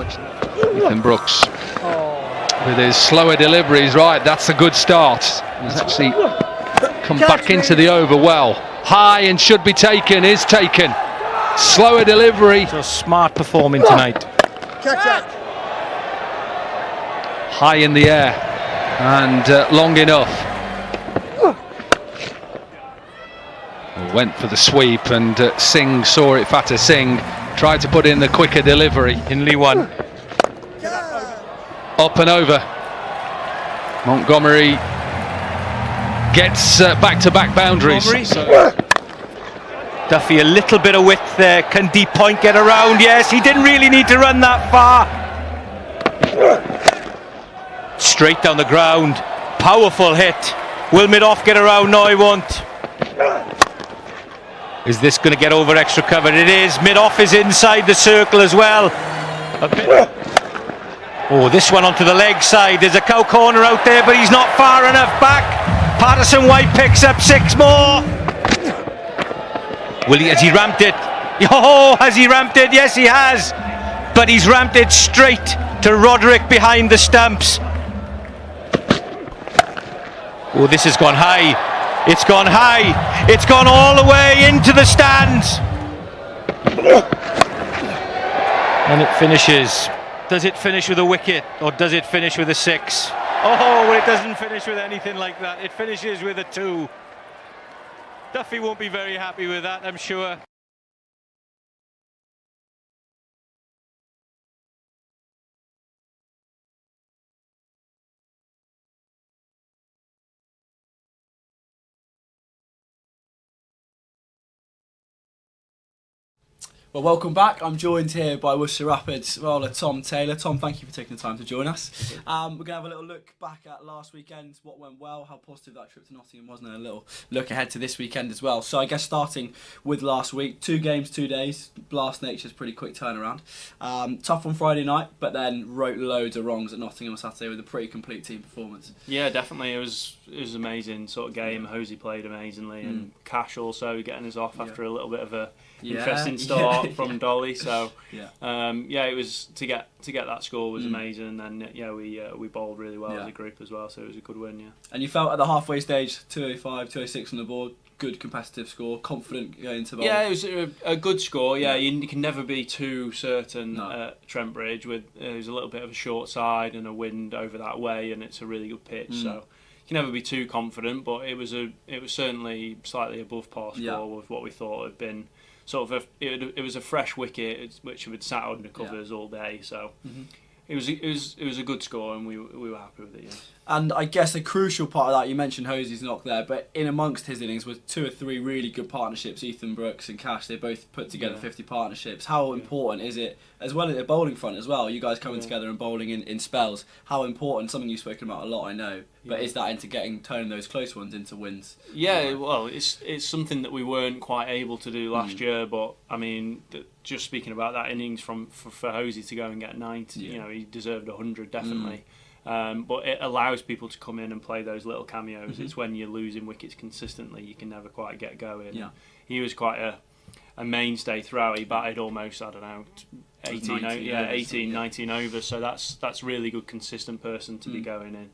much. Ethan Brooks with his slower deliveries. Right, that's a good start. He's actually come back into the over well. High and should be taken, is taken. Slower delivery. So smart performing tonight. High in the air and long enough. Went for the sweep and Singh saw it. Fateh Singh tried to put in the quicker delivery. Inley one. Up and over. Montgomery gets back-to-back boundaries. Duffy, a little bit of width there. Can Deep Point get around? Yes, he didn't really need to run that far. Straight down the ground. Powerful hit. Will Mid-Off get around? No, he won't. Is this going to get over extra cover? It is. Mid-Off is inside the circle as well. Oh, this one onto the leg side. There's a cow corner out there, but he's not far enough back. Patterson White picks up 6 more. Has he ramped it? Oh, has he ramped it? Yes, he has. But he's ramped it straight to Roderick behind the stumps. Oh, this has gone high. It's gone high. It's gone all the way into the stands. And it finishes. Does it finish with a wicket or does it finish with a 6? Oh, well, it doesn't finish with anything like that. It finishes with a 2. Duffy won't be very happy with that, I'm sure. Well, welcome back. I'm joined here by Worcester Rapids bowler Tom Taylor. Tom, thank you for taking the time to join us. We're going to have a little look back at last weekend, what went well, how positive that trip to Nottingham was, and a little look ahead to this weekend as well. So I guess starting with last week, 2 games, 2 days. Blast Nature's pretty quick turnaround. Tough on Friday night, but then wrote loads of wrongs at Nottingham on Saturday with a pretty complete team performance. Yeah, definitely. It was amazing sort of game. Hosey played amazingly, and Cash also getting us off after a little bit of a interesting start from Dolly. So it was to get that score was amazing, and we bowled really well as a group as well. So it was a good win. Yeah. And you felt at the halfway stage, 205, 206 on the board. Good competitive score, confident going into bowl. Yeah, it was a good score. Yeah, you can never be too certain at Trent Bridge. There's a little bit of a short side and a wind over that way, and it's a really good pitch. So you can never be too confident. But it was certainly slightly above par score with what we thought had been. Sort of it was a fresh wicket which had sat under covers all day. So it was a good score, and we were happy with it. Yeah. And I guess a crucial part of that, you mentioned Hosey's knock there, but in amongst his innings was 2 or 3 really good partnerships. Ethan Brooks and Cash, they both put together 50 partnerships. How important is it, as well as the bowling front as well, you guys coming together and bowling in spells, how important, something you've spoken about a lot I know, but is that into turning those close ones into wins? Yeah, well, it's something that we weren't quite able to do last year, but I mean, just speaking about that innings for Hosey to go and get 90, he deserved 100 definitely. But it allows people to come in and play those little cameos. It's when you're losing wickets consistently, you can never quite get going. Yeah. He was quite a mainstay throughout. He batted almost, 19 overs. So that's really good, consistent person to be going in.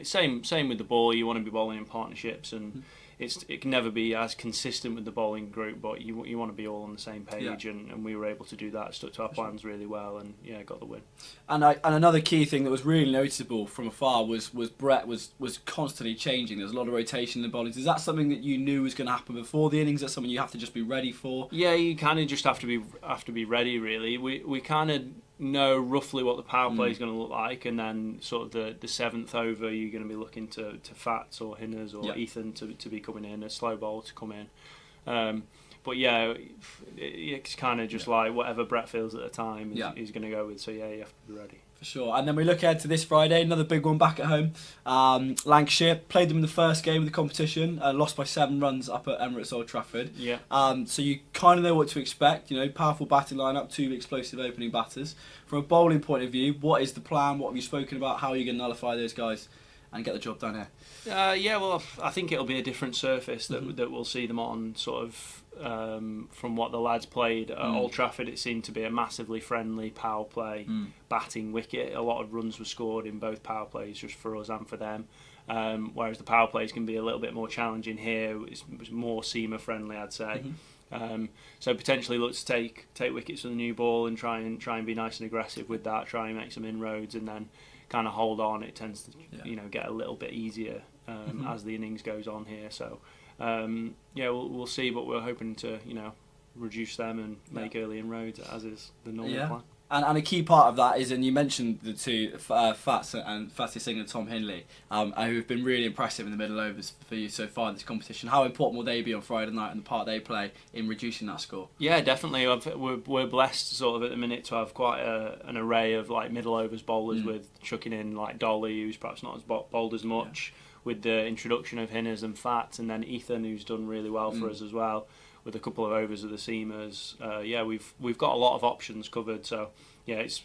Same with the ball. You want to be bowling in partnerships, and it can never be as consistent with the bowling group, but you want to be all on the same page, and we were able to do that. Stuck to our plans really well, and got the win. And another key thing that was really noticeable from afar was Brett was constantly changing. There's a lot of rotation in the bowling. Is that something that you knew was going to happen before the innings? Is that something you have to just be ready for? Yeah, you kind of just have to be ready. Really, we kind of know roughly what the power play is going to look like, and then sort of the 7th over you're going to be looking to Fats or Hinners or Ethan to be coming in, a slow bowl to come in. But it's kind of just like whatever Brett feels at the time he's going to go with. So you have to be ready. For sure. And then we look ahead to this Friday, another big one back at home. Lancashire played them in the first game of the competition, lost by 7 runs up at Emirates Old Trafford. Yeah. So you kind of know what to expect. Powerful batting lineup, 2 explosive opening batters. From a bowling point of view, what is the plan? What have you spoken about? How are you going to nullify those guys and get the job done here? Yeah, well, I think it'll be a different surface that we'll see them on. Sort of from what the lads played at Old Trafford, it seemed to be a massively friendly power play, batting wicket. A lot of runs were scored in both power plays, just for us and for them. Whereas the power plays can be a little bit more challenging here. It's more seamer friendly, I'd say. So potentially look to take wickets with the new ball and try and be nice and aggressive with that. Try and make some inroads and then kind of hold on. It tends to get a little bit easier as the innings goes on here. So we'll see, but we're hoping to reduce them and make early inroads as is the normal plan. And a key part of that is, and you mentioned the two, Fatty Singh and Tom Hindley, who have been really impressive in the middle overs for you so far in this competition. How important will they be on Friday night and the part they play in reducing that score? Yeah, definitely. We're blessed sort of at the minute to have quite an array of like middle overs bowlers with chucking in like Dolly, who's perhaps not as bowled as much, with the introduction of Hinners and Fats, and then Ethan, who's done really well for us as well, with a couple of overs of the seamers. We've got a lot of options covered. So it's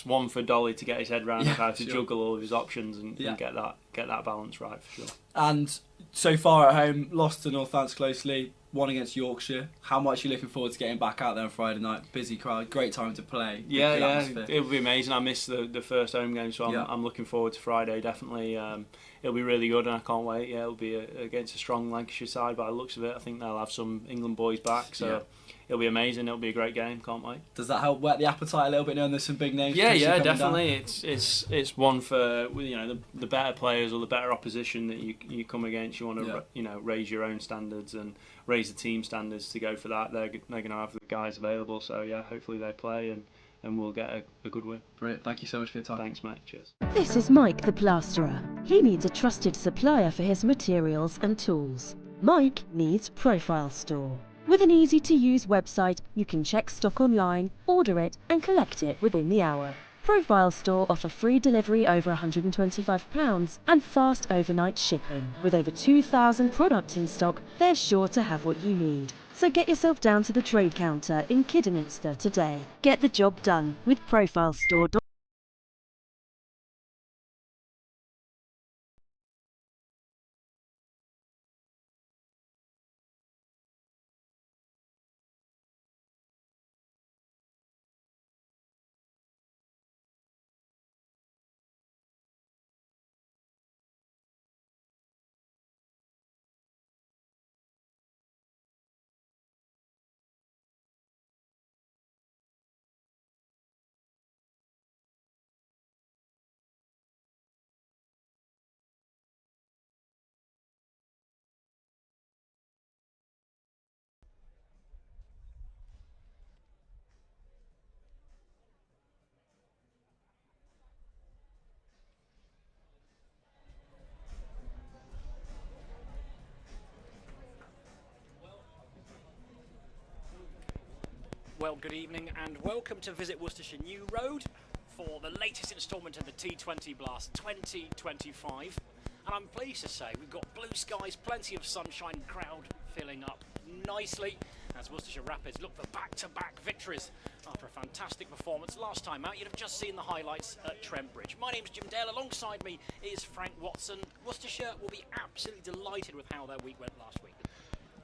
one for Dolly to get his head around how to juggle all of his options and get that balance right for sure. And so far at home, lost to Northants closely, won against Yorkshire. How much are you looking forward to getting back out there on Friday night? Busy crowd, great time to play. It'll be amazing. I missed the first home game, so I'm looking forward to Friday definitely. It'll be really good and I can't wait. It'll be against a strong Lancashire side by the looks of it. I think they'll have some England boys back, so it'll be amazing. It'll be a great game. Can't wait. Does that help whet the appetite a little bit, knowing there's some big names? Yeah, definitely. It's one for the better players or the better opposition that you come against. You want to raise your own standards and raise the team standards to go for that. They're going to have the guys available. So hopefully they play and we'll get a good win. Brilliant. Thank you so much for your time. Thanks, mate. Cheers. This is Mike the Plasterer. He needs a trusted supplier for his materials and tools. Mike needs Profile Store. With an easy-to-use website, you can check stock online, order it, and collect it within the hour. Profile Store offer free delivery over £125 and fast overnight shipping. With over 2,000 products in stock, they're sure to have what you need. So get yourself down to the trade counter in Kidderminster today. Get the job done with Profile Store. Well, good evening and welcome to Visit Worcestershire New Road for the latest instalment of the T20 Blast 2025. And I'm pleased to say we've got blue skies, plenty of sunshine, crowd filling up nicely as Worcestershire Rapids look for back-to-back victories after a fantastic performance last time out. You'd have just seen the highlights at Trent Bridge. My name's Jim Dale, alongside me is Frank Watson. Worcestershire will be absolutely delighted with how their week went last week.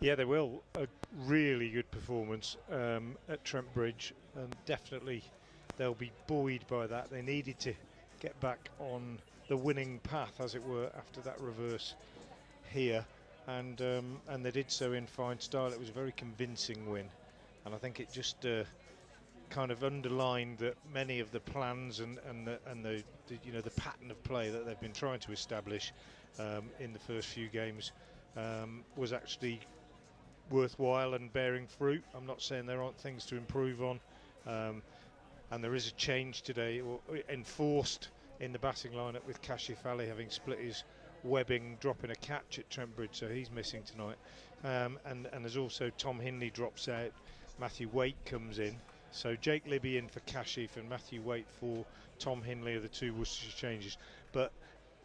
Yeah, they will. A really good performance at Trent Bridge, and definitely they'll be buoyed by that. They needed to get back on the winning path, as it were, after that reverse here, and they did so in fine style. It was a very convincing win, and I think it just kind of underlined that many of the plans and the pattern of play that they've been trying to establish in the first few games was actually worthwhile and bearing fruit. I'm not saying there aren't things to improve on, and there is a change today, or enforced in the batting lineup, with Kashif Ali having split his webbing, dropping a catch at Trent Bridge, so he's missing tonight. And there's also Tom Hindley drops out, Matthew Waite comes in, so Jake Libby in for Kashif and Matthew Waite for Tom Hindley are the two Worcestershire changes. But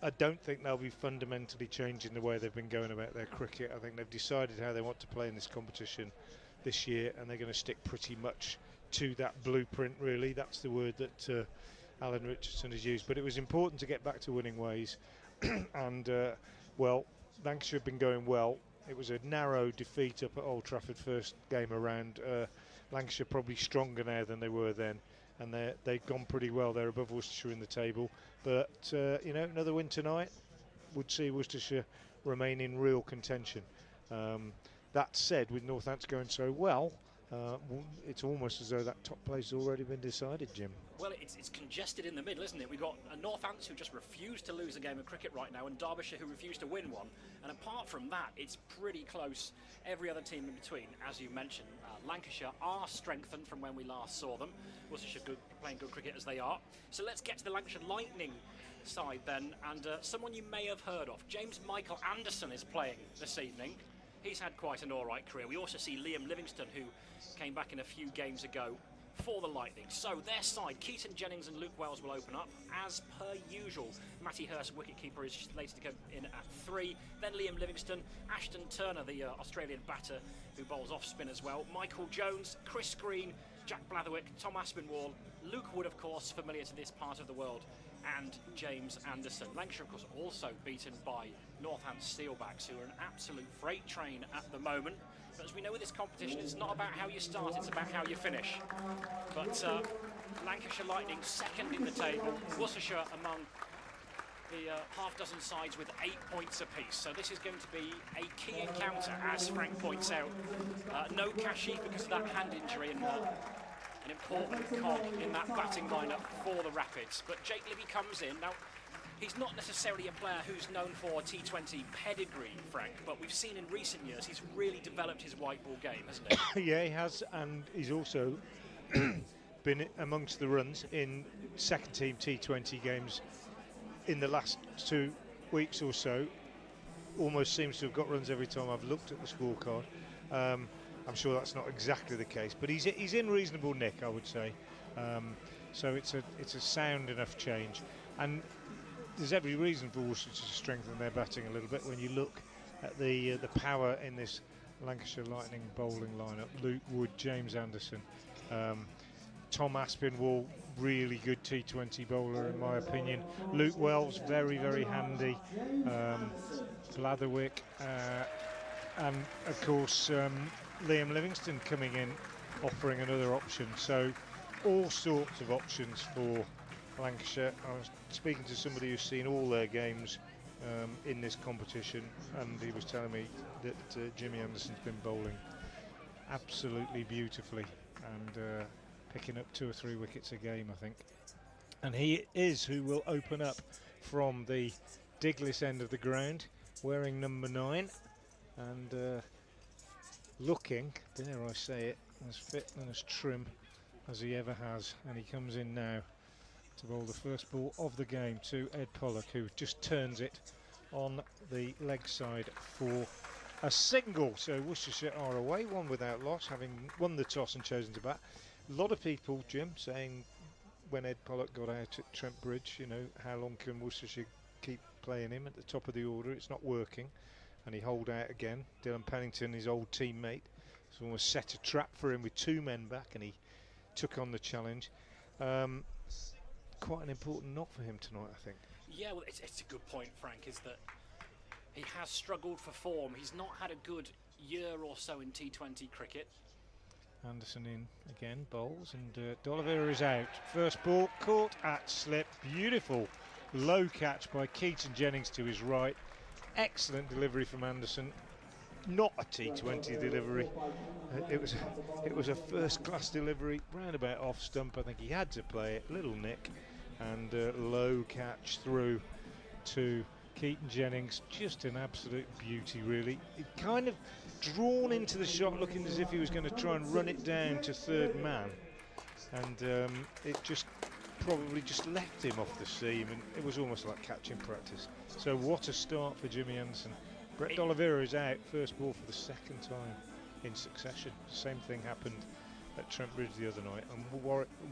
I don't think they'll be fundamentally changing the way they've been going about their cricket. I think they've decided how they want to play in this competition this year, and they're going to stick pretty much to that blueprint, really. That's the word that Alan Richardson has used. But it was important to get back to winning ways. And, well, Lancashire have been going well. It was a narrow defeat up at Old Trafford first game around. Lancashire probably stronger now than they were then. And they've gone pretty well. They're above Worcestershire in the table. But, you know, another win tonight would see Worcestershire remain in real contention. That said, with Northants going so well, it's almost as though that top place has already been decided, Jim. Well, it's congested in the middle, isn't it? We've got Northants who just refuse to lose a game of cricket right now, and Derbyshire who refuse to win one. And apart from that, it's pretty close. Every other team in between, as you mentioned, Lancashire are strengthened from when we last saw them. Worcestershire playing good cricket as they are. So let's get to the Lancashire Lightning side then, and someone you may have heard of. James Michael Anderson is playing this evening. He's had quite an alright career. We also see Liam Livingston, who came back in a few games ago for the Lightning. So their side, Keaton Jennings and Luke Wells will open up. As per usual, Matty Hurst, wicketkeeper, is slated to come in at 3. Then Liam Livingston, Ashton Turner, the Australian batter, who bowls off spin as well. Michael Jones, Chris Green, Jack Blatherwick, Tom Aspinwall, Luke Wood, of course, familiar to this part of the world, and James Anderson. Lancashire, of course, also beaten by Northants Steelbacks, who are an absolute freight train at the moment. But as we know with this competition, it's not about how you start, it's about how you finish. But Lancashire Lightning second in the table, Worcestershire among the half dozen sides with 8 points apiece. So this is going to be a key encounter, as Frank points out. No Kashi because of that hand injury, and an important cog in that batting lineup for the Rapids. But Jake Libby comes in. Now, he's not necessarily a player who's known for T20 pedigree, Frank, but we've seen in recent years he's really developed his white ball game, hasn't he? Yeah, he has, and he's also been amongst the runs in second team T20 games in the last 2 weeks or so. Almost seems to have got runs every time I've looked at the scorecard. I'm sure that's not exactly the case, but he's in reasonable nick, I would say. So it's a sound enough change, and there's every reason for Worcestershire to strengthen their batting a little bit when you look at the power in this Lancashire Lightning bowling lineup. Luke Wood, James Anderson, Tom Aspinwall, really good T20 bowler in my opinion. Luke Wells, very, very handy. Blatherwick, and of course Liam Livingston coming in, offering another option. So all sorts of options for Lancashire. I was speaking to somebody who's seen all their games in this competition, and he was telling me that Jimmy Anderson's been bowling absolutely beautifully and picking up 2 or 3 wickets a game, I think. And he is who will open up from the Diglis end of the ground, wearing number 9 and looking, dare I say it, as fit and as trim as he ever has. And he comes in now to bowl the first ball of the game to Ed Pollock, who just turns it on the leg side for a single. So Worcestershire are away, 1 without loss, having won the toss and chosen to bat. A lot of people, Jim, saying when Ed Pollock got out at Trent Bridge, you know, how long can Worcestershire keep playing him at the top of the order? It's not working. And he holed out again. Dylan Pennington, his old teammate, has almost set a trap for him with 2 men back, and he took on the challenge. Quite an important knock for him tonight, I think. Yeah, well, it's a good point, Frank, is that he has struggled for form. He's not had a good year or so in T20 cricket. Anderson in again, bowls, and D'Oliveira is out. First ball caught at slip. Beautiful low catch by Keaton Jennings to his right. Excellent delivery from Anderson. Not a T20 delivery. It was a first-class delivery, roundabout off stump. I think he had to play it. Little nick and low catch through to Keaton Jennings. Just an absolute beauty, really. It kind of drawn into the shot, looking as if he was going to try and run it down to third man, and it just probably just left him off the seam, and it was almost like catching practice. So what a start for Jimmy Anderson. Brett D'Oliveira is out, first ball for the 2nd time in succession. Same thing happened at Trent Bridge the other night, and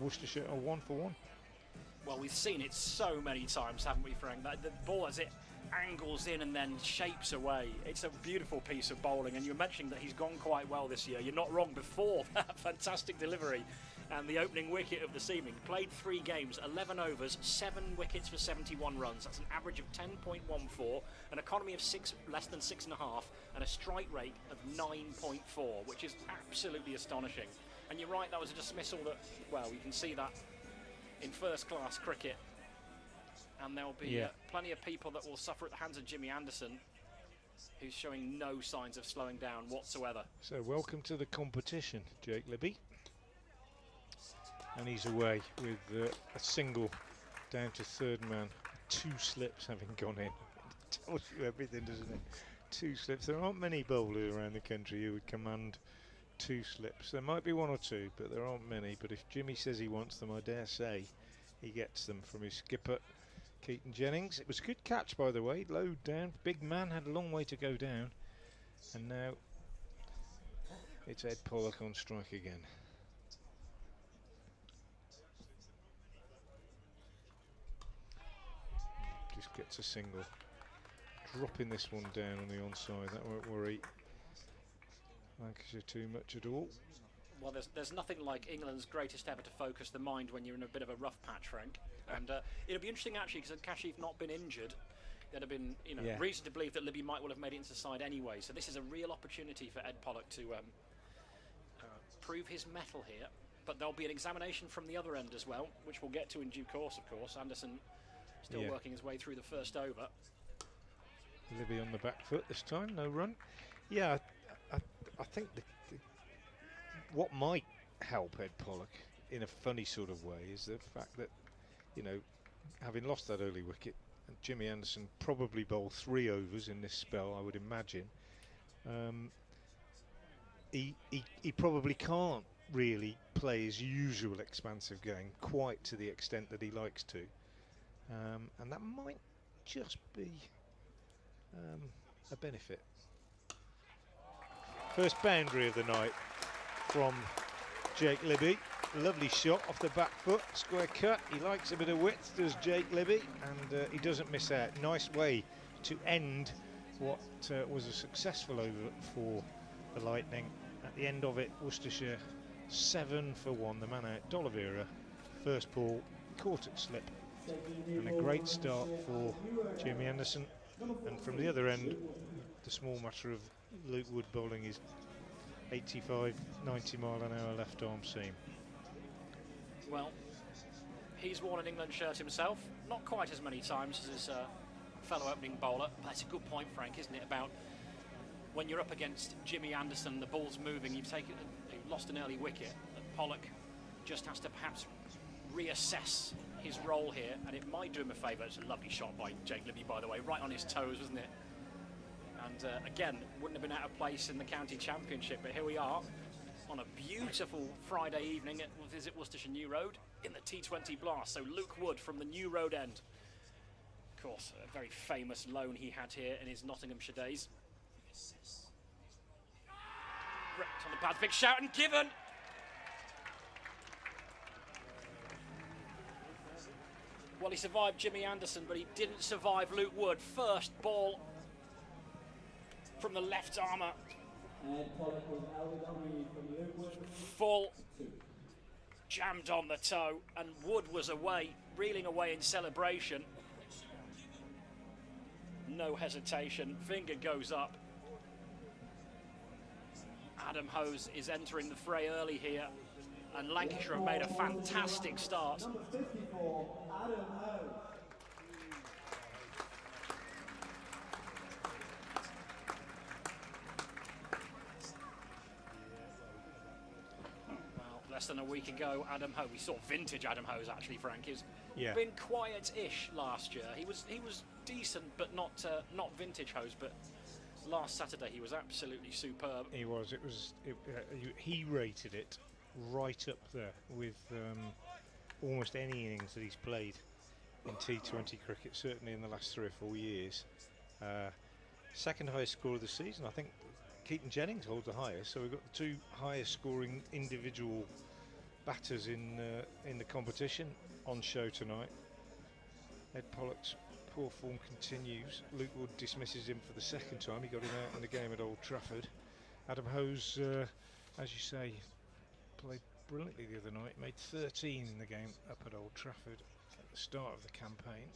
Worcestershire are 1 for 1. Well, we've seen it so many times, haven't we, Frank? That the ball, as it angles in and then shapes away. It's a beautiful piece of bowling, and you're mentioning that he's gone quite well this year. You're not wrong. Before that fantastic delivery and the opening wicket of this evening, played 3 games, 11 overs, 7 wickets for 71 runs. That's an average of 10.14, an economy of less than 6.5, and a strike rate of 9.4, which is absolutely astonishing. And you're right, that was a dismissal that, well, you can see that in first-class cricket. And there'll be plenty of people that will suffer at the hands of Jimmy Anderson, who's showing no signs of slowing down whatsoever. So welcome to the competition, Jake Libby. And he's away with a single down to third man, 2 slips having gone in. It tells you everything, doesn't it? 2 slips. There aren't many bowlers around the country who would command 2 slips. There might be 1 or 2, but there aren't many. But if Jimmy says he wants them, I dare say he gets them from his skipper, Keaton Jennings. It was a good catch, by the way, low down. Big man had a long way to go down. And now it's Ed Pollock on strike again. Just gets a single. Dropping this one down on the onside, that won't worry Lancashire too much at all. Well, there's nothing like England's greatest ever to focus the mind when you're in a bit of a rough patch, Frank. And it'll be interesting actually, because had Kashif not been injured, there'd have been reason to believe that Libby might well have made it into the side anyway. So this is a real opportunity for Ed Pollock to prove his mettle here. But there'll be an examination from the other end as well, which we'll get to in due course, of course. Anderson still working his way through the first over. Libby on the back foot this time, no run. Yeah, I think what might help Ed Pollock in a funny sort of way is the fact that, you know, having lost that early wicket, Jimmy Anderson probably bowled 3 overs in this spell, I would imagine. He probably can't really play his usual expansive game quite to the extent that he likes to. And that might just be a benefit. First boundary of the night from Jake Libby. Lovely shot off the back foot, square cut. He likes a bit of width, does Jake Libby, and he doesn't miss out. Nice way to end what was a successful over for the Lightning. At the end of it, Worcestershire 7 for 1. The man out, D'Oliveira, first ball, caught at slip. And a great start for Jimmy Anderson. And from the other end, the small matter of Luke Wood bowling his 85, 90 mile an hour left arm seam. Well, he's worn an England shirt himself, not quite as many times as his fellow opening bowler. But that's a good point, Frank, isn't it, about when you're up against Jimmy Anderson, the ball's moving, you've lost an early wicket, that Pollock just has to perhaps reassess his role here, and it might do him a favour. It's a lovely shot by Jake Libby, by the way, right on his toes, wasn't it? And again, wouldn't have been out of place in the county championship, but here we are on a beautiful Friday evening at Visit Worcestershire New Road in the T20 Blast. So Luke Wood from the New Road end. Of course, a very famous loan he had here in his Nottinghamshire days. Ripped on the pad, big shout and given. Well, he survived Jimmy Anderson, but he didn't survive Luke Wood. First ball from the left armour. Full, jammed on the toe, and Wood was away, reeling away in celebration. No hesitation, finger goes up. Adam Hose is entering the fray early here, and Lancashire have made a fantastic start. Number 54, Adam Hose. Well, less than a week ago, Adam Hose, we saw vintage Adam Hose actually, Frank, he's been quiet-ish last year. He was decent, but not vintage Hose, but last Saturday he was absolutely superb. He was. He rated it right up there with almost any innings that he's played in T20 cricket, certainly in the last 3 or 4 years. Second highest score of the season, I think Keaton Jennings holds the highest, so we've got the 2 highest scoring individual batters in the competition on show tonight. Ed Pollock's poor form continues. Luke Wood dismisses him for the second time. He got him out in the game at Old Trafford. Adam Hose, as you say, played brilliantly the other night. Made 13 in the game up at Old Trafford at the start of the campaign.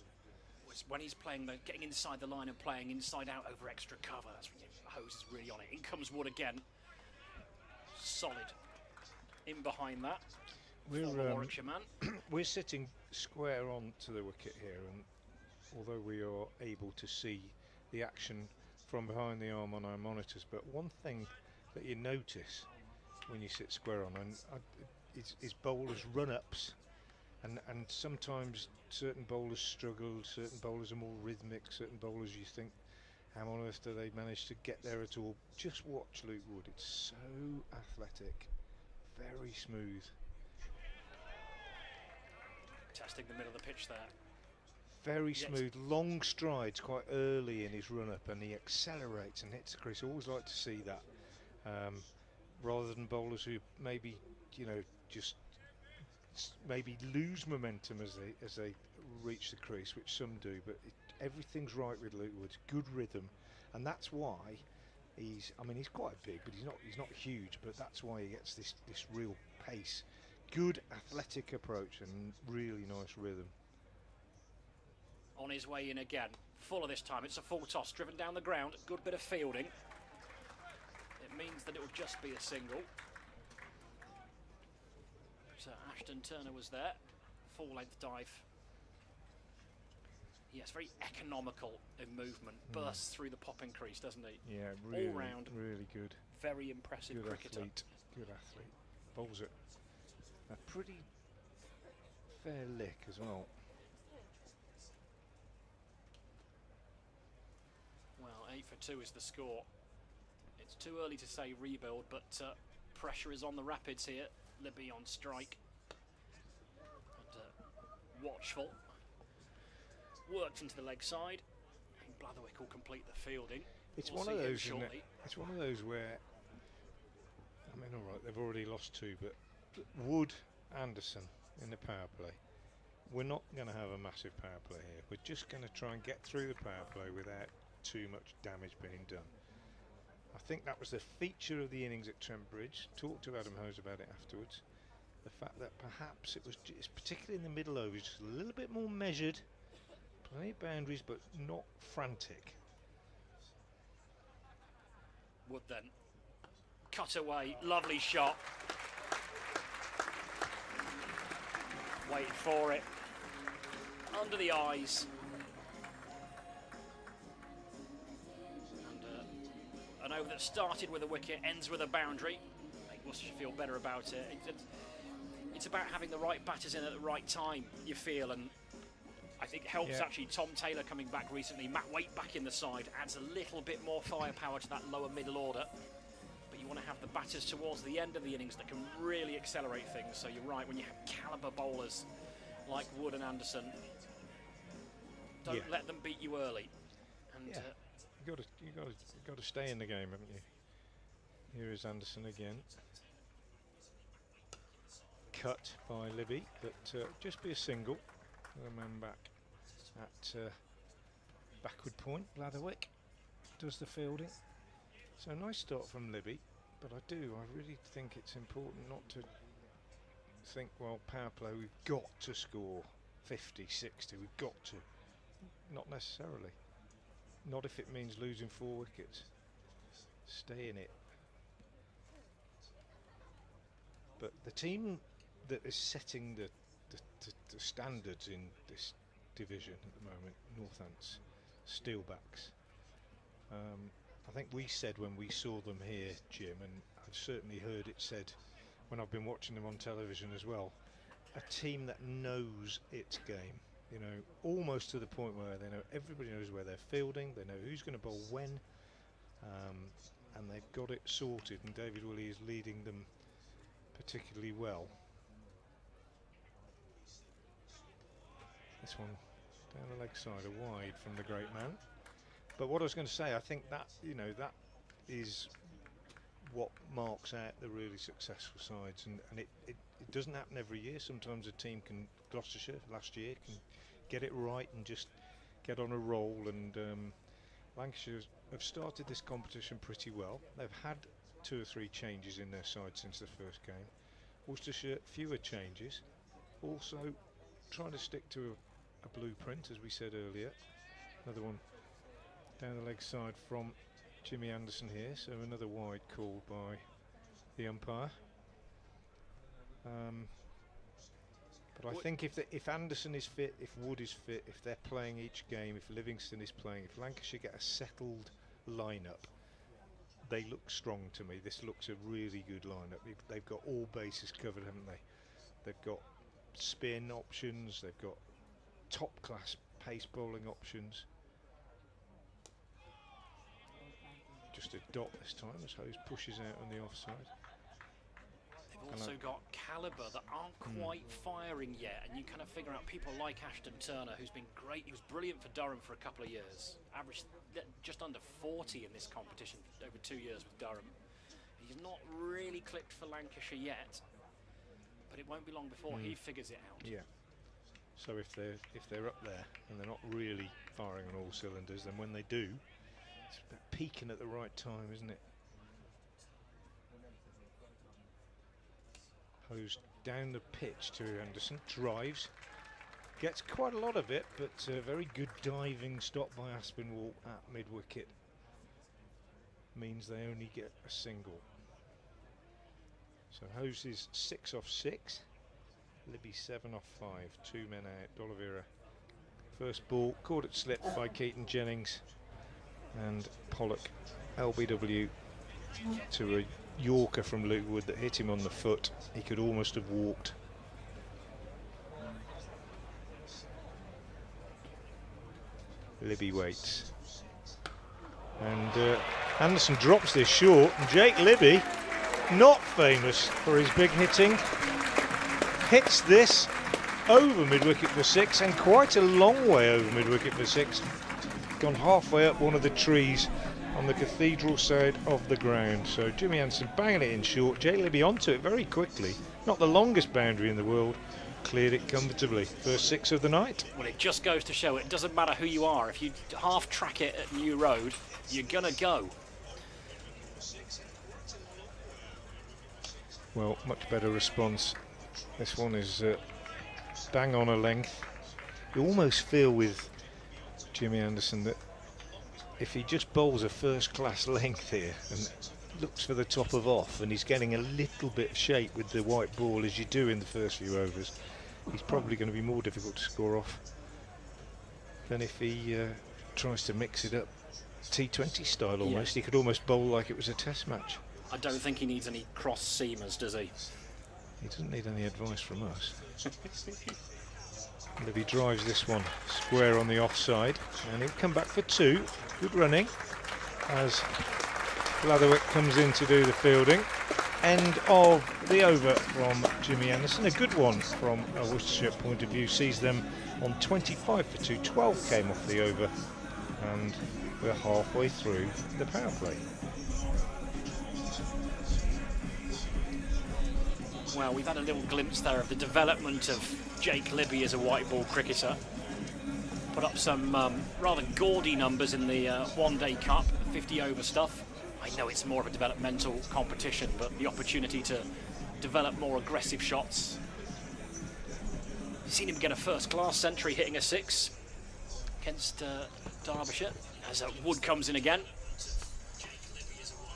When he's playing, getting inside the line and playing inside out over extra cover, that's when Hose is really on it. In comes Wood again. Solid. In behind that. Warwickshire man. We're sitting square on to the wicket here, and although we are able to see the action from behind the arm on our monitors, but one thing that you notice when you sit square on is bowlers' run-ups, and sometimes certain bowlers struggle, certain bowlers are more rhythmic, certain bowlers you think, how on earth do they manage to get there at all? Just watch Luke Wood, it's so athletic, very smooth. Testing the middle of the pitch there. Very smooth, long strides quite early in his run-up, and he accelerates and hits the crease. I always like to see that, rather than bowlers who maybe, just maybe lose momentum as they reach the crease, which some do. But everything's right with Luke Wood. Good rhythm, and that's why he's quite big, but he's not huge. But that's why he gets this real pace. Good athletic approach and really nice rhythm. On his way in again, fuller this time. It's a full toss, driven down the ground. Good bit of fielding. It means that it will just be a single. So Ashton Turner was there. Full length dive. Yes, very economical in movement. Bursts through the popping crease, doesn't he? Yeah, really, all round. Really good. Very impressive Good cricketer. Athlete. Good athlete. Bowls it a pretty fair lick as well. Well, 8 for 2 is the score. It's too early to say rebuild, but pressure is on the Rapids here. Libby on strike. And watchful. Worked into the leg side. And Blatherwick will complete the fielding. It's We'll one of see him those, isn't it? shortly. It's one of those where, all right, they've already lost 2, but Wood, Anderson in the power play. We're not going to have a massive power play here. We're just going to try and get through the power play without too much damage being done. I think that was the feature of the innings at Trent Bridge. Talked to Adam Hose about it afterwards. The fact that perhaps it was just, particularly in the middle overs, just a little bit more measured, plenty of boundaries, but not frantic. Wood then. Cut away, lovely shot. Waited for it. Under the eyes. And an over that started with a wicket, ends with a boundary. Make Worcestershire feel better about it. It's about having the right batters in at the right time, you feel, and I think helps actually Tom Taylor coming back recently. Matt Waite back in the side adds a little bit more firepower to that lower middle order. But you want to have the batters towards the end of the innings that can really accelerate things. So you're right, when you have calibre bowlers like Wood and Anderson, don't let them beat you early. And you got to stay in the game, haven't you? Here is Anderson again. Cut by Libby, but just be a single. The man back at backward point. Blatherwick does the fielding. So nice start from Libby, but I really think it's important not to think, well, power play, we've got to score 50, 60, we've got to. Not necessarily. Not if it means losing 4 wickets. Stay in it. But the team that is setting the standards in this division at the moment, Northants, Steelbacks. I think we said when we saw them here, Jim, and I've certainly heard it said when I've been watching them on television as well, a team that knows its game, almost to the point where they know, everybody knows where they're fielding, they know who's going to bowl when, and they've got it sorted, and David Willey is leading them particularly well. This one down the leg side, a wide from the great man. But what I was going to say, I think that that is what marks out the really successful sides, and it doesn't happen every year. Sometimes a team can, Gloucestershire last year, can get it right and just get on a roll, and Lancashire have started this competition pretty well. They've had 2 or 3 changes in their side since the first game. Worcestershire, fewer changes. Also trying to stick to a blueprint, as we said earlier. Another one down the leg side from Jimmy Anderson here, so another wide called by the umpire. But I think if Anderson is fit, if Wood is fit, if they're playing each game, if Livingston is playing, if Lancashire get a settled lineup, they look strong to me. This looks a really good lineup. They've got all bases covered, haven't they? They've got spin options, they've got top class pace bowling options. Just a dot this time as Hose pushes out on the offside. They've also got calibre that aren't quite firing yet, and you kind of figure out people like Ashton Turner, who's been great. He was brilliant for Durham for a couple of years, averaged just under 40 in this competition over 2 years with Durham. He's not really clicked for Lancashire yet, but it won't be long before he figures it out. Yeah. So if they're up there and they're not really firing on all cylinders, then when they do, it's peaking at the right time, isn't it? Hose down the pitch to Anderson, drives, gets quite a lot of it, but a very good diving stop by Aspinwall at mid-wicket means they only get a single. So Hose is 6 off 6, Libby 7 off 5, 2 men out. D'Oliveira first ball caught it slip by Keaton Jennings, and Pollock LBW to a Yorker from Luke Wood that hit him on the foot. He could almost have walked. Libby waits, and Anderson drops this short, and Jake Libby, not famous for his big hitting, hits this over mid-wicket for 6, and quite a long way over mid-wicket for 6. Gone halfway up one of the trees on the cathedral side of the ground. So Jimmy Anderson banging it in short, Jake Libby onto it very quickly. Not the longest boundary in the world, cleared it comfortably. First 6 of the night. Well, it just goes to show it doesn't matter who you are. If you half track it at New Road, you're gonna go. Well, much better response. This one is bang on a length. You almost feel with Jimmy Anderson that if he just bowls a first class length here and looks for the top of off, and he's getting a little bit of shape with the white ball as you do in the first few overs, he's probably going to be more difficult to score off than if he tries to mix it up T20 style almost. He could almost bowl like it was a test match. I don't think he needs any cross seamers, does he? He doesn't need any advice from us. Libby drives this one square on the offside, and he'll come back for 2. Good running as Blatherwick comes in to do the fielding. End of the over from Jimmy Anderson. A good one from a Worcestershire point of view. Sees them on 25 for 2. 12 came off the over, and we're halfway through the power play. Well, we've had a little glimpse there of the development of Jake Libby as a white ball cricketer. Put up some rather gaudy numbers in the one-day cup, 50 over stuff. I know it's more of a developmental competition, but the opportunity to develop more aggressive shots. You've seen him get a first-class century hitting a 6 against Derbyshire, as Wood comes in again.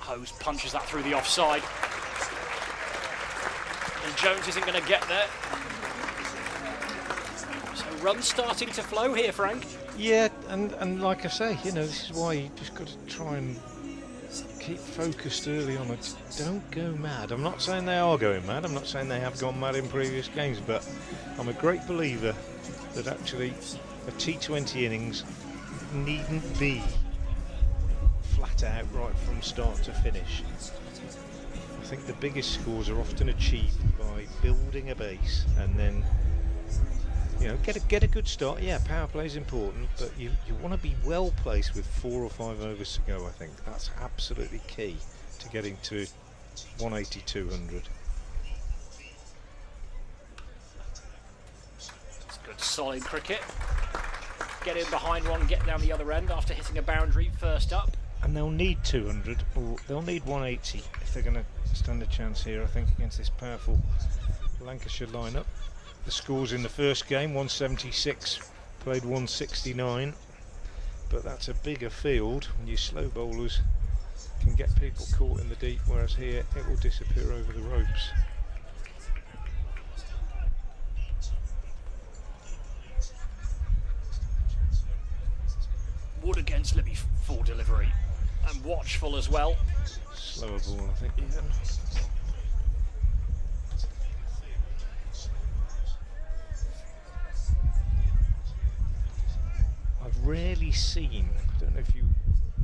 Hose punches that through the offside. And Jones isn't going to get there. So runs starting to flow here, Frank. Yeah, and like I say, you know, this is why you just got to try and keep focused early on it. Don't go mad. I'm not saying they are going mad. I'm not saying they have gone mad in previous games, but I'm a great believer that actually a T20 innings needn't be flat out right from start to finish. I think the biggest scores are often achieved by building a base and then, you know, get a good start. Yeah, power play is important, but you want to be well placed with 4 or 5 overs to go. I think that's absolutely key to getting to 180, 200. It's good, solid cricket. get in behind one, get down the other end after hitting a boundary first up. And they'll need 200, or they'll need 180 if they're going to stand a chance here, I think, against this powerful Lancashire lineup. The scores in the first game, 176, played 169, but that's a bigger field when you slow bowlers can get people caught in the deep, whereas here it will disappear over the ropes. Wood against Libby, full delivery, and watchful as well. Slower ball, I think, even. I've rarely seen, I don't know if you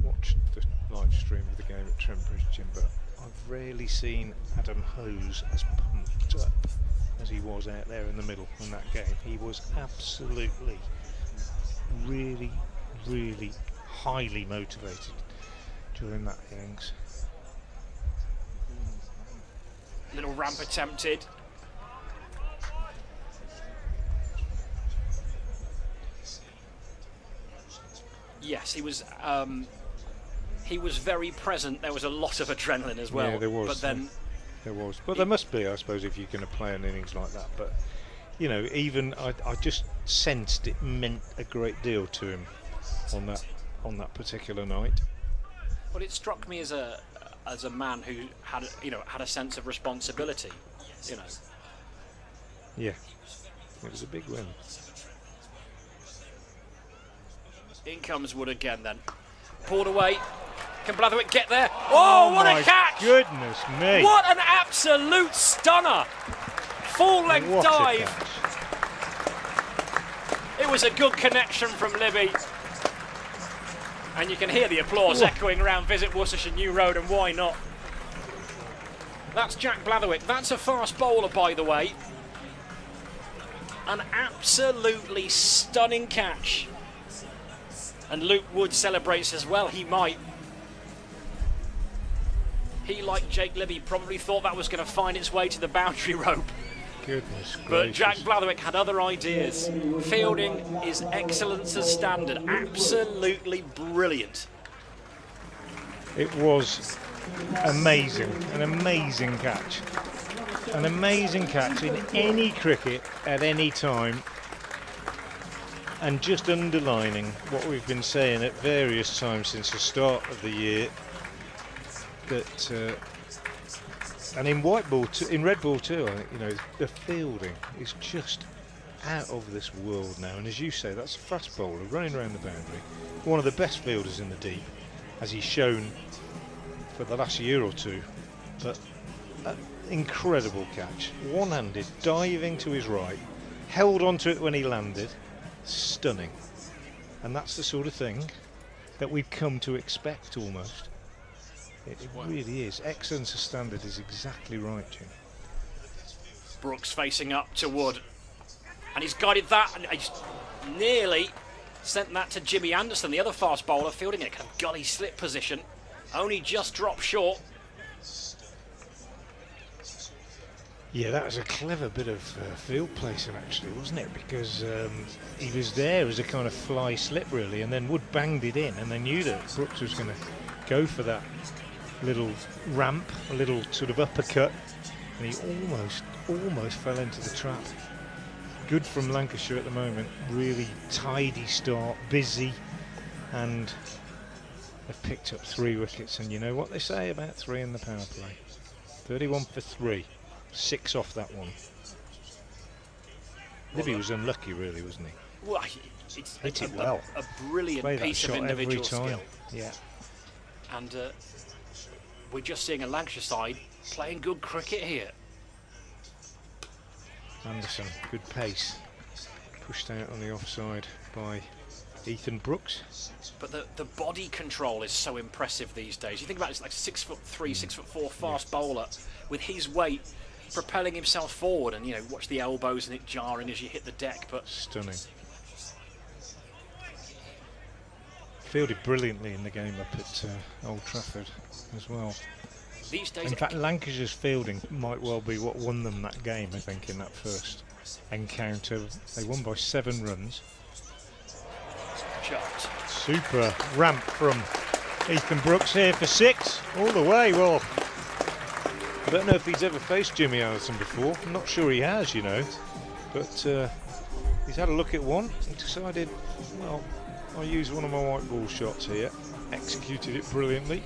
watched the live stream of the game at Trent Bridge, Jim, but I've rarely seen Adam Hose as pumped up as he was out there in the middle in that game. He was absolutely, really highly motivated during that innings. Little ramp attempted. Yes, he was very present. There was a lot of adrenaline as well. Yeah, there was. But then there was. But there must be, I suppose, if you're going to play an innings like that. But you know, even I just sensed it meant a great deal to him on that particular night. Well, it struck me as a man who had a sense of responsibility. You know. Yeah, it was a big win. In comes Wood again then. Pulled away. Can Blatherwick get there? Oh, what a catch! Goodness me! What an absolute stunner! Full length What dive. It was a good connection from Libby. And you can hear the applause echoing around Visit Worcestershire New Road, and why not? That's Jack Blatherwick. That's a fast bowler, by the way. An absolutely stunning catch. And Luke Wood celebrates as well. He might. He, like Jake Libby, probably thought that was going to find its way to the boundary rope. Goodness gracious. But Jack Blatherwick had other ideas. Fielding is excellence as standard. Absolutely brilliant. It was amazing. An amazing catch. An amazing catch in any cricket at any time. And just underlining what we've been saying at various times since the start of the year, that and in white ball, in red ball too, I think, you know, the fielding is just out of this world now. And as you say, that's a fast bowler running around the boundary, one of the best fielders in the deep, as he's shown for the last year or two. But an incredible catch, one-handed, diving to his right, held onto it when he landed. Stunning. And that's the sort of thing that we've come to expect almost. It really is. Excellence of standard is exactly right, Jim. Brooks facing up to Wood. And he's guided that, and he's nearly sent that to Jimmy Anderson, the other fast bowler, fielding in a kind of gully slip position. Only just dropped short. Yeah, that was a clever bit of field placing, actually, wasn't it? Because he was there as a kind of fly slip, really, and then Wood banged it in, and they knew that Brooks was going to go for that little ramp, a little sort of uppercut, and he almost fell into the trap. Good from Lancashire at the moment. Really tidy start, busy, and they've picked up 3 wickets. And you know what they say about 3 in the power play? 31 for 3. 6 off that one. Libby was unlucky, really, wasn't he? Well, it's hit it well. A brilliant piece of individual skill. Yeah. And we're just seeing a Lancashire side playing good cricket here. Anderson, good pace. Pushed out on the offside by Ethan Brooks. But the body control is so impressive these days. You think about it, it's like 6'3", 6'4" fast bowler with his weight propelling himself forward, and you know, watch the elbows and it jarring as you hit the deck. But stunning. Fielded brilliantly in the game up at Old Trafford as well. These days, in fact, Lancashire's fielding might well be what won them that game, I think, in that first encounter. They won by 7 runs. shot. Super ramp from Ethan Brooks here for 6, all the way. Well, I don't know if he's ever faced Jimmy Allison before. I'm not sure he has, you know. But he's had a look at one and decided, well, I'll use one of my white ball shots here. Executed it brilliantly.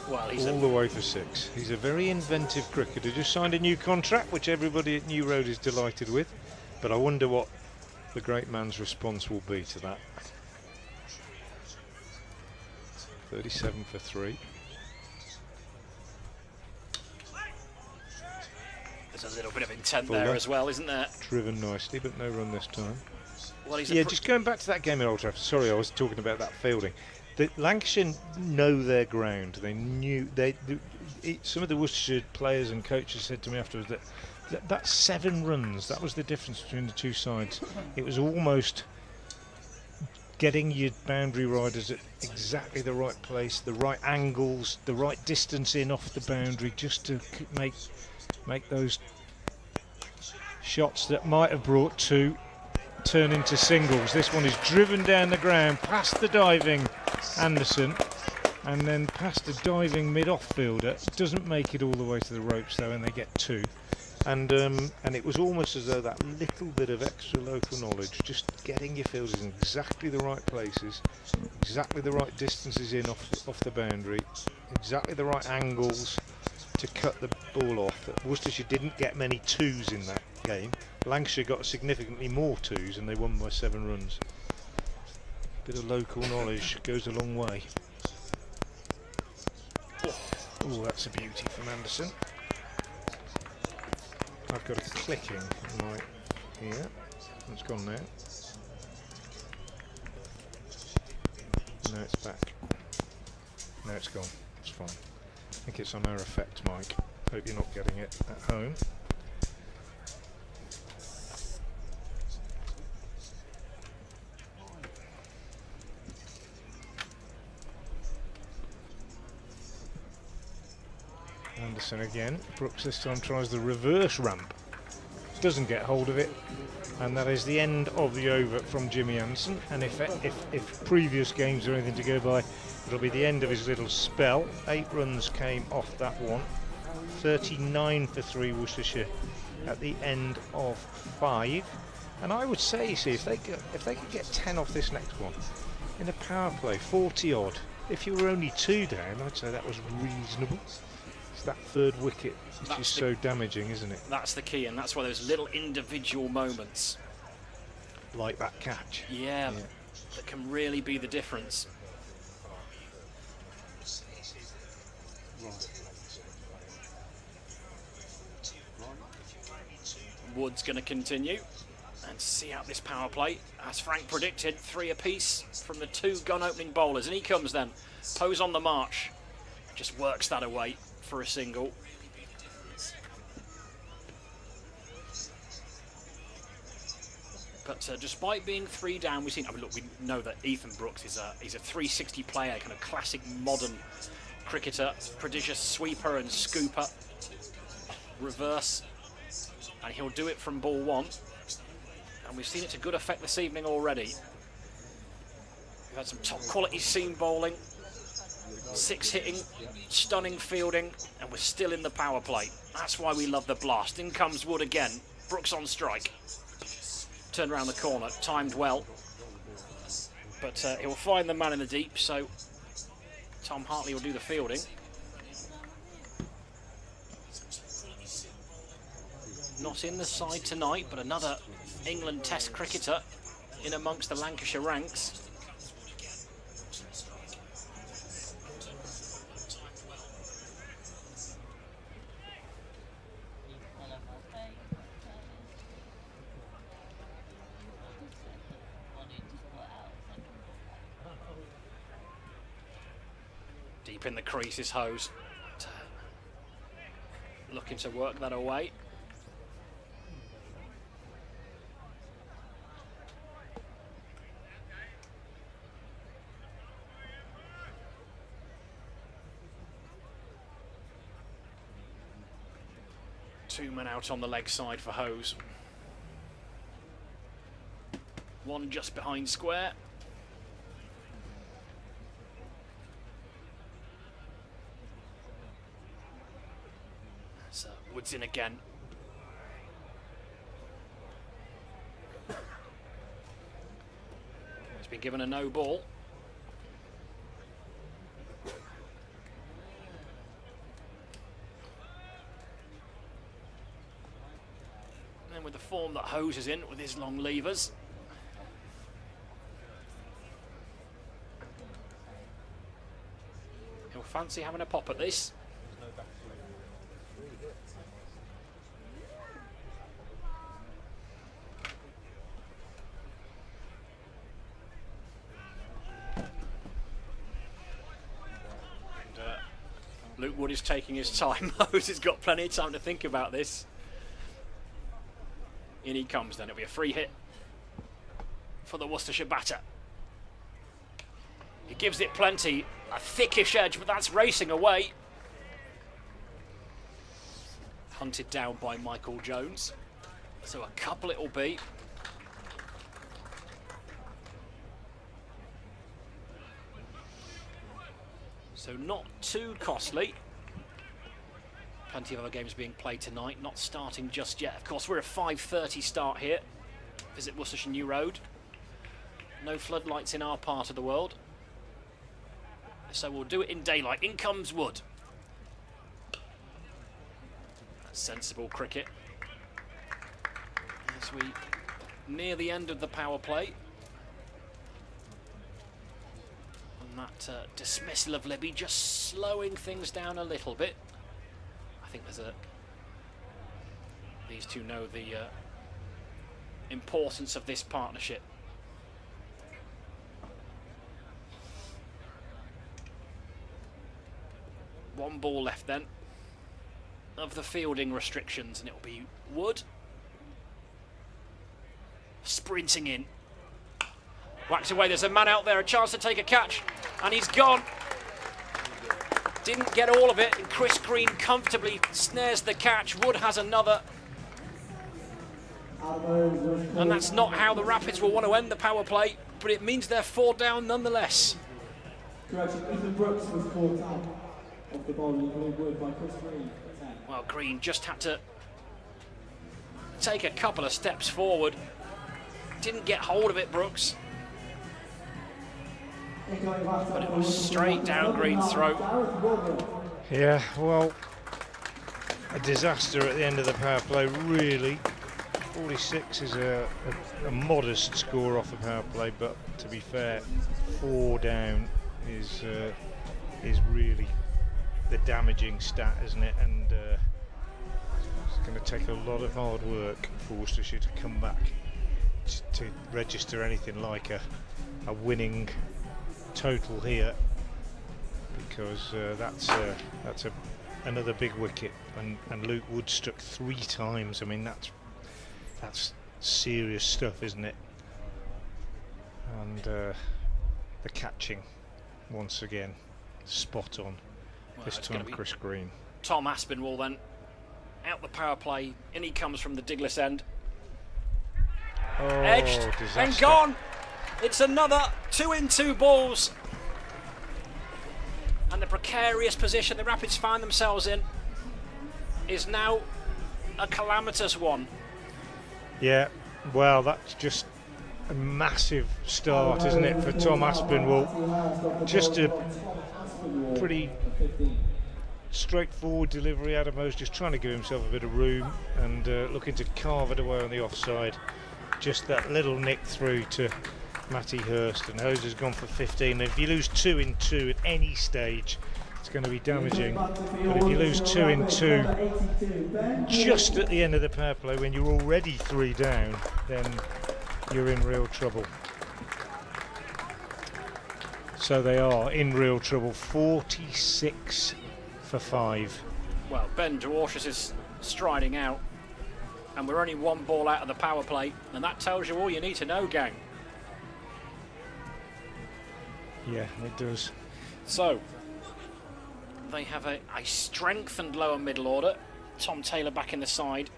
Well, he's all the way for 6. He's a very inventive cricketer. Just signed a new contract, which everybody at New Road is delighted with. But I wonder what the great man's response will be to that. 37 for 3. There's a little bit of intent there as well, isn't there? Driven nicely, but no run this time. Well, he's just going back to that game at Old Trafford. Sorry, I was talking about that fielding. The Lancashire know their ground. They knew some of the Worcestershire players and coaches said to me afterwards that 7 runs, that was the difference between the two sides. It was almost getting your boundary riders at exactly the right place, the right angles, the right distance in off the boundary, just to make those shots that might have brought 2 turn into singles. This one is driven down the ground past the diving Anderson and then past the diving mid-off fielder. Doesn't make it all the way to the ropes though, and they get 2. And it was almost as though that little bit of extra local knowledge, just getting your fielders in exactly the right places, exactly the right distances in off the boundary, exactly the right angles to cut the ball off. Worcestershire didn't get many 2s in that game. Lancashire got significantly more 2s and they won by 7 runs. Bit of local knowledge goes a long way. Oh, that's a beauty from Anderson. I've got a clicking right here. It's gone now. No, it's back. No, it's gone. It's fine. I think it's on our effect, Mike. Hope you're not getting it at home. Anderson again. Brooks this time tries the reverse ramp. Doesn't get hold of it. And that is the end of the over from Jimmy Anderson. And if previous games are anything to go by, it'll be the end of his little spell. 8 runs came off that one. 39 for 3 Worcestershire at the end of 5. And I would say, see, if they could get 10 off this next one in a power play, 40 odd. If you were only 2 down, I'd say that was reasonable. It's that 3rd wicket which is so damaging, isn't it? That's the key, and that's why those little individual moments, like that catch, yeah, that can really be the difference. Wood's going to continue and see out this power play. As Frank predicted, 3 apiece from the 2 gun opening bowlers, and he comes then, Pose on the march, just works that away for a single. But despite being 3 down, we've seen. I mean, look, we know that Ethan Brooks is a 360 player, kind of classic modern cricketer, prodigious sweeper and scooper, reverse, and he'll do it from ball 1. And we've seen it to good effect this evening already. We've had some top quality seam bowling, 6 hitting, stunning fielding, and we're still in the power play. That's why we love the blast. In comes Wood again. Brooks on strike. Turned around the corner, timed well. But he'll find the man in the deep, so Tom Hartley will do the fielding. Not in the side tonight, but another England Test cricketer in amongst the Lancashire ranks. Deep in the crease is Hose. Looking to work that away. Two men out on the leg side for Hose. One just behind square. So Woods in again. He's been given a no ball. And with the form that Hose is in with his long levers. He'll fancy having a pop at this. Luke Wood is taking his time. Hose has got plenty of time to think about this. In he comes then. It'll be a free hit for the Worcestershire batter. He gives it plenty. A thickish edge, but that's racing away. Hunted down by Michael Jones. So a couple it'll be. So not too costly. Plenty of other games being played tonight, not starting just yet. Of course, we're a 5:30 start here. Visit Worcestershire New Road. No floodlights in our part of the world. So we'll do it in daylight. In comes Wood. That's sensible cricket. As we near the end of the power play. That dismissal of Libby just slowing things down a little bit. I think there's these two know the importance of this partnership. One ball left then of the fielding restrictions, and it'll be Wood sprinting in. Whacked away, there's a man out there, a chance to take a catch, and he's gone. Didn't get all of it, and Chris Green comfortably snares the catch. Wood has another. And that's not how the Rapids will want to end the power play, but it means they're 4 down nonetheless. Correction, Ethan Brooks was caught out of the ball in Wood by Chris Green. Well, Green just had to take a couple of steps forward. Didn't get hold of it, Brooks. But it was straight down Green's throat. Yeah, well, a disaster at the end of the power play, really. 46 is a modest score off the power play, but to be fair, 4 down is really the damaging stat, isn't it? And it's going to take a lot of hard work for Worcestershire to come back to register anything like a winning total here, because that's another big wicket, and Luke Wood struck 3 times. I mean, that's serious stuff, isn't it? And the catching once again spot on. Well, this time Chris Green. Tom Aspinwall then out the power play, in he comes from the Diglis end. Edged disaster. And gone. It's another 2 in 2 balls. And the precarious position the Rapids find themselves in is now a calamitous one. Yeah, well, that's just a massive start, isn't it, for Tom Aspinwall? Just a pretty straightforward delivery. Adam Hose just trying to give himself a bit of room and looking to carve it away on the offside. Just that little nick through to Matty Hurst, and Hose has gone for 15. If you lose 2 in 2 at any stage, it's going to be damaging. But if you lose 2 in 2 just at the end of the power play when you're already 3 down, then you're in real trouble. So they are in real trouble. 46 for 5. Well, Ben Dwarshus is striding out, and we're only 1 ball out of the power play, and that tells you all you need to know, gang. Yeah, it does. So they have a strengthened lower middle order. Tom Taylor back in the side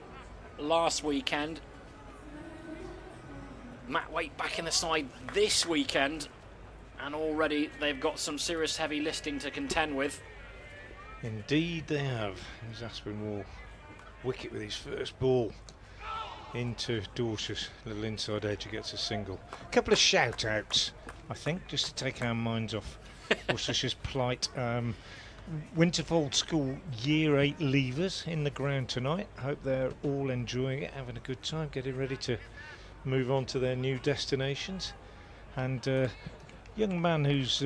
last weekend. Matt Waite back in the side this weekend, and already they've got some serious heavy listing to contend with. Indeed they have. Here's Aspinwall, wicket with his first ball into Dorset's little inside edge. He gets a single. A couple of shout outs, I think, just to take our minds off Worcestershire's plight. Winterfold School Year 8 leavers in the ground tonight. Hope they're all enjoying it, having a good time, getting ready to move on to their new destinations. And young man who's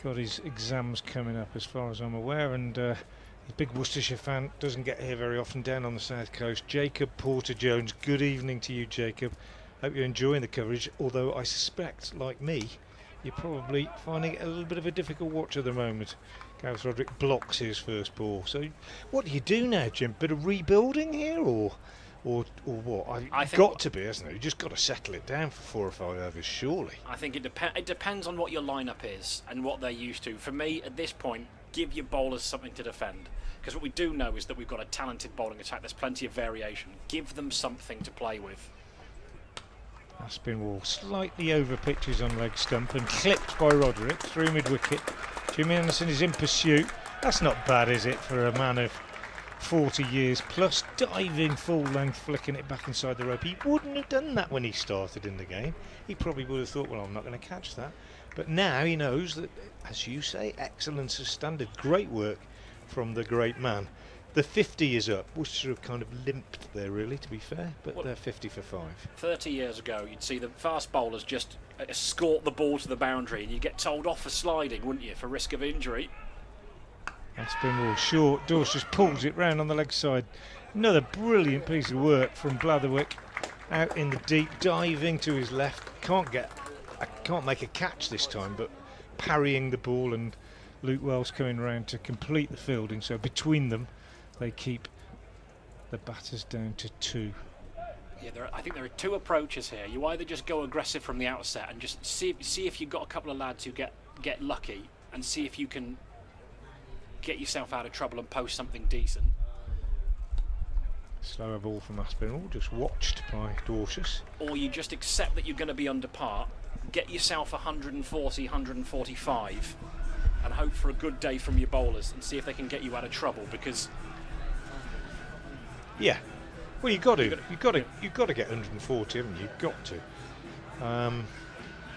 got his exams coming up, as far as I'm aware, and he's a big Worcestershire fan, doesn't get here very often, down on the south coast. Jacob Porter-Jones, good evening to you, Jacob. Hope you're enjoying the coverage, although I suspect, like me, you're probably finding it a little bit of a difficult watch at the moment. Gareth Roderick blocks his first ball. So what do you do now, Jim? Bit of rebuilding here, or what? I think got to be, hasn't it? You just got to settle it down for 4 or 5 overs, surely. I think it depends on what your lineup is and what they're used to. For me, at this point, give your bowlers something to defend. Because what we do know is that we've got a talented bowling attack. There's plenty of variation. Give them something to play with. Aspinwall slightly over pitches on leg stump and clipped by Roderick through mid-wicket. Jimmy Anderson is in pursuit. That's not bad, is it, for a man of 40 years plus, diving full length, flicking it back inside the rope. He wouldn't have done that when he started in the game. He probably would have thought, well, I'm not going to catch that. But now he knows that, as you say, excellence is standard. Great work from the great man. The 50 is up. Worcester have kind of limped there, really, to be fair, but they're 50 for 5. 30 years ago, you'd see the fast bowlers just escort the ball to the boundary and you'd get told off for sliding, wouldn't you, for risk of injury. Aspinwall short. Dorse just pulls it round on the leg side. Another brilliant piece of work from Blatherwick. Out in the deep, diving to his left. Can't make a catch this time, but parrying the ball, and Luke Wells coming round to complete the fielding. So between them, they keep the batters down to 2. Yeah, I think there are 2 approaches here. You either just go aggressive from the outset and just see if you've got a couple of lads who get lucky, and see if you can get yourself out of trouble and post something decent. Slower ball from Aspinwall, just watched by Dorsus. Or you just accept that you're going to be under par, get yourself 140, 145, and hope for a good day from your bowlers and see if they can get you out of trouble. Because yeah, well, you've got to get 140, haven't you? You've got to.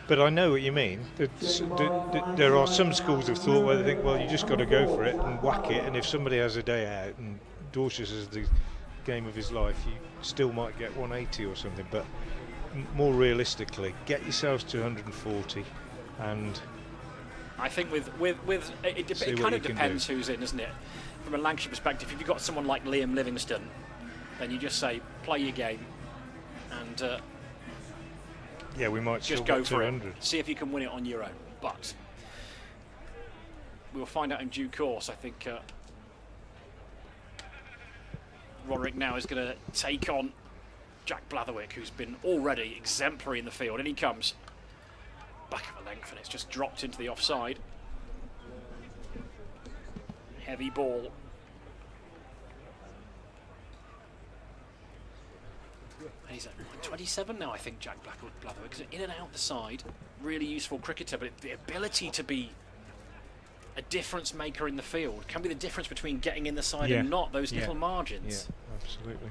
But I know what you mean. There are some schools of thought where they think, well, you just got to go for it and whack it, and if somebody has a day out, and Dorsus is the game of his life, you still might get 180 or something. But more realistically, get yourselves to 140, and I think with it kind of depends who's in, doesn't it? From a Lancashire perspective, if you've got someone like Liam Livingston, then you just say, play your game, and yeah, we might just go for it. See if you can win it on your own. But we'll find out in due course. I think Roderick now is going to take on Jack Blatherwick, who's been already exemplary in the field. And he comes back of a length, and it's just dropped into the offside. Heavy ball. And he's at 27 now, I think, Jack Blatherwick. Because in and out the side, really useful cricketer, but the ability to be a difference maker in the field can be the difference between getting in the side and not, those little margins. Yeah, absolutely.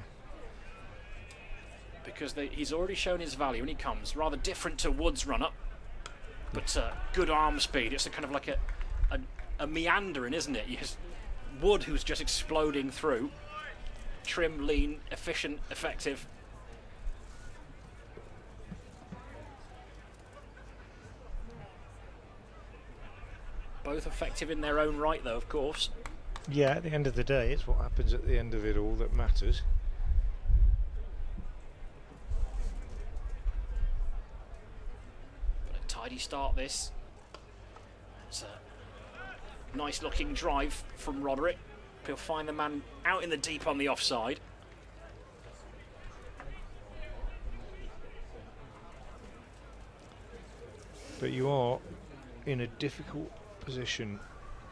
Because he's already shown his value, and he comes rather different to Wood's run-up, but good arm speed. It's a kind of like a meandering, isn't it? Wood, who's just exploding through, trim, lean, efficient, effective. Both effective in their own right, though, of course. Yeah, at the end of the day, it's what happens at the end of it all that matters. But a tidy start, this. It's a nice looking drive from Roderick. He'll find the man out in the deep on the offside. But you are in a difficult position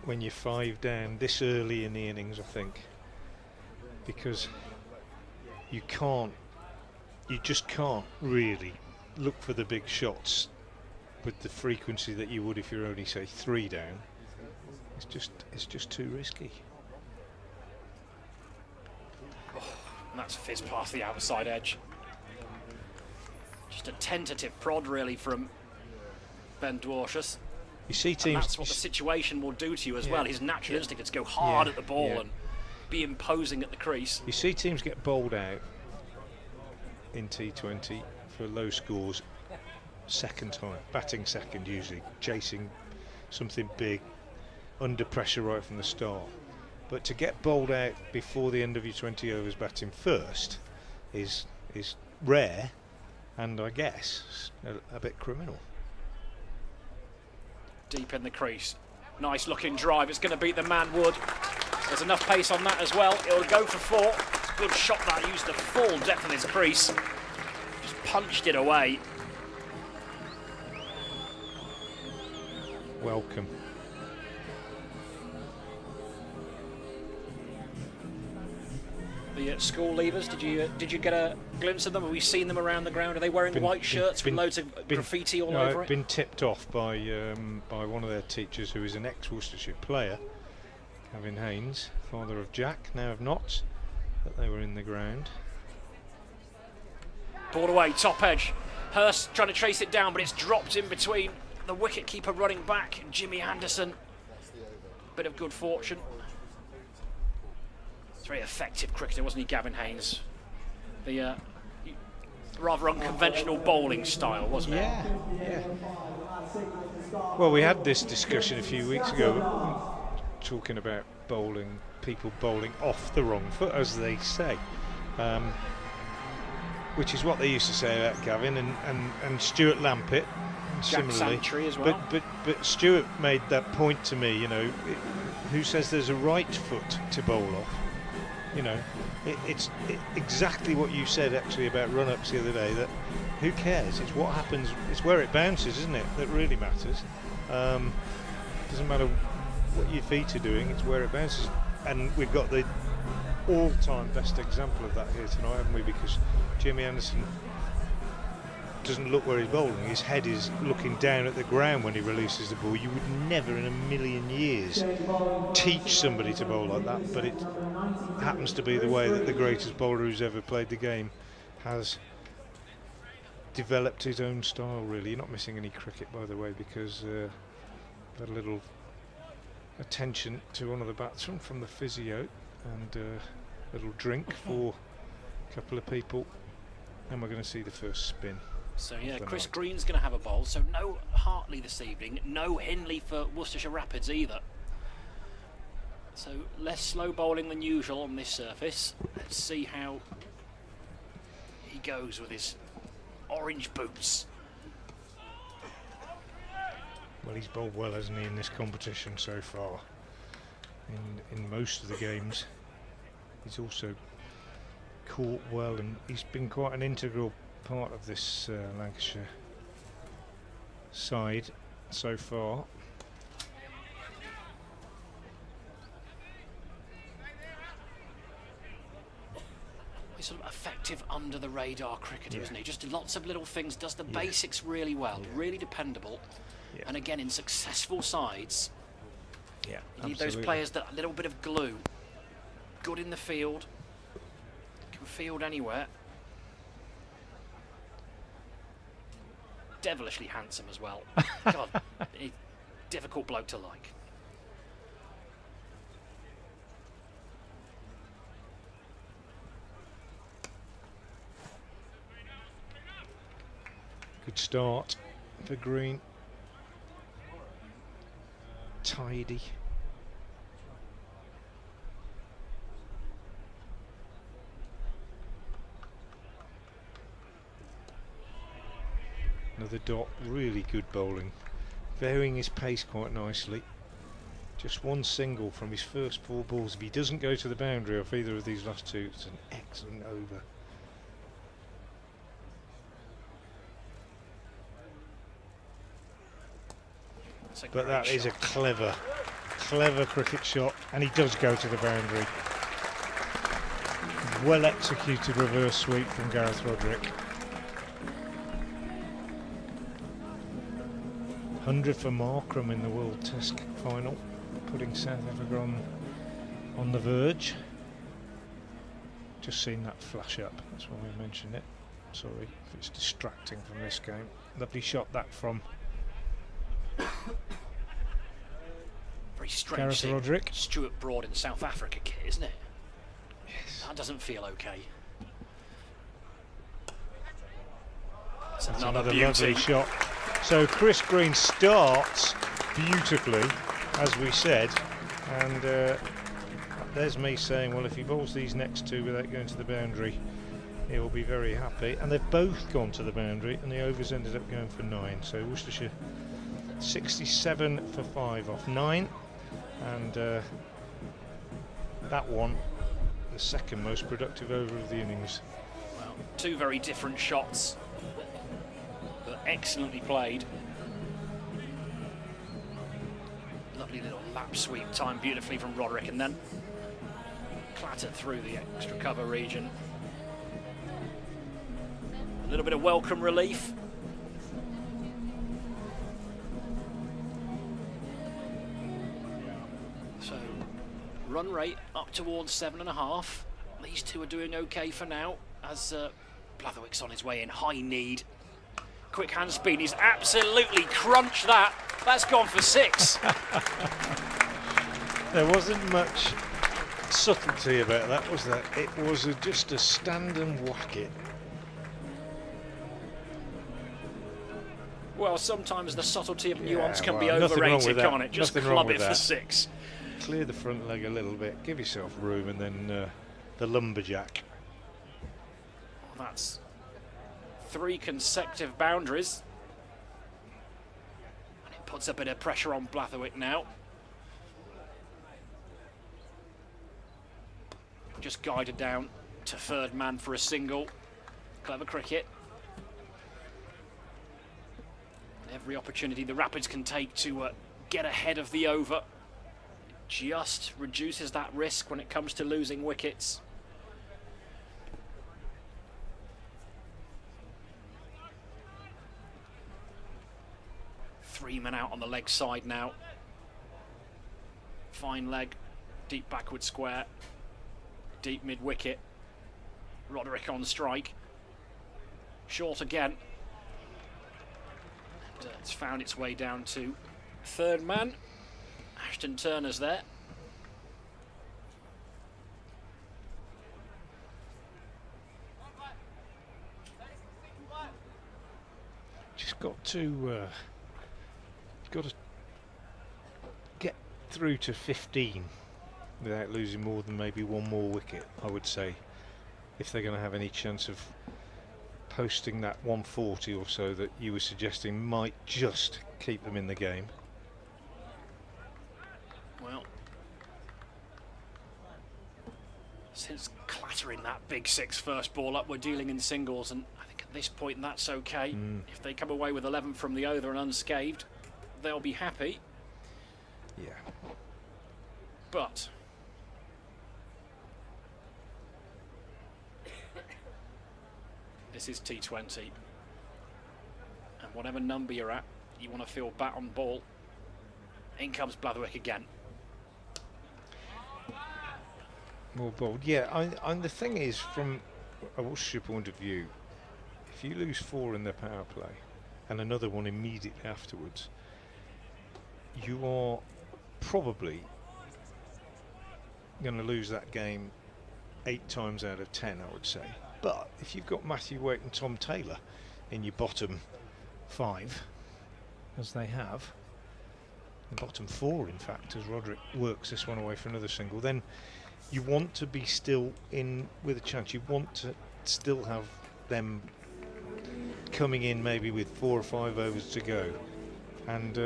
when you're 5 down this early in the innings, I think, because you just can't really look for the big shots with the frequency that you would if you're only, say, 3 down. It's just too risky. And that's fizzed past the outside edge. Just a tentative prod, really, from Ben Dwarshus. You see And teams. that's what the situation will do to you as Yeah. well. His natural instinct is to go hard Yeah. at the ball Yeah. and be imposing at the crease. You see teams get bowled out in T20 for low scores second time, batting second usually, chasing something big, under pressure right from the start. But to get bowled out before the end of your 20 overs batting first is rare, and I guess a bit criminal. Deep in the crease. Nice looking drive. It's going to beat the man Wood. There's enough pace on that as well. It'll go for 4. Good shot that. Used the full depth of his crease. Just punched it away. Welcome. The school leavers, did you get a glimpse of them? Have we seen them around the ground? Are they wearing white shirts with loads of graffiti all over I've it? been tipped off by one of their teachers who is an ex-Worcestershire player, Gavin Haynes, father of Jack, now of Notts, that they were in the ground. Ball away, top edge. Hurst trying to chase it down, but it's dropped in between the wicket keeper running back, Jimmy Anderson. Bit of good fortune. It's very effective cricketer, wasn't he, Gavin Haynes? The rather unconventional bowling style, wasn't it? Yeah. Well, we had this discussion a few weeks ago, talking about bowling, people bowling off the wrong foot, as they say, which is what they used to say about Gavin and Stuart Lampitt. Jack Similarly, Santry as well. but Stuart made that point to me. You know, who says there's a right foot to bowl off? You know, it's exactly what you said actually about run-ups the other day. That who cares? It's what happens. It's where it bounces, isn't it? That really matters. Doesn't matter what your feet are doing. It's where it bounces. And we've got the all-time best example of that here tonight, haven't we? Because Jimmy Anderson doesn't look where he's bowling. His head is looking down at the ground when he releases the ball. You would never in a million years teach somebody to bowl like that, but it happens to be the way that the greatest bowler who's ever played the game has developed his own style, really. You're not missing any cricket, by the way, because a little attention to one of the batsmen from the physio and a little drink for a couple of people, and we're going to see the first spin. So yeah, Chris Green's going to have a bowl. So no Hartley this evening, no Hindley for Worcestershire Rapids either. So less slow bowling than usual on this surface. Let's see how he goes with his orange boots. Well, he's bowled well, hasn't he, in this competition so far? In most of the games, he's also caught well, and he's been quite an integral part of this Lancashire side so far. He's sort of effective under the radar cricketer, Yeah. isn't he? Just lots of little things, does the basics really well, really dependable. Yeah. And again, in successful sides, Yeah, you need those players that a little bit of glue. Good in the field, can field anywhere. Devilishly handsome as well. God, a difficult bloke to like. Good start for Green. Tidy. Another dot, really good bowling, varying his pace quite nicely. Just one single from his first 4 balls. If he doesn't go to the boundary off either of these last 2, it's an excellent over. But that is a clever cricket shot, and he does go to the boundary. Well executed reverse sweep from Gareth Roderick. 100 for Markram in the World Test final, putting South Africa on the verge. Just seen that flash up, that's why we mentioned it. Sorry if it's distracting from this game. Lovely shot that from Very strange Gareth seeing Roderick. Stuart Broad in South Africa kit, isn't it? Yes. That doesn't feel okay. It's That's another another lovely beauty. shot. So Chris Green starts beautifully, as we said, and there's me saying, well, if he bowls these next two without going to the boundary, he will be very happy. And they've both gone to the boundary, and the overs ended up going for 9. So Worcestershire 67 for 5 off 9, and that one, the second most productive over of the innings. Well, two very different shots, but excellently played. Lovely little lap sweep, timed beautifully from Roderick, and then clattered through the extra cover region. A little bit of welcome relief. So, run rate up towards 7.5. These two are doing okay for now, as Blatherwick's on his way in, high need. Quick hand speed, he's absolutely crunched that. That's gone for 6. There wasn't much subtlety about that, was there? It was just a stand and whack it. Well, sometimes the subtlety of nuance can be well, nothing wrong overrated, with that. can't it? Just Nothing wrong club with it for that. 6. Clear the front leg a little bit, give yourself room, and then the lumberjack. That's 3 consecutive boundaries. And it puts a bit of pressure on Blatherwick now. Just guided down to third man for a single. Clever cricket. And every opportunity the Rapids can take to get ahead of the over just reduces that risk when it comes to losing wickets. Three men out on the leg side now. Fine leg, deep backward square, deep mid wicket. Roderick on strike. Short again. And, it's found its way down to third man. Ashton Turner's there. Just got to get through to 15 without losing more than maybe one more wicket, I would say, if they're going to have any chance of posting that 140 or so that you were suggesting might just keep them in the game. Well, since clattering that big 6 first ball up, we're dealing in singles, and I think at this point that's okay. If they come away with 11 from the over and unscathed, they'll be happy. Yeah. But this is T20, and whatever number you're at, you want to feel bat on ball. In comes Blatherwick again. More bold, yeah. And the thing is, from a Worcestershire point of view, if you lose 4 in their power play and another one immediately afterwards, you are probably going to lose that game 8 times out of 10, I would say. But if you've got Matthew Waite and Tom Taylor in your bottom 5, as they have, the bottom 4 in fact, as Roderick works this one away for another single, then you want to be still in with a chance. You want to still have them coming in maybe with 4 or 5 overs to go, and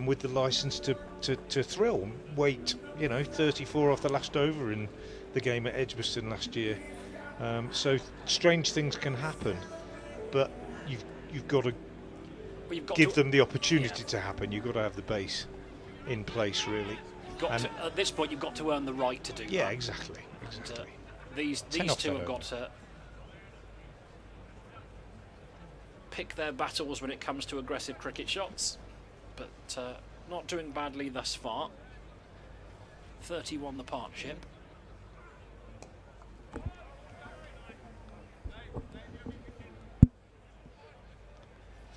with the license to thrill. Wait, 34 off the last over in the game at Edgbaston last year. So strange things can happen, but you've got to give them the opportunity to happen. You've got to have the base in place, really. At this point, you've got to earn the right to do that. Yeah, exactly. And, these two have got to pick their battles when it comes to aggressive cricket shots, but not doing badly thus far. 31 the partnership.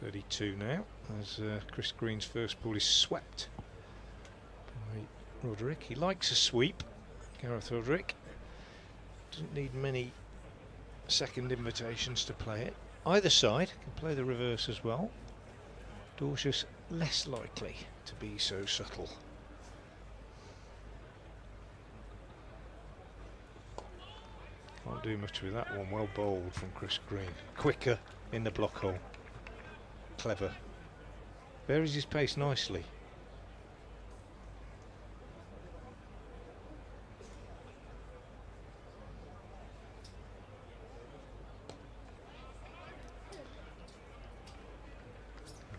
.32 now, as Chris Green's first ball is swept by Roderick. He likes a sweep, Gareth Roderick. Doesn't need many second invitations to play it. Either side can play the reverse as well. Dorsius less likely to be so subtle. Can't do much with that one. Well bowled from Chris Green. Quicker in the block hole. Clever. Varies his pace nicely.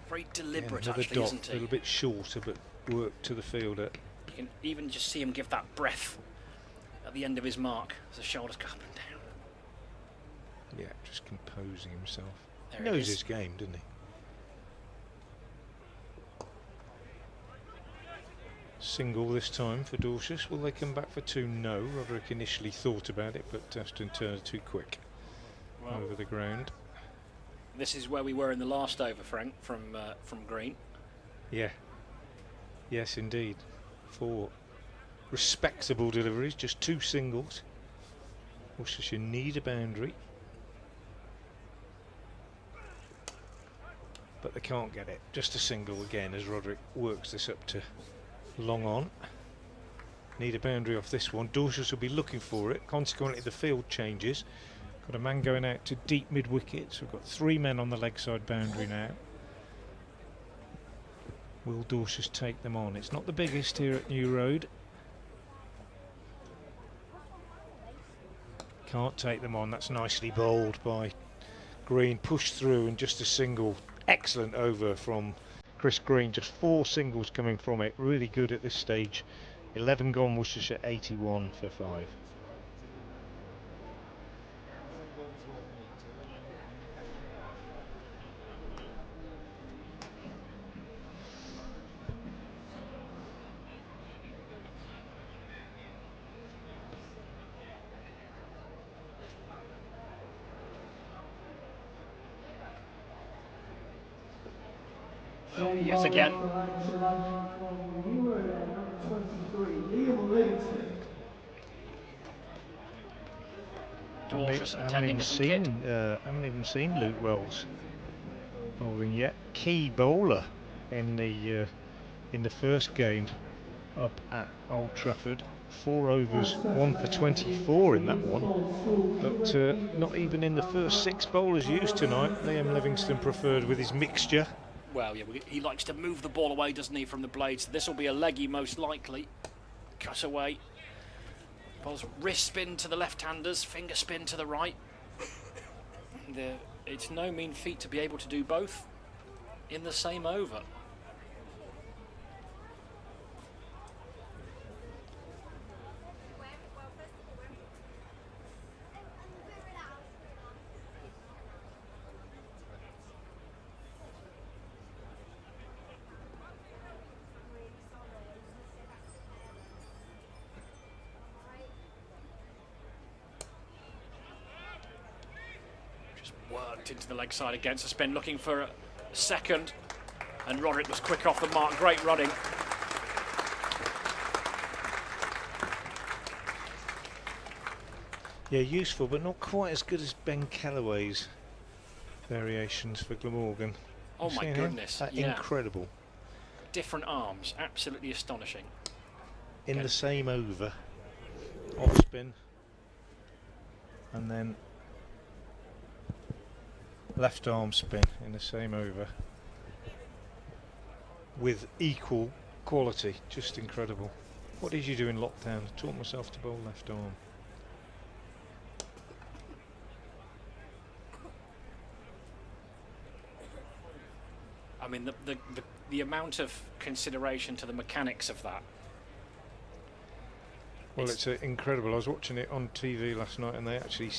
Very deliberate, another actually, dot, isn't he? A little bit shorter, but work to the fielder. You can even just see him give that breath at the end of his mark as the shoulders go up and down. Yeah, just composing himself. There He it knows is. his game, doesn't he? Single this time for Dorsius. Will they come back for two? No. Roderick initially thought about it, but Ashton turned too quick over the ground. This is where we were in the last over, Frank, from Green. Yeah. Yes, indeed. 4 respectable deliveries, just 2 singles. Worcestershire need a boundary, but they can't get it. Just a single again as Roderick works this up to long on. Need a boundary off this one. Dorsius will be looking for it. Consequently, the field changes. Got a man going out to deep mid-wicket, so we've got 3 men on the leg side boundary now. Will Dorsius take them on? It's not the biggest here at New Road. Can't take them on. That's nicely bowled by Green. Pushed through and just a single. Excellent over from Chris Green. Just 4 singles coming from it. Really good at this stage. 11 gone, Worcestershire 81 for 5. Yes, again. Dorsius intending to kick. Haven't even seen Luke Wells bowling yet. Key bowler in the first game up at Old Trafford. 4 overs, 1 for 24 in that one. But not even in the first 6 bowlers used tonight. Liam Livingstone preferred with his mixture. Well, yeah, he likes to move the ball away, doesn't he, from the blades? This will be a leggy, most likely. Cut away. Ball's wrist spin to the left-handers, finger spin to the right. It's no mean feat to be able to do both in the same over. Worked into the leg side against the spin, looking for a second, and Roderick was quick off the mark. Great running. Yeah, useful, but not quite as good as Ben Callaway's variations for Glamorgan. Oh my goodness, yeah. Incredible. Different arms, absolutely astonishing. In the same over, off spin, and then left arm spin in the same over with equal quality. Just incredible. What did you do in lockdown? I taught myself to bowl left arm. I mean, the amount of consideration to the mechanics of that. Well, it's incredible. I was watching it on TV last night, and they actually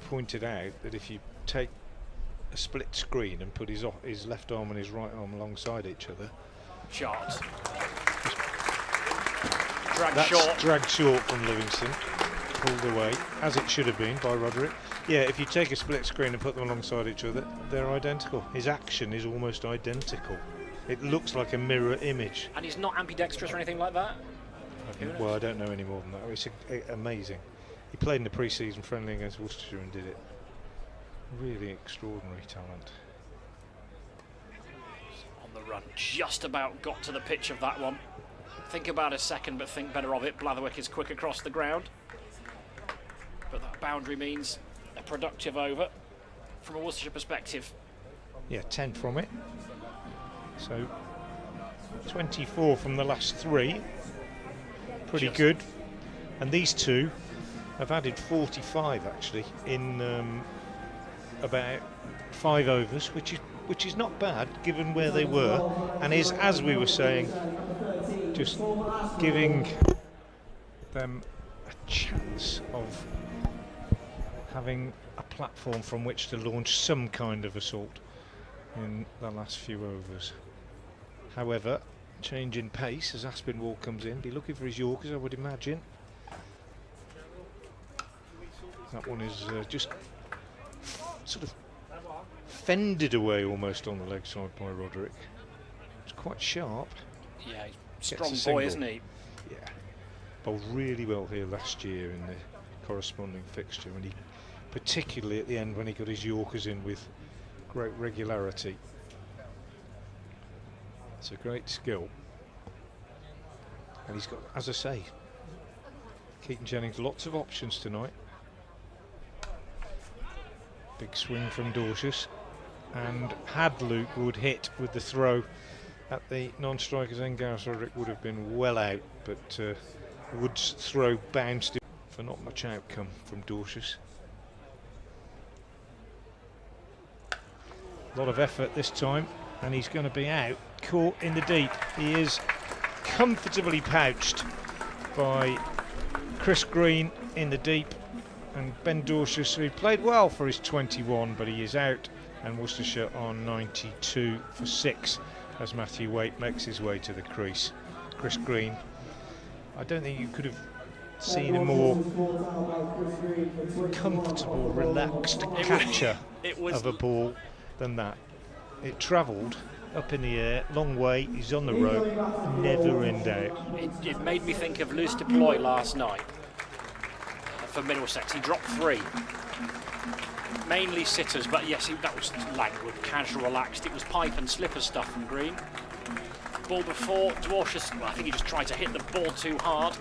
pointed out that if you take a split screen and put his left arm and his right arm alongside each other. Shot. Dragged short from Livingston, pulled away, as it should have been by Roderick. Yeah, if you take a split screen and put them alongside each other, they're identical. His action is almost identical. It looks like a mirror image. And he's not ambidextrous or anything like that? Well, I don't know any more than that. It's amazing. He played in the pre-season friendly against Worcestershire and did it. Really extraordinary talent. On the run, just about got to the pitch of that one. Think about a second, but think better of it. Blatherwick is quick across the ground. But that boundary means a productive over from a Worcestershire perspective. Yeah, 10 from it. So 24 from the last 3. Pretty good. And these two have added 45 actually in about 5 overs, which is not bad given where they were, and is, as we were saying, just giving them a chance of having a platform from which to launch some kind of assault in the last few overs. However, change in pace as Aspinwall comes in. Be looking for his Yorkers, I would imagine. That one is just sort of fended away almost on the leg side by Roderick. It's quite sharp. Yeah, he's a strong boy, isn't he? Yeah. Bowled really well here last year in the corresponding fixture, and he, particularly at the end when he got his Yorkers in with great regularity. It's a great skill. And he's got, as I say, Keaton Jennings, lots of options tonight. Big swing from Dorcas, and had Luke Wood hit with the throw at the non-strikers end, Gareth Roderick would have been well out, but Wood's throw bounced for not much outcome from Dorcas. A lot of effort this time, and he's going to be out, caught in the deep. He is comfortably pouched by Chris Green in the deep, and Ben Dorcas, who played well for his 21, but he is out, and Worcestershire on 92 for 6 as Matthew Waite makes his way to the crease. Chris Green, I don't think you could have seen a more comfortable, relaxed catcher of a ball than that. It travelled up in the air, long way, he's on the rope, never in doubt. It made me think of Lewis Deploy last night for Middlesex. He dropped 3. Mainly sitters, but yes, that was languid, casual, relaxed. It was pipe and slipper stuff from Green. Ball before, Dwarshus, well, I think he just tried to hit the ball too hard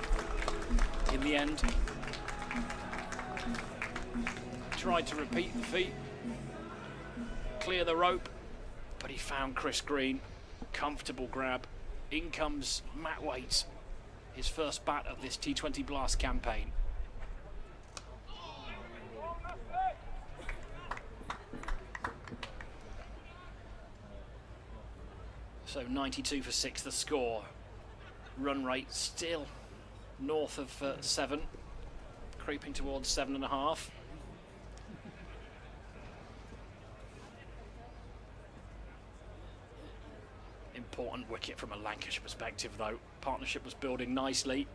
in the end. Tried to repeat the feat, clear the rope, but he found Chris Green. Comfortable grab. In comes Matt Waite, his first bat of this T20 Blast campaign. So 92 for 6 the score. Run rate still north of 7, creeping towards 7.5. Important wicket from a Lancashire perspective though. Partnership was building nicely.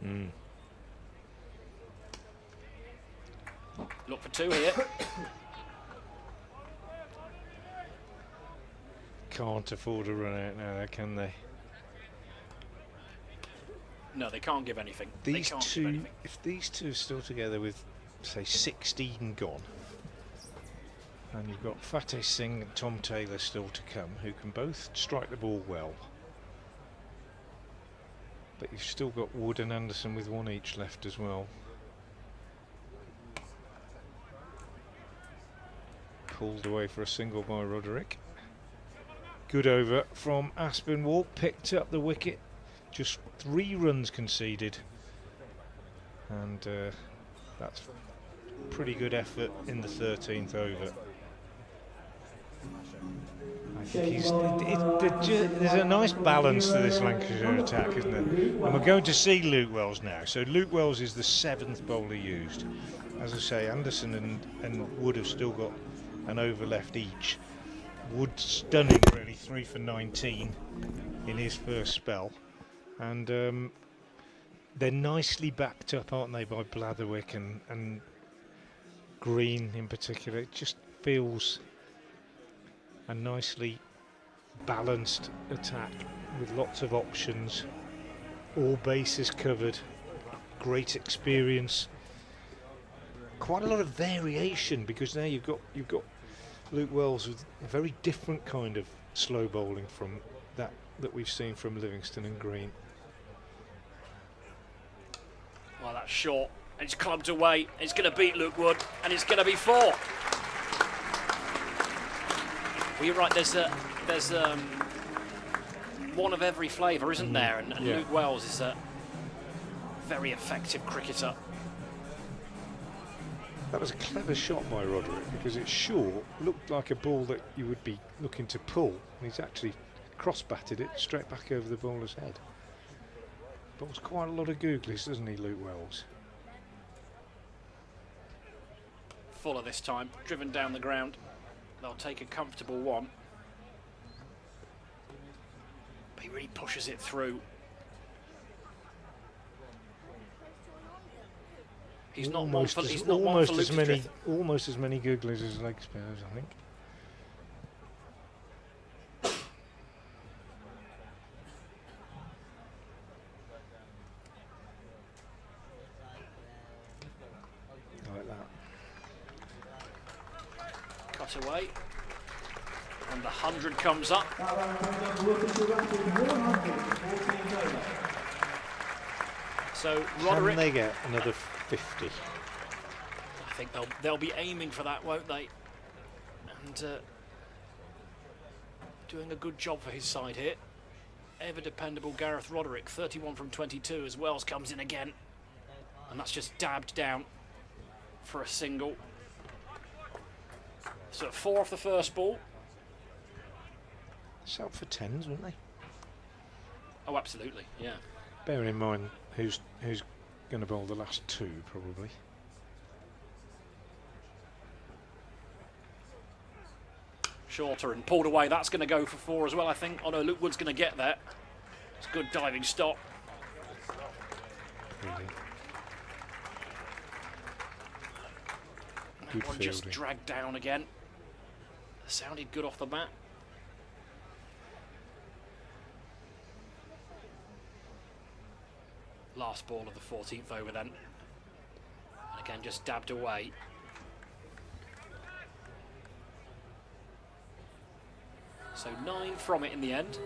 Look for 2 here. Can't afford a run out now, can they? No, they can't give anything. These two, if these two are still together with, say, 16 gone, and you've got Fateh Singh and Tom Taylor still to come, who can both strike the ball well, but you've still got Wood and Anderson with 1 each left as well. Pulled away for a single by Roderick. Good over from Aspinwall, picked up the wicket, just 3 runs conceded, and that's pretty good effort in the 13th over. I think there's a nice balance to this Lancashire attack, isn't there? And we're going to see Luke Wells now. So Luke Wells is the 7th bowler used. As I say, Anderson and Wood have still got an over left each. Wood stunning, really, 3 for 19 in his first spell. And they're nicely backed up, aren't they, by Blatherwick and Green in particular. It just feels a nicely balanced attack with lots of options, all bases covered, great experience, quite a lot of variation, because now you've got Luke Wells with a very different kind of slow bowling from that we've seen from Livingston and Green. Well, that's short. It's clubbed away. It's going to beat Luke Wood, and it's going to be 4. Well, you're right. There's one of every flavour, isn't there? And yeah. Luke Wells is a very effective cricketer. That was a clever shot by Roderick, because it's short, looked like a ball that you would be looking to pull, and he's actually cross-batted it straight back over the bowler's head. Bowls quite a lot of googlies, doesn't he, Luke Wells? Fuller this time, driven down the ground. They'll take a comfortable one. But he really pushes it through. He's not one for Luke to drift. Almost as many googlies as leg spares, I think. Like that. Cut away. And the 100 comes up. So Roderick. Can they get another 50? I think they'll be aiming for that, won't they? And doing a good job for his side here. Ever dependable Gareth Roderick, 31 from 22 as Wells comes in again. And that's just dabbed down for a single. So 4 off the first ball. It's out for 10s, weren't they? Oh, absolutely, yeah. Bearing in mind who's going to bowl the last 2, probably. Shorter and pulled away. That's going to go for 4 as well, I think. Oh no, Luke Wood's going to get there. It's a good diving stop. Brilliant. That one just dragged down again. Sounded good off the bat. Last ball of the 14th over then. And again, just dabbed away. So 9 from it in the end.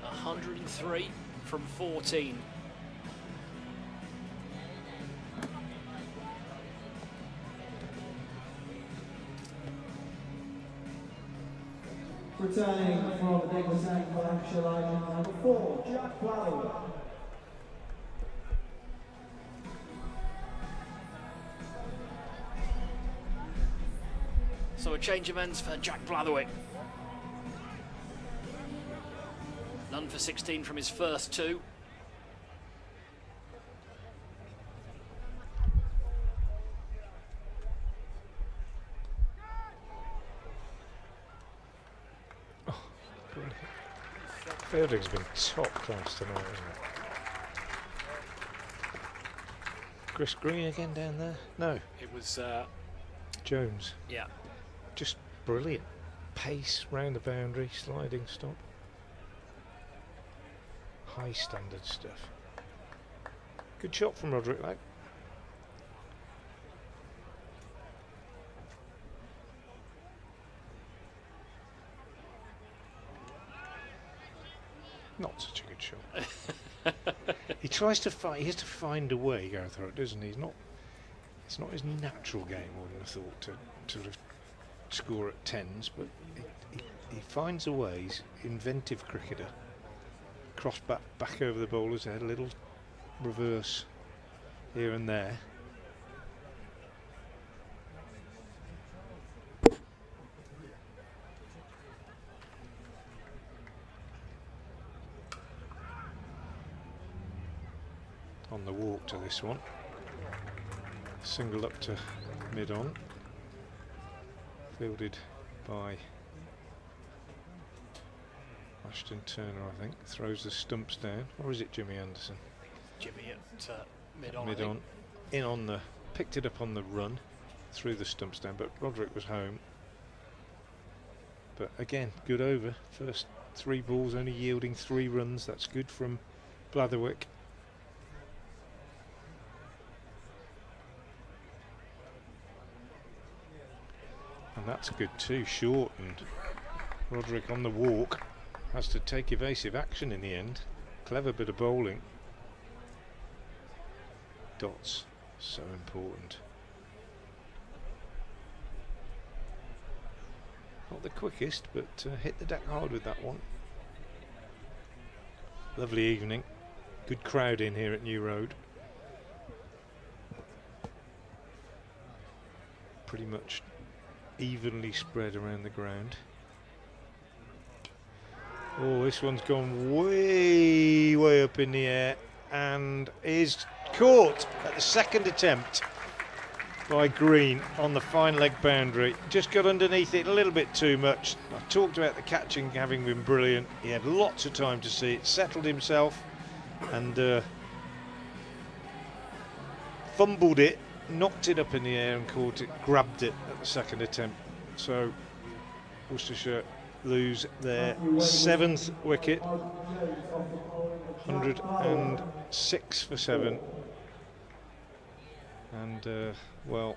A 103 from 14. Returning from the big returning for Lancashire line, number 4, Jack Blatherwick. So a change of ends for Jack Blatherwick. None for 16 from his first 2. Fielding's been top class tonight, hasn't it? Chris Green again down there? No. It was, Jones. yeah. Just brilliant. Pace round the boundary, sliding stop. High standard stuff. Good shot from Roderick, though. Not such a good shot. He tries to find. He has to find a way, Gareth Roderick, doesn't he? It's not his natural game, I wouldn't have thought, to sort of score at 10s, but he finds a way. He's an inventive cricketer. Cross back over the bowler's head, a little reverse here and there. on the walk to this one. Single up to mid-on. Fielded by Ashton Turner, I think. Throws the stumps down. Or is it Jimmy Anderson? Jimmy at mid-on. Mid-on. In on the... Picked it up on the run. Threw the stumps down, but Roderick was home. But again, good over. First 3 balls only yielding 3 runs. That's good from Blatherwick. And that's good too, short, and Roderick on the walk has to take evasive action in the end. Clever bit of bowling. Dots, so important. Not the quickest, but hit the deck hard with that one. Lovely evening. Good crowd in here at New Road. Pretty much evenly spread around the ground. Oh, this one's gone way up in the air and is caught at the second attempt by Green on the fine leg boundary. Just got underneath it a little bit too much. I talked about the catching having been brilliant. He had lots of time to see it, settled himself and fumbled it, knocked it up in the air and caught it, grabbed it at the second attempt. So Worcestershire lose their 7th wicket, 106 for 7. And well,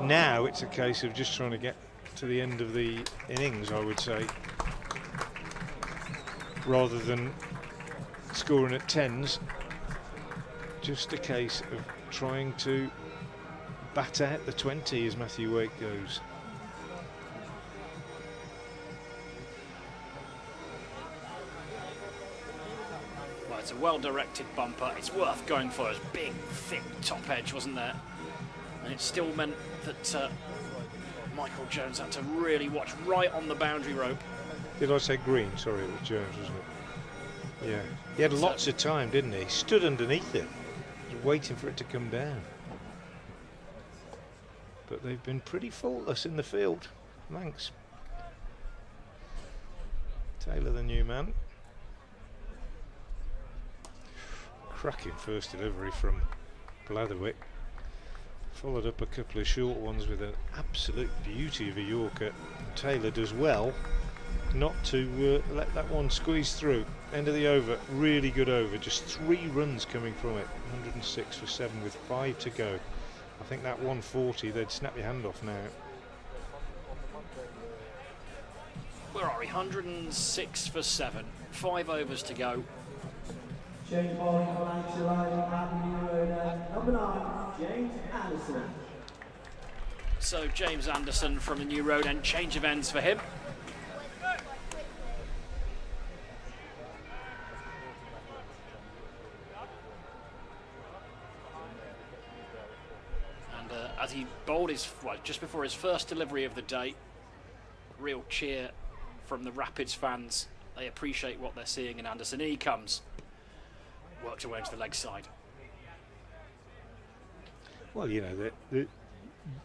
now it's a case of just trying to get to the end of the innings, I would say, rather than scoring at 10s. Just a case of trying to bat out the 20 as Matthew Wake goes. Well, it's a well-directed bumper. It's worth going for. It was big, thick top edge, wasn't there? And it still meant that Michael Jones had to really watch right on the boundary rope. Did I say Green? Sorry, it was Jones, wasn't it? Yeah. He had lots of time, didn't he? He stood underneath it, waiting for it to come down. But they've been pretty faultless in the field. Thanks. Taylor, the new man. Cracking first delivery from Blatherwick. Followed up a couple of short ones with an absolute beauty of a Yorker. Taylor does well not to let that one squeeze through. End of the over, really good over. Just 3 runs coming from it. 106 for 7 with 5 to go. I think that 140, they'd snap your hand off now. Where are we? 106 for 7. 5 overs to go. Change bowling for Lancashire at New Road, number 9, James Anderson. So James Anderson from the New Road End, change of ends for him. And as he bowled his, well, just before his first delivery of the day, real cheer from the Rapids fans. They appreciate what they're seeing in Anderson. In he comes. Worked away to the leg side. Well, you know,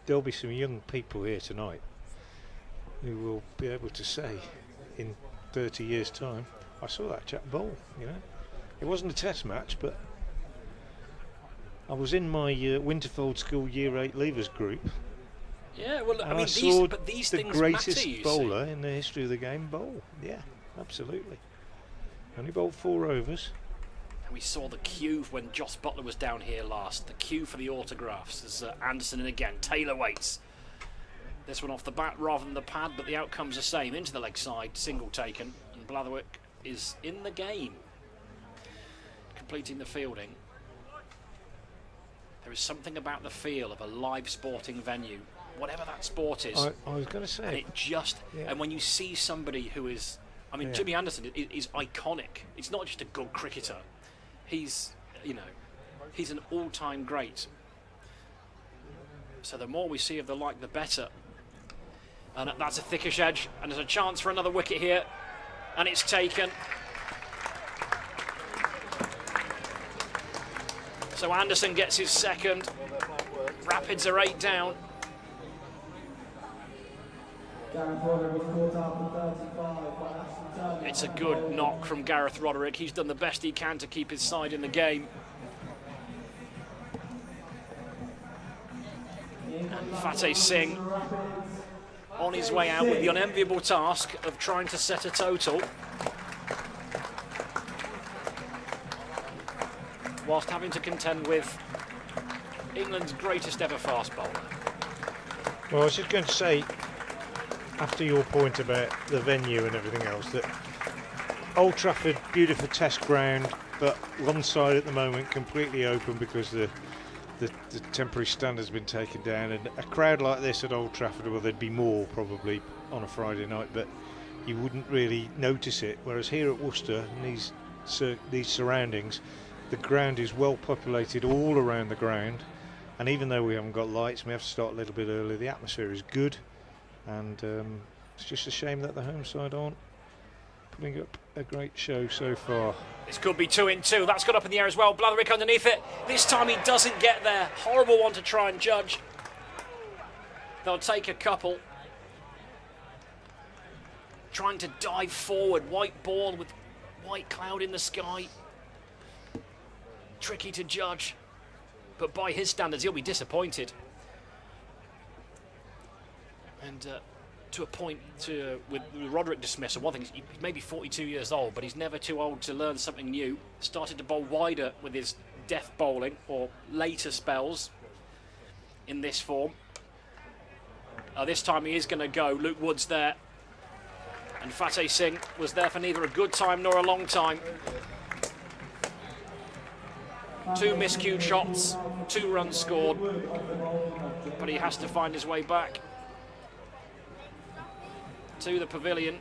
there'll be some young people here tonight who will be able to say in 30 years' time, I saw that chap bowl, you know. It wasn't a test match, but I was in my Winterfold School Year 8 Leavers group. Yeah, well, I and mean, saw these the things greatest matter, bowler in the history of the game bowl. Yeah, absolutely. Only bowled 4 overs. And we saw the queue when Joss Butler was down here last. The queue for the autographs. There's Anderson in again. Taylor waits. This one off the bat rather than the pad, but the outcome's the same. Into the leg side, single taken. And Blatherwick is in the game. Completing the fielding. There is something about the feel of a live sporting venue, whatever that sport is. I was going to say. And it just, and when you see somebody who is, I mean, Jimmy Anderson is iconic. It's not just a good cricketer. He's, you know, he's an all-time great. So the more we see of the like, the better. And that's a thickish edge, and there's a chance for another wicket here, and it's taken. So Anderson gets his second. Rapids are 8 down. It's a good knock from Gareth Roderick. He's done the best he can to keep his side in the game. And Fateh Singh on his way out with the unenviable task of trying to set a total, whilst having to contend with England's greatest ever fast bowler. Well, I was just going to say, after your point about the venue and everything else, that Old Trafford, beautiful test ground, but one side at the moment completely open because the temporary stand has been taken down, and a crowd like this at Old Trafford, well, there'd be more probably on a Friday night, but you wouldn't really notice it, whereas here at Worcester, in these surroundings, the ground is well populated all around the ground, and even though we haven't got lights, we have to start a little bit early, the atmosphere is good, and it's just a shame that the home side aren't putting up a great show so far. This could be 2 in 2. That's got up in the air as well. Blatherwick underneath it. This time he doesn't get there. Horrible one to try and judge. They'll take a couple. Trying to dive forward. White ball with white cloud in the sky. Tricky to judge. But by his standards, he'll be disappointed. And to a point with Roderick dismissal, one thing is he's maybe 42 years old, but he's never too old to learn something new. Started to bowl wider with his death bowling, or later spells in this form. This time he is going to go. Luke Wood's there. And Fateh Singh was there for neither a good time nor a long time. 2 miscued shots, 2 runs scored, but he has to find his way back to the pavilion.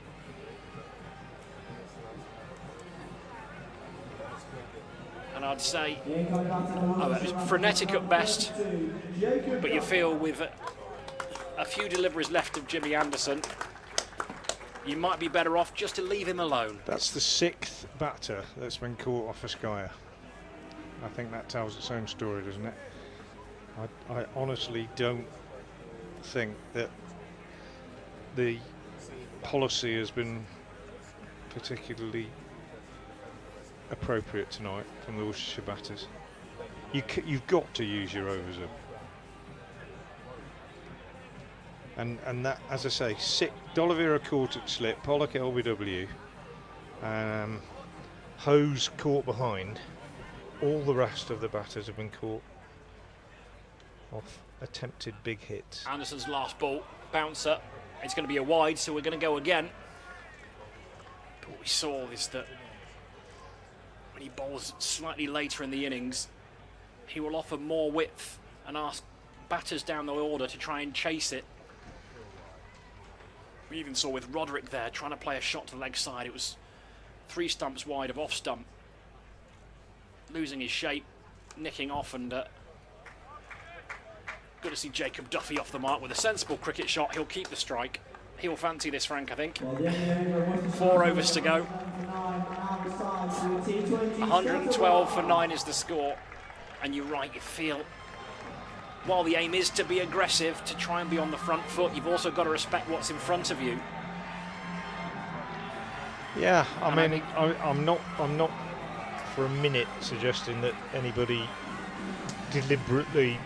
And I'd say, it was frenetic at best, but you feel with a few deliveries left of Jimmy Anderson, you might be better off just to leave him alone. That's the 6th batter that's been caught off a skyer. I think that tells its own story, doesn't it? I honestly don't think that the policy has been particularly appropriate tonight from the Worcestershire batters. You've got to use your overs up. And that, as I say, D'Oliveira caught at slip, Pollock LBW, Hose caught behind. All the rest of the batters have been caught off attempted big hits. Anderson's last ball, bouncer. It's going to be a wide, so we're going to go again. But what we saw is that when he bowls slightly later in the innings, he will offer more width and ask batters down the order to try and chase it. We even saw with Roderick there trying to play a shot to the leg side. It was 3 stumps wide of off stump, losing his shape, nicking off, and good to see Jacob Duffy off the mark with a sensible cricket shot. He'll keep the strike. He'll fancy this, Frank, I think. 4 overs to go. 112 for 9 is the score. And you're right, you feel, while the aim is to be aggressive, to try and be on the front foot, you've also got to respect what's in front of you. Yeah, I'm not for a minute suggesting that anybody deliberately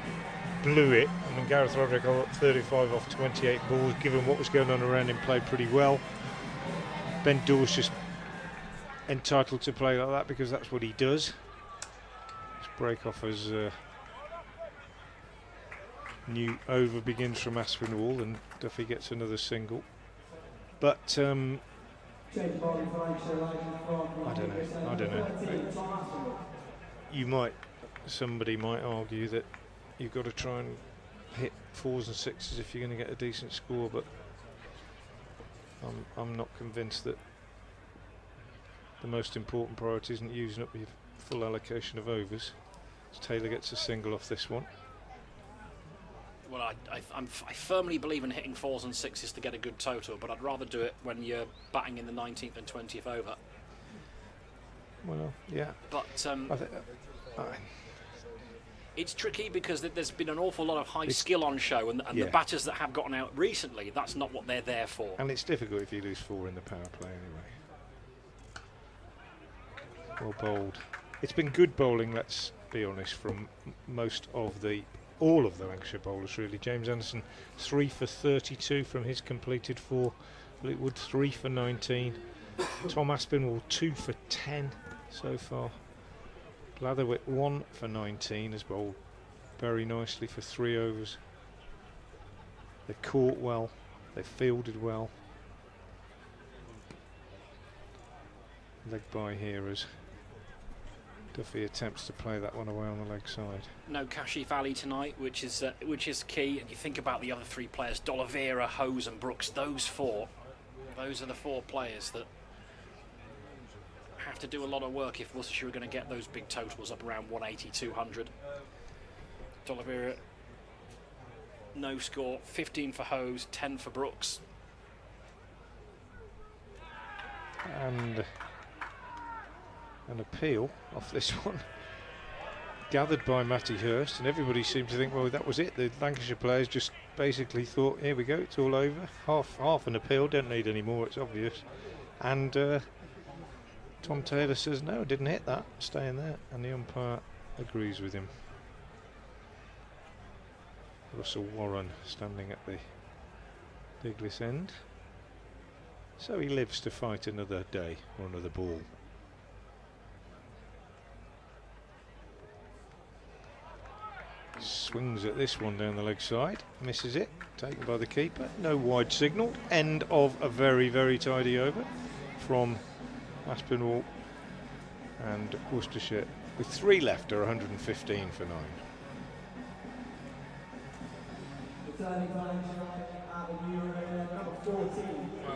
blew it. I mean, Gareth Roderick got 35 off 28 balls, given what was going on around him, played pretty well. Ben Dawes just entitled to play like that because that's what he does. This break off as new over begins from Aspinwall, and Duffy gets another single. But I don't know. Somebody might argue that you've got to try and hit 4s and 6s if you're going to get a decent score, but I'm not convinced that the most important priority isn't using up your full allocation of overs. So Taylor gets a single off this one. Well, I firmly believe in hitting 4s and 6s to get a good total, but I'd rather do it when you're batting in the 19th and 20th over. Well, yeah. But It's tricky because there's been an awful lot of high skill on show, and the batters that have gotten out recently, that's not what they're there for. And it's difficult if you lose 4 in the power play anyway. Well bowled. It's been good bowling, let's be honest, from all of the Lancashire bowlers really. James Anderson 3 for 32 from his completed 4. Fleetwood 3 for 19. Tom Aspinwall 2 for 10 so far. Blatherwick 1 for 19, has bowled very nicely for 3 overs. They've caught well, they've fielded well. Leg by here as Duffy attempts to play that one away on the leg side. No Kashif Ali tonight, which is key. And you think about the other 3 players: D'Oliveira, Hose, and Brooks. Those 4, those are the 4 players that have to do a lot of work if Worcestershire are going to get those big totals up around 180, 200. D'Oliveira, no score, 15 for Hose, 10 for Brooks. And an appeal off this one, gathered by Matty Hurst, and everybody seemed to think, well, that was it. The Lancashire players just basically thought, here we go, it's all over. Half an appeal, don't need any more, it's obvious. And Tom Taylor says, no, didn't hit that, stay in there, and the umpire agrees with him. Russell Warren standing at the Diglis end. So he lives to fight another day or another ball. Swings at this one down the leg side, misses it, taken by the keeper. No wide signal. End of a very, very tidy over from Aspinwall and Worcestershire, with 3 left, are 115 for 9.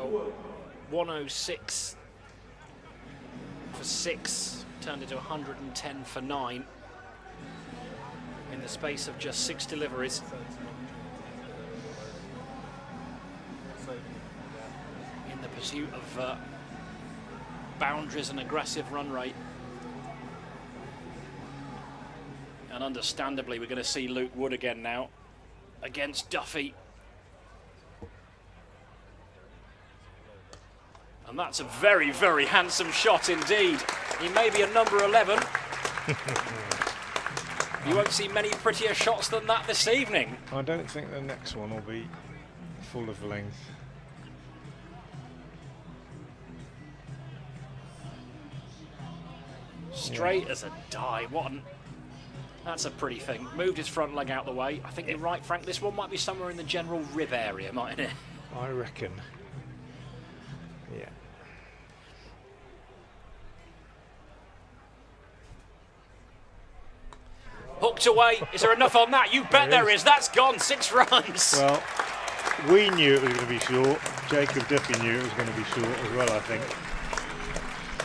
Well, 106 for 6 turned into 110 for 9 in the space of just 6 deliveries. In the pursuit of boundaries and aggressive run rate. And understandably, we're going to see Luke Wood again now against Duffy. And that's a very, very handsome shot indeed. He may be a number 11. You won't see many prettier shots than that this evening. I don't think the next one will be full of length. Straight as a die. That's a pretty thing. Moved his front leg out the way. I think you're right, Frank. This one might be somewhere in the general rib area, mightn't it? I reckon. Yeah. Hooked away. Is there enough on that? You bet there is. That's gone. 6 runs. Well, we knew it was going to be short. Jacob Duffy knew it was going to be short as well, I think.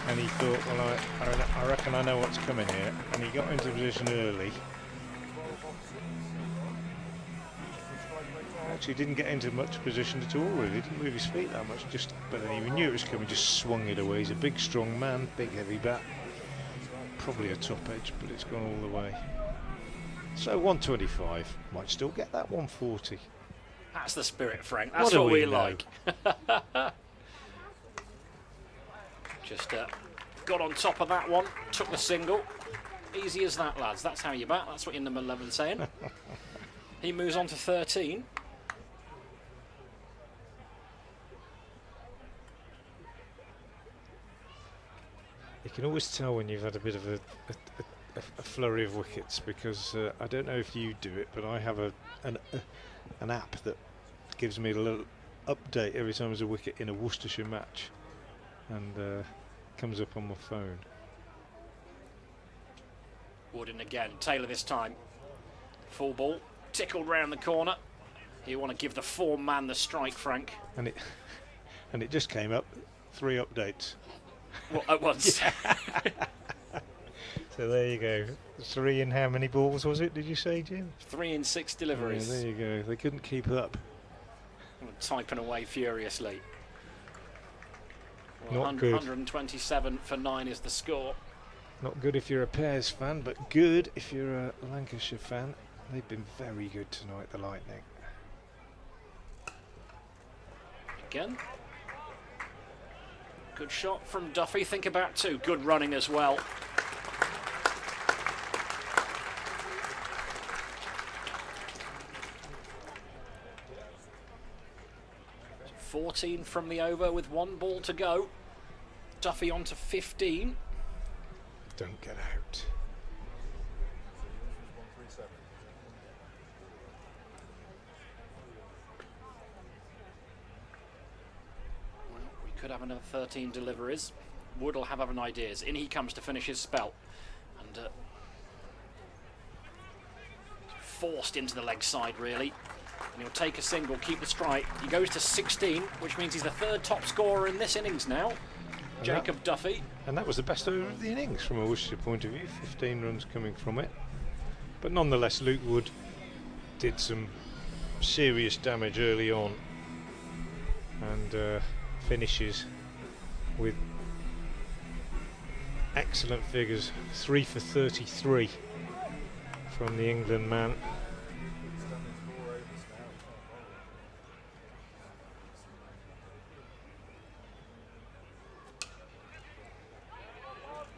And he thought, well, I reckon I know what's coming here. And he got into position early. Actually didn't get into much position at all, really. Didn't move his feet that much. But then he knew it was coming, just swung it away. He's a big, strong man, big, heavy bat. Probably a top edge, but it's gone all the way. So 125. Might still get that 140. That's the spirit, Frank. That's what we like. Just got on top of that one, took the single. Easy as that, lads. That's how you bat. That's what your number 11's saying. He moves on to 13. You can always tell when you've had a bit of a flurry of wickets, because I don't know if you do it, but I have an app that gives me a little update every time there's a wicket in a Worcestershire match, and comes up on my phone. Wooden again. Taylor this time. Full ball. Tickled round the corner. You want to give the form man the strike, Frank. And it just came up. 3 updates. Well, at once. So there you go. 3 in how many balls was it, did you say, Jim? 3 in 6 deliveries. Yeah, there you go. They couldn't keep up. Typing away furiously. Well, Not good. 127 for 9 is the score. Not good if you're a Pears fan, but good if you're a Lancashire fan. They've been very good tonight, the Lightning. Again. Good shot from Duffy. Think about 2. Good running as well. .14 from the over with 1 ball to go. Duffy on to 15. Don't get out. Well, we could have another 13 deliveries. Wood will have other ideas. In he comes to finish his spell. And forced into the leg side, really. And he'll take a single, keep the strike. He goes to 16, which means he's the 3rd top scorer in this innings now. And Jacob Duffy. And that was the best over of the innings from a Worcestershire point of view. 15 runs coming from it. But nonetheless, Luke Wood did some serious damage early on. And finishes with excellent figures. 3 for 33 from the England man.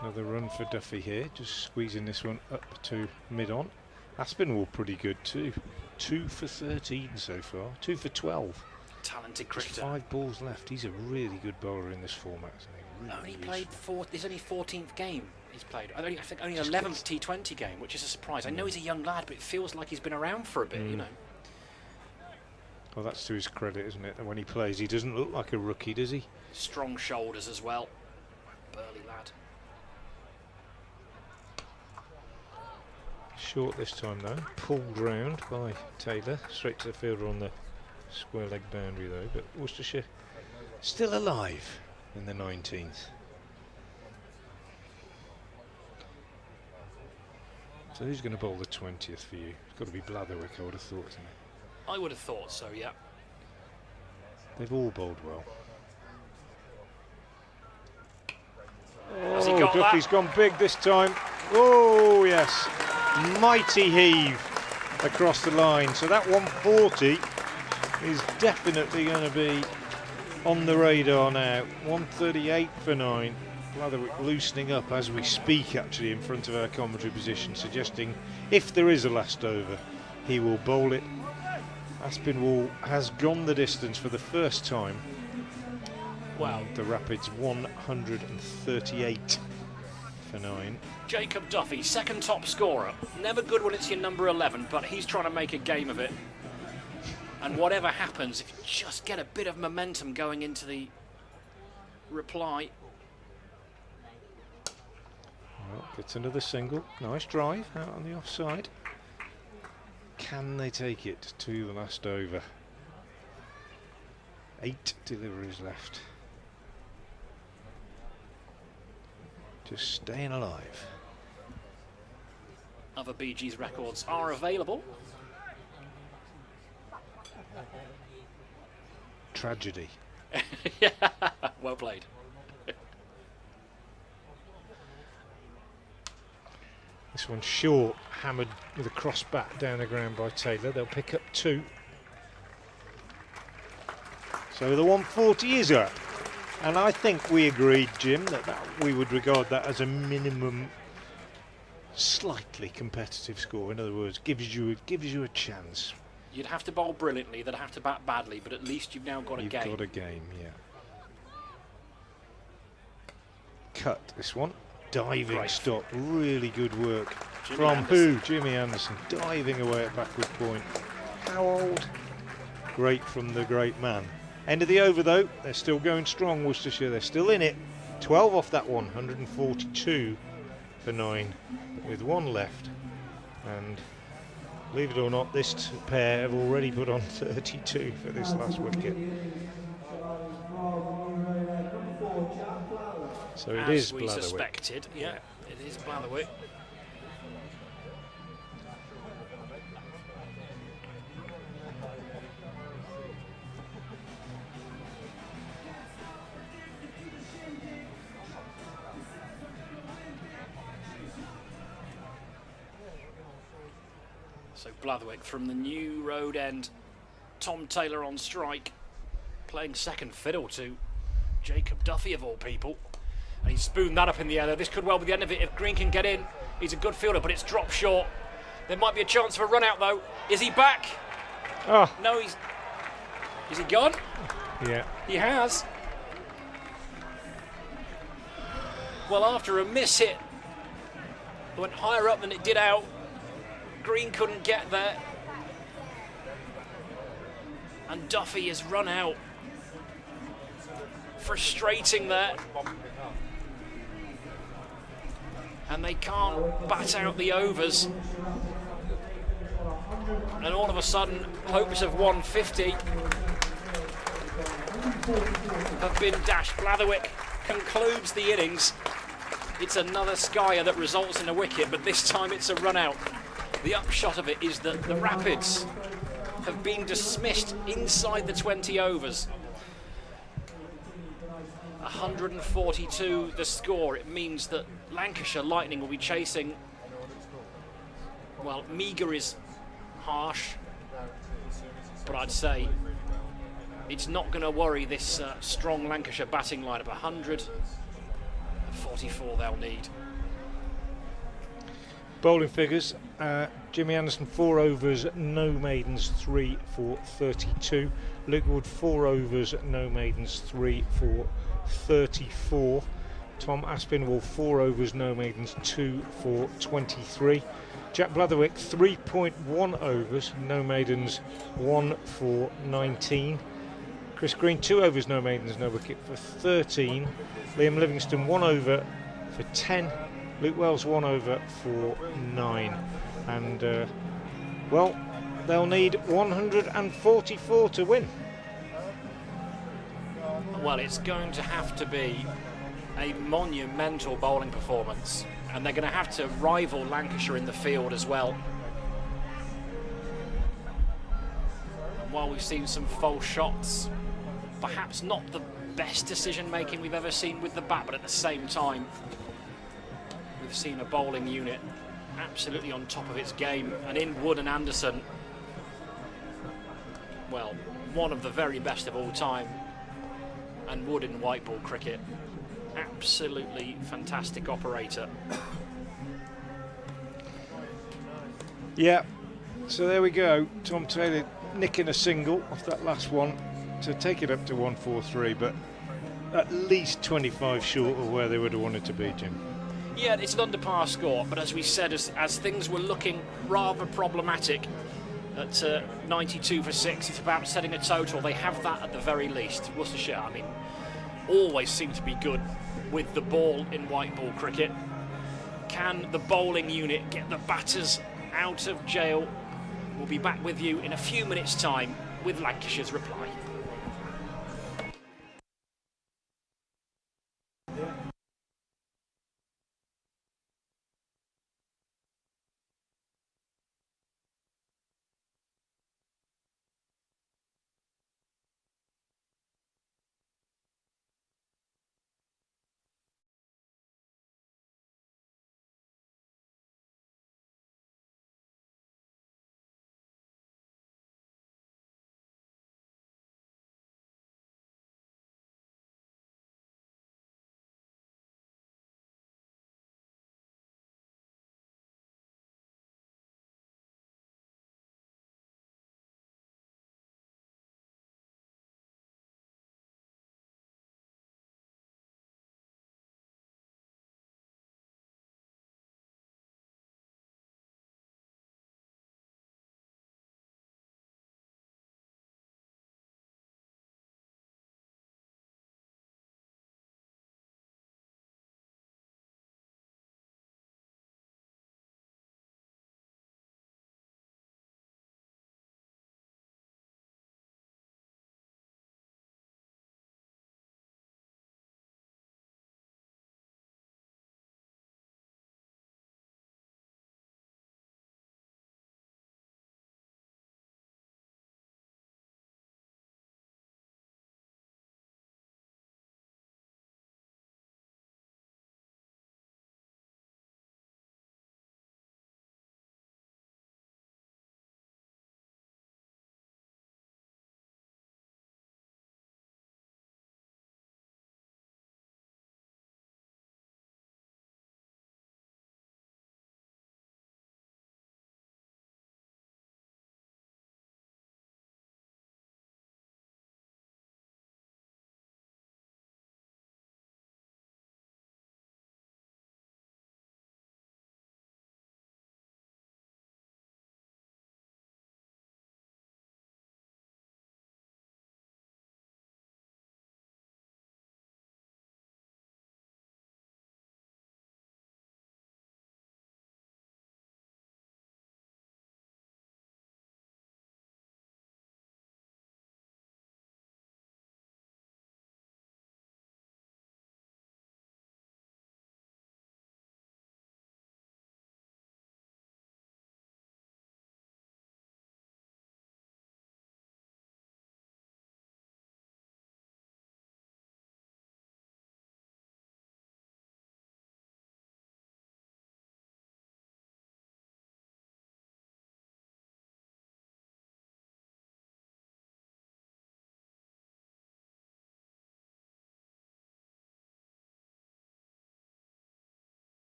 Another run for Duffy here, just squeezing this one up to mid-on. Aspinwall pretty good too. 2 for 13 so far, 2 for 12. Talented Just cricketer. 5 balls left. He's a really good bowler in this format, isn't he? Really Only is. played This only 14th game he's played. I think only Just 11th T20 game, which is a surprise. I know he's a young lad, but it feels like he's been around for a bit, you know. Well, that's to his credit, isn't it? And when he plays, he doesn't look like a rookie, does he? Strong shoulders as well. Burly lad. Short this time though, pulled round by Taylor, straight to the fielder on the square leg boundary though, but Worcestershire still alive in the 19th. So who's going to bowl the 20th for you? It's got to be Blatherwick, I would have thought, isn't it? I would have thought so, yeah. They've all bowled well. Has he got Duffy's that? gone big this time. Oh yes, mighty heave across the line. So that 140 is definitely going to be on the radar now. 138 for 9. Blatherwick loosening up as we speak, actually, in front of our commentary position, suggesting if there is a last over, he will bowl it. Aspinwall has gone the distance for the first time. Wow. The Rapids 138 for 9. Jacob Duffy, 2nd top scorer. Never good when it's your number 11, but he's trying to make a game of it. And whatever happens, if you just get a bit of momentum going into the reply. Well, gets another single. Nice drive out on the offside. Can they take it to the last over? 8 deliveries left. Just staying alive. Other BG's records are available. Tragedy. Yeah, well played. This one's short, hammered with a cross bat down the ground by Taylor. They'll pick up 2. So the 140 is up. And I think we agreed, Jim, that we would regard that as a minimum slightly competitive score. In other words, gives you a chance. You'd have to bowl brilliantly, they'd have to bat badly, but at least you've now got a game. You've got a game, yeah. Cut this one. Diving Great. stop. Really good work. Jimmy From Anderson. who? Jimmy Anderson. Diving away at backward point. How old? Great from the great man. End of the over though. They're still going strong, Worcestershire. They're still in it. 12 off that one. 142 for 9 with 1 left. And believe it or not, this pair have already put on 32 for this last wicket. So it is As we Blatherwick. suspected, yeah, it is Blatherwick. So Blatherwick from the new road end. Tom Taylor on strike, playing second fiddle to Jacob Duffy of all people. And he's spooned that up in the air. This could well be the end of it if Green can get in. He's a good fielder, but it's dropped short. There might be a chance for a run out though. Is he back? Oh. No, he's... Is he gone? Yeah. He has. Well, after a miss hit, it went higher up than it did out. Green couldn't get there. And Duffy has run out. Frustrating there. And they can't bat out the overs. And all of a sudden, hopes of 150 have been dashed. Blatherwick concludes the innings. It's another skyer that results in a wicket, but this time it's a run out. The upshot of it is that the Rapids have been dismissed inside the 20 overs. 142 the score. It means that Lancashire Lightning will be chasing, well, meagre is harsh, but I'd say it's not going to worry this strong Lancashire batting lineup. 144 they'll need. Bowling figures, Jimmy Anderson 4 overs, no maidens, 3 for 32. Luke Wood 4 overs, no maidens, 3 for 34. Tom Aspinwall 4 overs, no maidens, 2 for 23. Jack Blatherwick 3.1 overs, no maidens, 1 for 19. Chris Green 2 overs, no maidens, no wicket for 13. Liam Livingston 1 over for 10. Luke Wells 1 over for 9. And well, they'll need 144 to win. Well, it's going to have to be a monumental bowling performance, and they're going to have to rival Lancashire in the field as well. And while we've seen some false shots, perhaps not the best decision making we've ever seen with the bat, but at the same time we've seen a bowling unit absolutely on top of its game, and in Wood and Anderson, well, one of the very best of all time, and Wood in white ball cricket, absolutely fantastic operator. Yeah, so there we go. Tom Taylor nicking a single off that last one to take it up to 143, but at least 25 short of where they would have wanted to be, Jim. Yeah, it's an under par score, but as we said, as things were looking rather problematic at 92 for 6, it's about setting a total. They have that at the very least. Worcestershire, I mean, always seem to be good with the ball in white ball cricket. Can the bowling unit get the batters out of jail? We'll be back with you in a few minutes' time with Lancashire's reply.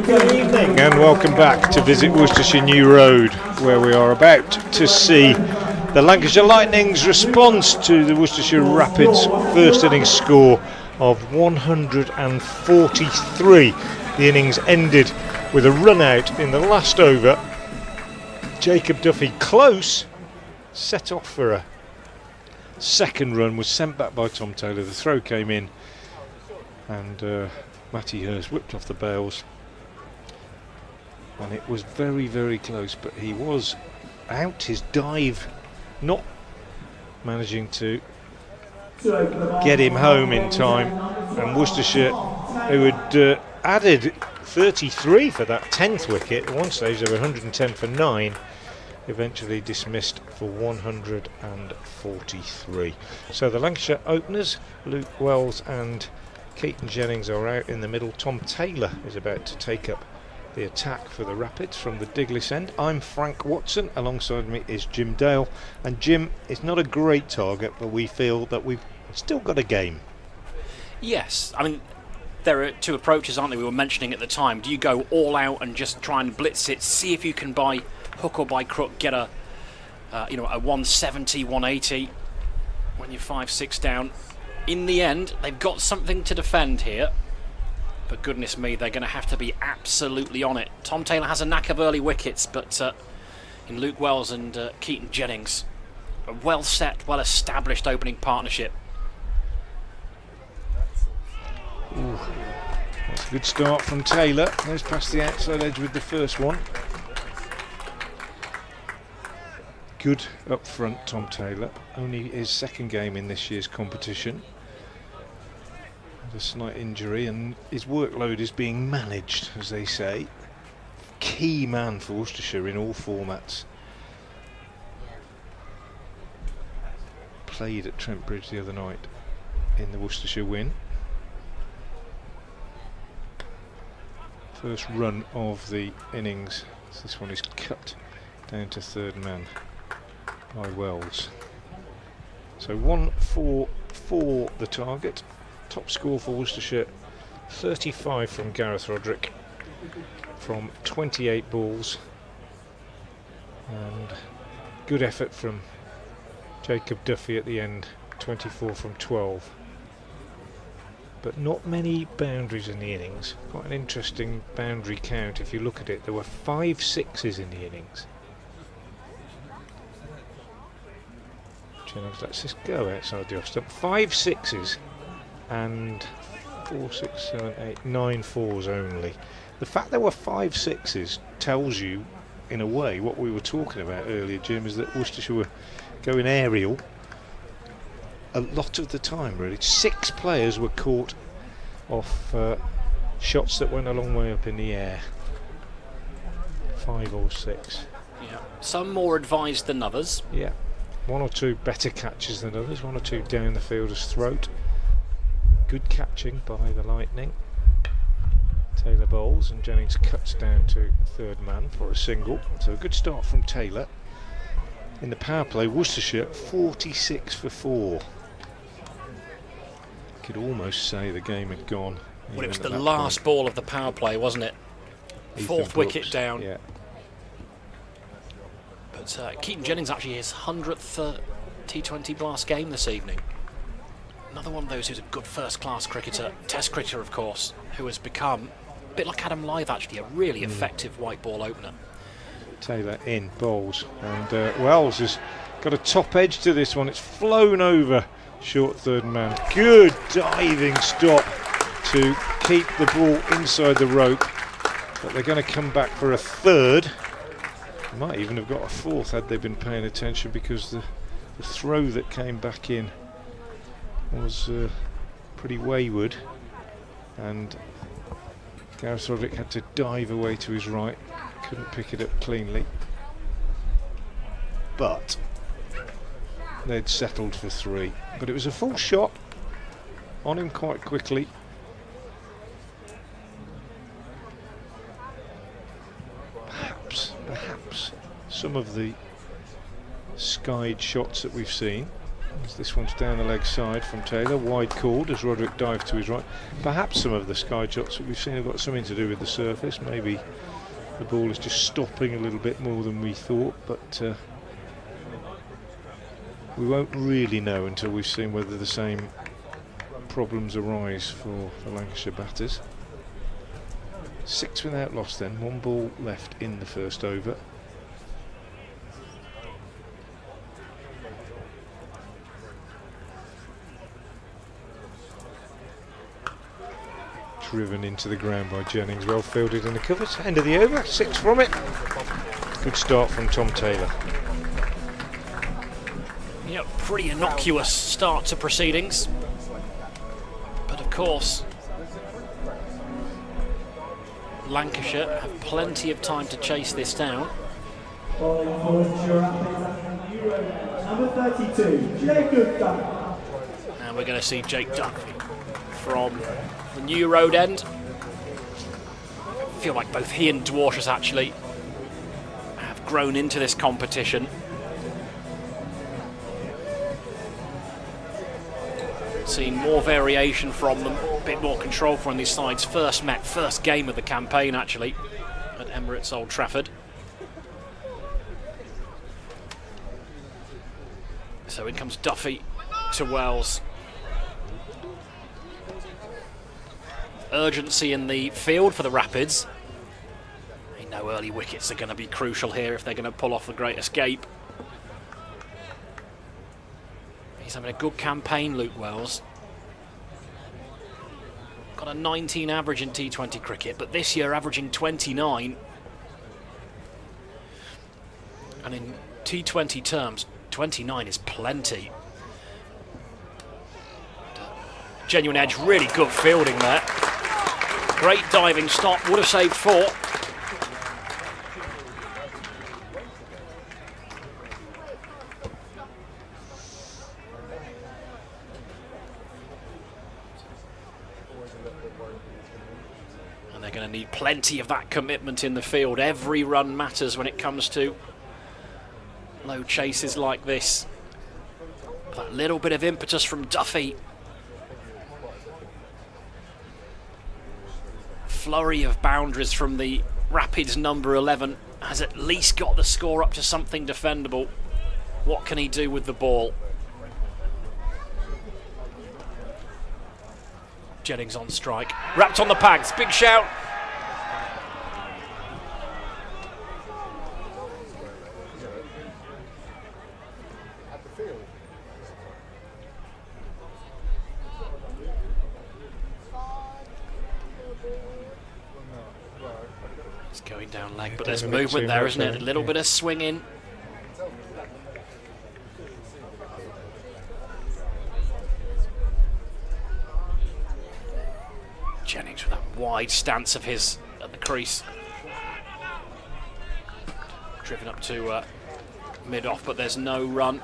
Good evening and welcome back to Visit Worcestershire New Road, where we are about to see the Lancashire Lightning's response to the Worcestershire Rapids' first innings score of 143. The innings ended with a run out in the last over. Jacob Duffy, close, set off for a second run, was sent back by Tom Taylor. The throw came in and Matty Hurst whipped off the bails, and it was very, very close, but he was out. His dive not managing to get him home in time, and Worcestershire, who had added 33 for that 10th wicket, at one stage they were 110 for 9, eventually dismissed for 143. So the Lancashire openers, Luke Wells and Keaton Jennings, are out in the middle. Tom Taylor is about to take up the attack for the Rapids from the Diglis end. I'm Frank Watson, alongside me is Jim Dale, and Jim, it's not a great target, but we feel that we've still got a game. Yes, I mean, there are two approaches, aren't there, we were mentioning at the time. Do you go all out and just try and blitz it, see if you can by hook or by crook get a 170, 180 when you're 5-6 down? In the end, they've got something to defend here, but goodness me, they're going to have to be absolutely on it. Tom Taylor has a knack of early wickets, but in Luke Wells and Keaton Jennings, a well set, well established opening partnership. Ooh, that's a good start from Taylor. Goes past the outside edge with the first one. Good up front, Tom Taylor. Only his second game in this year's competition. Had a slight injury, and his workload is being managed, as they say. Key man for Worcestershire in all formats. Played at Trent Bridge the other night in the Worcestershire win. First run of the innings. This one is cut down to third man by Wells. So 1-4-4 the target. Top score for Worcestershire, 35 from Gareth Roderick from 28 balls, and good effort from Jacob Duffy at the end, 24 from 12. But not many boundaries in the innings. Quite an interesting boundary count if you look at it. There were 5 sixes in the innings. Jennings lets this go outside the off stump. 5 sixes and 4, 6, 7, 8, 9 fours only. The fact there were 5 sixes tells you, in a way, what we were talking about earlier, Jim, is that Worcestershire were going aerial a lot of the time, really. 6 players were caught off shots that went a long way up in the air. 5 or 6. Yeah, some more advised than others. Yeah, 1 or 2 better catches than others, 1 or 2 down the fielder's throat. Good catching by the Lightning. Taylor bowls and Jennings cuts down to third man for a single. So a good start from Taylor. In the power play, Worcestershire 46 for 4. Could almost say the game had gone. Well, it was the last ball of the power play, wasn't it? Fourth wicket down. Yeah. But Keaton Jennings actually his 100th T20 blast game this evening. Another one of those who's a good first-class cricketer, Test cricketer of course, who has become, a bit like Adam Lyth actually, a really effective white ball opener. Taylor in, bowls, and Wells has got a top edge to this one. It's flown over short third man. Good diving stop to keep the ball inside the rope, but they're going to come back for a third. They might even have got a fourth had they been paying attention, because the throw that came back in was pretty wayward, and Gareth Roderick had to dive away to his right, couldn't pick it up cleanly, but they'd settled for 3. But it was a full shot on him quite quickly. Perhaps some of the skied shots that we've seen As this one's down the leg side from Taylor, wide called as Roderick dived to his right. Perhaps some of the sky shots that we've seen have got something to do with the surface. Maybe the ball is just stopping a little bit more than we thought, but we won't really know until we've seen whether the same problems arise for the Lancashire batters. 6 without loss then, 1 ball left in the first over. Driven into the ground by Jennings, well fielded in the covers. End of the over, 6 from it. Good start from Tom Taylor. Yeah, pretty innocuous start to proceedings. But of course, Lancashire have plenty of time to chase this down. Bowling for Worcestershire Rapids, New Road End, number 32, Jacob Duff. And we're going to see Jake Duff from the New Road End. I feel like both he and Dwarshus actually have grown into this competition. Seen more variation from them, a bit more control from these sides. First game of the campaign actually at Emirates Old Trafford. So in comes Duffy to Wells. Urgency in the field for the Rapids. They know early wickets are going to be crucial here if they're going to pull off the great escape. He's having a good campaign, Luke Wells. Got a 19 average in T20 cricket, but this year averaging 29. And in T20 terms, 29 is plenty. Genuine edge, really good fielding there. Great diving stop, would have saved 4. And they're going to need plenty of that commitment in the field. Every run matters when it comes to low chases like this. That little bit of impetus from Duffy. Flurry of boundaries from the Rapids number 11 has at least got the score up to something defendable. What can he do with the ball? Jennings on strike, wrapped on the pads, big shout. It's going down leg, but there's movement there, isn't it? A little bit of swinging. Jennings with that wide stance of his at the crease. Driven up to mid-off, but there's no run.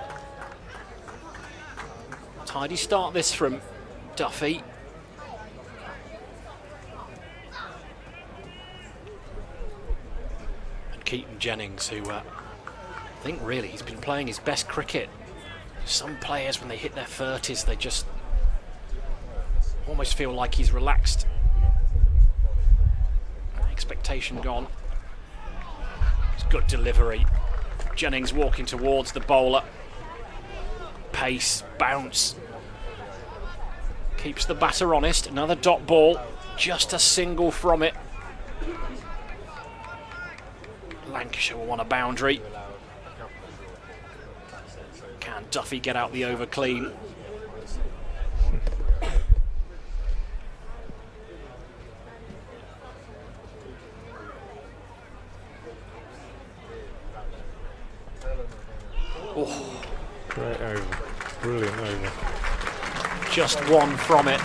Tidy start this from Duffy. And Keaton Jennings, who I think really he's been playing his best cricket. Some players, when they hit their 30s, they just almost feel like he's relaxed. Expectation gone. It's good delivery. Jennings walking towards the bowler. Pace, bounce. Keeps the batter honest. Another dot ball. Just a single from it. Lancashire will want a boundary. Can Duffy get out the over clean? Oh. Great over, brilliant over. Just one from it.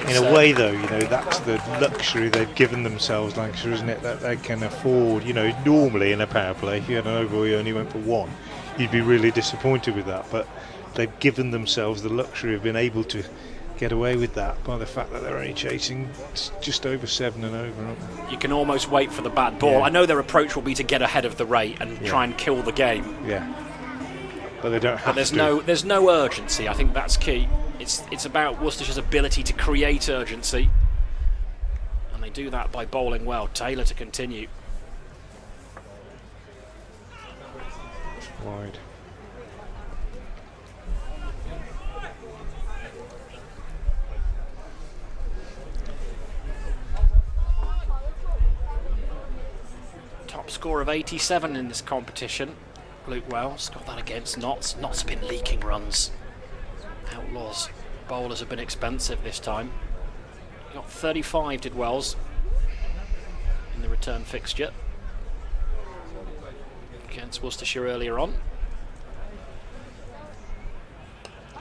In a way though, you know, that's the luxury they've given themselves, Lancashire, isn't it? That they can afford, you know, normally in a power play, if you had an over where you only went for 1, you'd be really disappointed with that. But they've given themselves the luxury of being able to get away with that by the fact that they're only chasing just over 7 and over, aren't they? You can almost wait for the bad ball. Yeah. I know their approach will be to get ahead of the rate and try and kill the game. Yeah. But they don't have But there's no urgency. I think that's key. It's about Worcestershire's ability to create urgency. And they do that by bowling well. Taylor to continue. Wide. Top score of 87 in this competition. Luke Wells got that against Notts. Notts have been leaking runs. Outlaws bowlers have been expensive this time. He got 35, did Wells, in the return fixture against Worcestershire earlier on.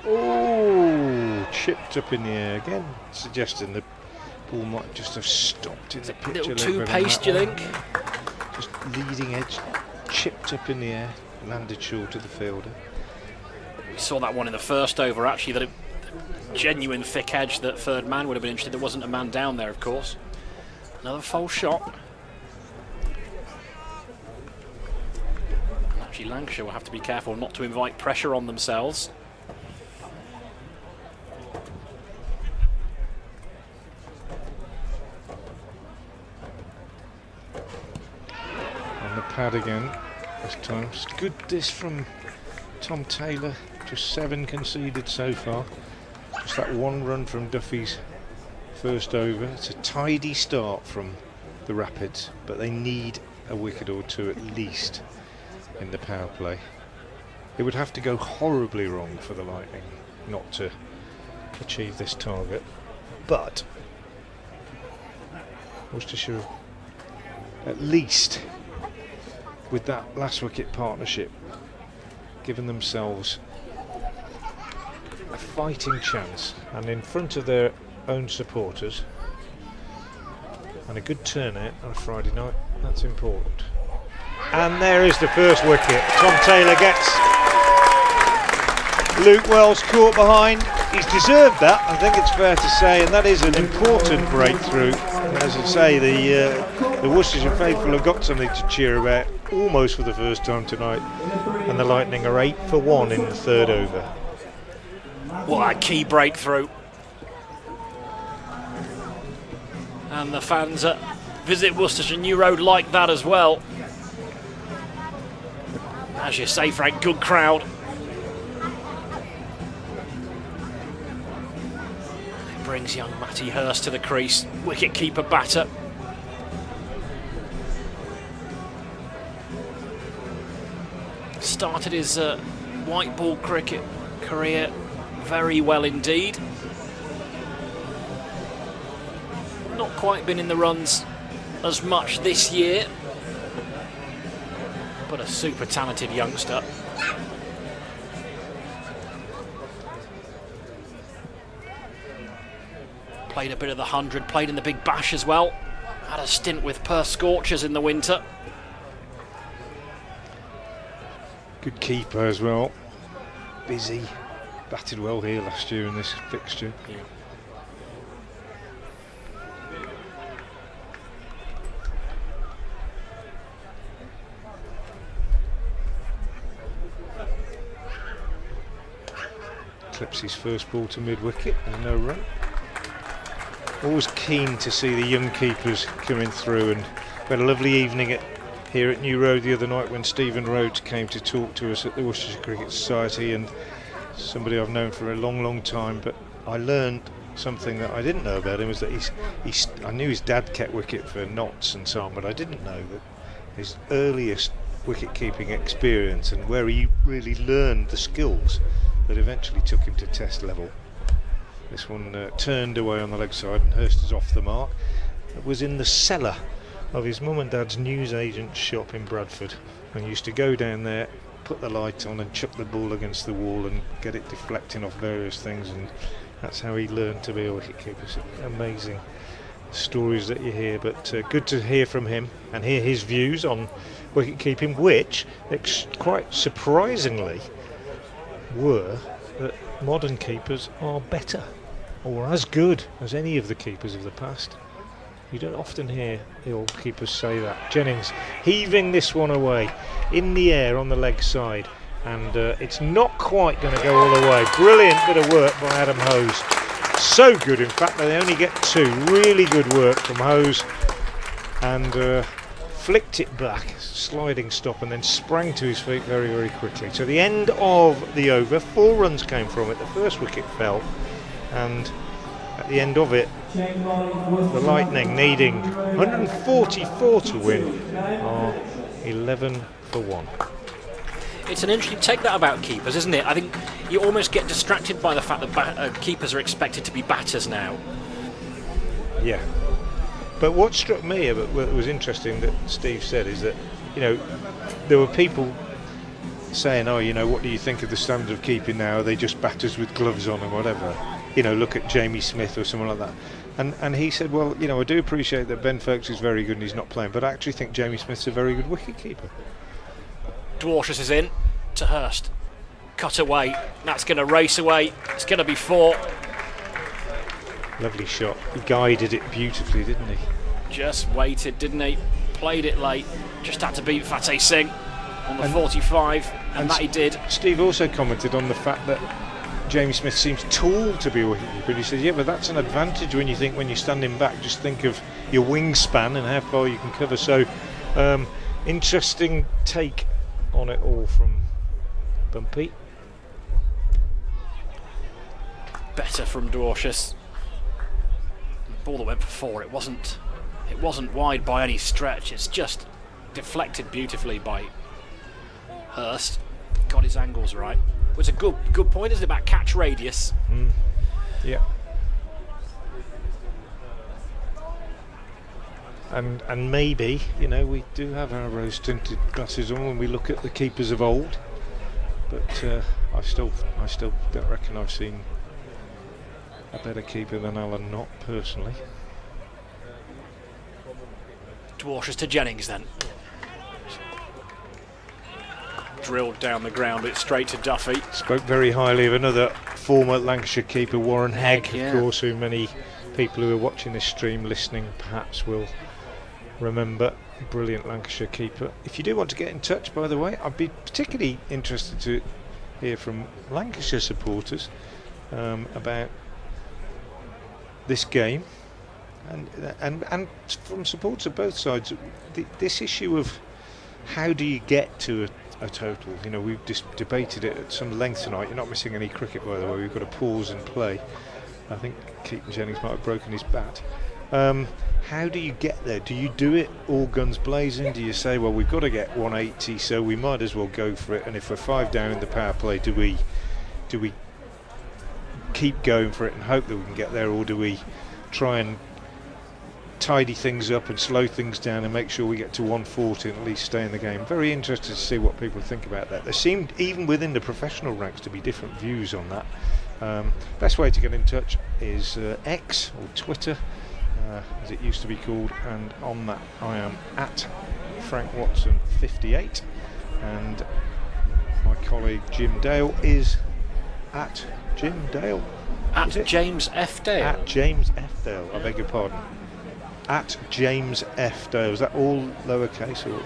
Oh, chipped up in the air again, suggesting the ball might just have stopped in the pitch A little bit too on pace, that do you one. think? Just leading edge, chipped up in the air, landed short of the fielder. We saw that one in the first over, actually, that a genuine thick edge that third man would have been interested. There wasn't a man down there, of course. Another false shot. And actually, Lancashire will have to be careful not to invite pressure on themselves. On the pad again this time. It's good this from Tom Taylor. Just 7 conceded so far. Just that 1 run from Duffy's first over. It's a tidy start from the Rapids, but they need a wicket or 2 at least in the power play. It would have to go horribly wrong for the Lightning not to achieve this target, but Worcestershire, at least with that last wicket partnership, given themselves a fighting chance, and in front of their own supporters, and a good turnout on a Friday night. That's important. And there is the first wicket. Tom Taylor gets Luke Wells caught behind. He's deserved that, I think it's fair to say, and that is an important breakthrough. And as I say, the Worcestershire faithful have got something to cheer about almost for the first time tonight, and the Lightning are 8 for 1 in the third over. What a key breakthrough. And the fans at Visit Worcestershire New Road like that as well. As you say, Frank, good crowd. It brings young Matty Hurst to the crease, wicket-keeper batter. Started his white ball cricket career very well indeed. Not quite been in the runs as much this year, but a super talented youngster. Played a bit of the 100, played in the Big Bash as well. Had a stint with Perth Scorchers in the winter. Good keeper as well. Busy. Batted well here last year in this fixture. Yeah. Clips his first ball to mid-wicket and no run. Always keen to see the young keepers coming through, and we had a lovely evening here at New Road the other night when Stephen Rhodes came to talk to us at the Worcestershire Cricket Society, and somebody I've known for a long time, but I learned something that I didn't know about him, was that I knew his dad kept wicket for Notts and so on, but I didn't know that his earliest wicket-keeping experience and where he really learned the skills that eventually took him to test level. This one turned away on the leg side and Hurst is off the mark. It was in the cellar of his mum and dad's newsagent's shop in Bradford, and he used to go down there, put the light on and chuck the ball against the wall and get it deflecting off various things, and that's how he learned to be a wicketkeeper. It's amazing stories that you hear, but good to hear from him and hear his views on wicket-keeping, which quite surprisingly were that modern keepers are better or as good as any of the keepers of the past. You don't often hear the old keepers say that. Jennings heaving this one away in the air on the leg side, and it's not quite going to go all the way. Brilliant bit of work by Adam Hose. So good, in fact, they only get 2. Really good work from Hose, and flicked it back, sliding stop, and then sprang to his feet very, very quickly. So the end of the over, 4 runs came from it. The first wicket fell, and at the end of it, the Lightning, needing 144 to win, are 11 for 1. It's an interesting take that about keepers, isn't it? I think you almost get distracted by the fact that keepers are expected to be batters now. Yeah. But what struck me, what was interesting that Steve said, is that, you know, there were people saying, oh, you know, what do you think of the standard of keeping now? Are they just batters with gloves on and whatever? You know, look at Jamie Smith or someone like that. And he said, well, you know, I do appreciate that Ben Foakes is very good and he's not playing, but I actually think Jamie Smith's a very good wicket keeper. Dwarshus is in to Hurst. Cut away. That's going to race away. It's going to be 4. Lovely shot. He guided it beautifully, didn't he? Just waited, didn't he? Played it late. Just had to beat Fateh Singh on the 45, and that he did. Steve also commented on the fact that Jamie Smith seems tall to be a wicketkeeper. He says, yeah, but that's an advantage when you're standing back. Just think of your wingspan and how far you can cover. So, interesting take on it all from Bumpy. Better from Dwarshus. Ball that went for 4. It wasn't wide by any stretch. It's just deflected beautifully by Hurst. Got his angles right. It was a good point, isn't it, about catch radius? Yeah. And maybe, you know, we do have our rose tinted glasses on when we look at the keepers of old, but I still don't reckon I've seen a better keeper than Alan Knott personally. Dwarshus to Jennings then. Drilled down the ground, it's straight to Duffy. Spoke very highly of another former Lancashire keeper, Warren Hegg, yeah. Of course, who many people who are watching this stream, listening, perhaps will remember. Brilliant Lancashire keeper. If you do want to get in touch, by the way, I'd be particularly interested to hear from Lancashire supporters about this game, and from supporters of both sides, this issue of how do you get to a total. You know, we've just debated it at some length tonight. You're not missing any cricket, by the way. We've got to pause and play. I think Keaton Jennings might have broken his bat. How do you get there? Do you do it all guns blazing? Do you say, well, we've got to get 180, so we might as well go for it, and if we're 5 down in the power play, do we keep going for it and hope that we can get there, or do we try and tidy things up and slow things down and make sure we get to 140 and at least stay in the game? Very interested to see what people think about that. There seemed, even within the professional ranks, to be different views on that. Best way to get in touch is X, or Twitter, as it used to be called, and on that I am at Frank Watson 58, and my colleague Jim Dale is at Jim Dale. At James F. Dale. At James F. Dale, I beg your pardon. At James F. Dale. Is that all lowercase, or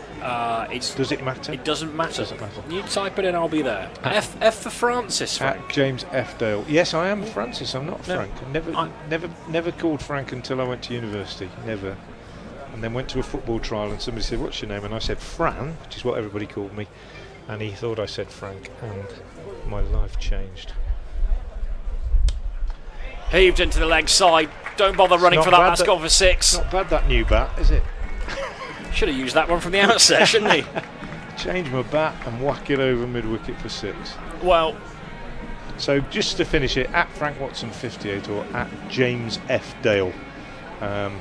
does it matter? It doesn't matter. Doesn't matter. You type it in, I'll be there. F for Francis, Frank. At James F. Dale. Yes, I am Francis. I'm not Frank. Never called Frank until I went to university. Never. And then went to a football trial, and somebody said, "What's your name?" And I said Fran, which is what everybody called me. And he thought I said Frank, and my life changed. Heaved into the leg side. Don't bother running for that. That's gone for 6. Not bad, that new bat, is it? Should have used that one from the outset, shouldn't he? Change my bat and whack it over mid-wicket for 6. Well, so just to finish it, at Frank Watson 58 or at James F. Dale, and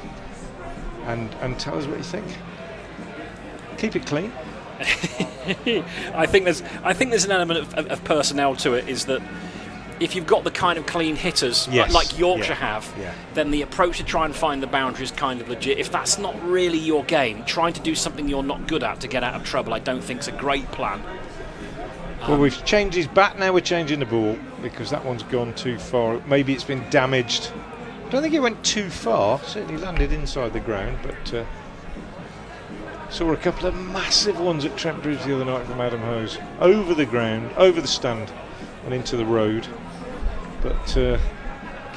tell us what you think. Keep it clean. I think there's an element of personnel to it. Is that if you've got the kind of clean hitters like Yorkshire have, then the approach to try and find the boundary is kind of legit. If that's not really your game, trying to do something you're not good at to get out of trouble, I don't think is a great plan. Well, we've changed his bat, now we're changing the ball because that one's gone too far. Maybe it's been damaged. I don't think it went too far, certainly landed inside the ground, but saw a couple of massive ones at Trent Bridge the other night from Adam Hose. Over the ground, over the stand and into the road. But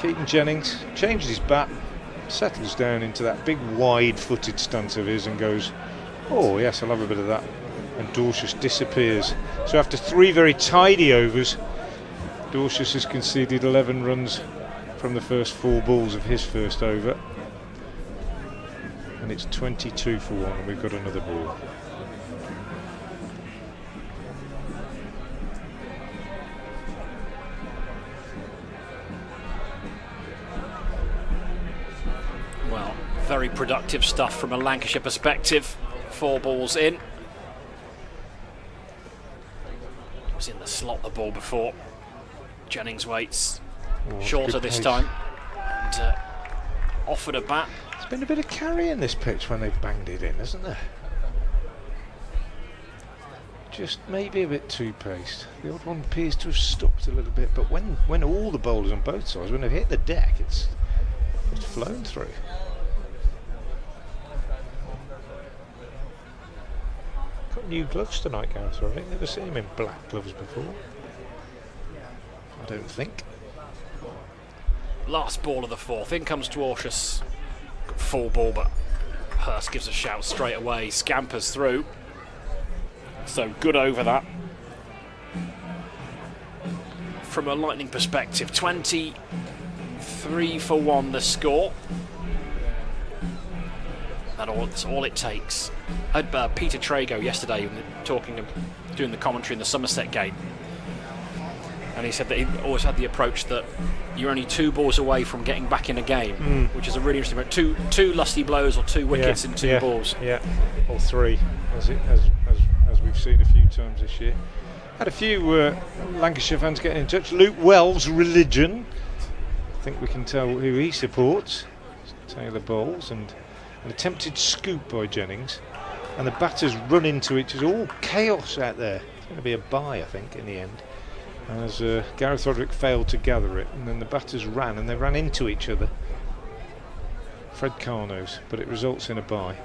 Keaton Jennings changed his bat, settles down into that big wide-footed stance of his and goes, oh yes, I'll have a bit of that. And Dorsius disappears. So after 3 very tidy overs, Dorsius has conceded 11 runs from the first 4 balls of his first over. And it's 22 for 1 and we've got another ball. Well, very productive stuff from a Lancashire perspective. 4 balls in. Was in the slot the ball before. Jennings waits shorter this time and offered a bat. There's been a bit of carry in this pitch when they've banged it in, hasn't there? Just maybe a bit too paced. The odd one appears to have stopped a little bit, but when all the bowlers on both sides, when they've hit the deck, it's flown through. Got new gloves tonight, Gareth. I think never seen him in black gloves before. I don't think. Last ball of the 4th. In comes Dwarcius. Full ball, but Hurst gives a shout straight away. Scampers through. So good over that. From a Lightning perspective, 23 for 1 the score. That's all it takes. I had Peter Trago yesterday doing the commentary in the Somerset game, and he said that he always had the approach that you're only 2 balls away from getting back in a game, which is a really interesting approach. Two lusty blows or 2 wickets in 2 balls. Yeah, or 3, as we've seen a few times this year. Had a few Lancashire fans getting in touch. Luke Wells, Religion. I think we can tell who he supports. Taylor Bowles, and an attempted scoop by Jennings. And the batters run into it. It's all chaos out there. It's going to be a bye, I think, in the end. As Gareth Roderick failed to gather it, and then the batters ran, and they ran into each other. Fred Carnos, but it results in a bye.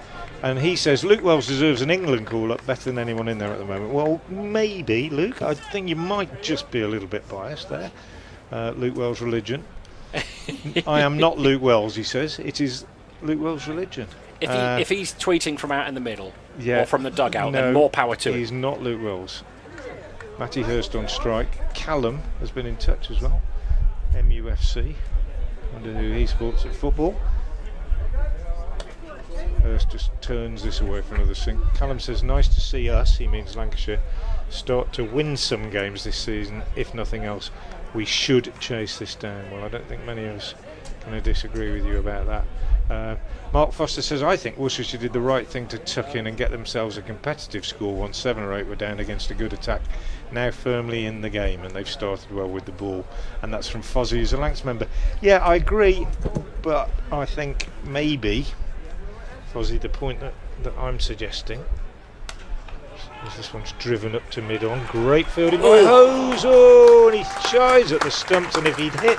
And he says Luke Wells deserves an England call-up better than anyone in there at the moment. Well, maybe, Luke. I think you might just be a little bit biased there. Luke Wells' Religion. I am not Luke Wells, he says. It is Luke Wells' Religion. If he's tweeting from out in the middle or from the dugout, then more power to him. He's not Luke Wells. Matty Hurst on strike. Callum has been in touch as well. MUFC. Wonder who he supports at football. Hurst just turns this away for another swing. Callum says, nice to see us, he means Lancashire, start to win some games this season. If nothing else, we should chase this down. Well, I don't think many of us can disagree with you about that. Mark Foster says, I think Worcestershire did the right thing to tuck in and get themselves a competitive score once 7 or 8 were down against a good attack. Now firmly in the game, and they've started well with the ball. And that's from Fozzie, who's a Lancs member. Yeah, I agree, but I think maybe, Fozzie, the point that I'm suggesting is this one's driven up to mid-on. Great fielding by Hose. Oh, and he shies at the stumps, and if he'd hit,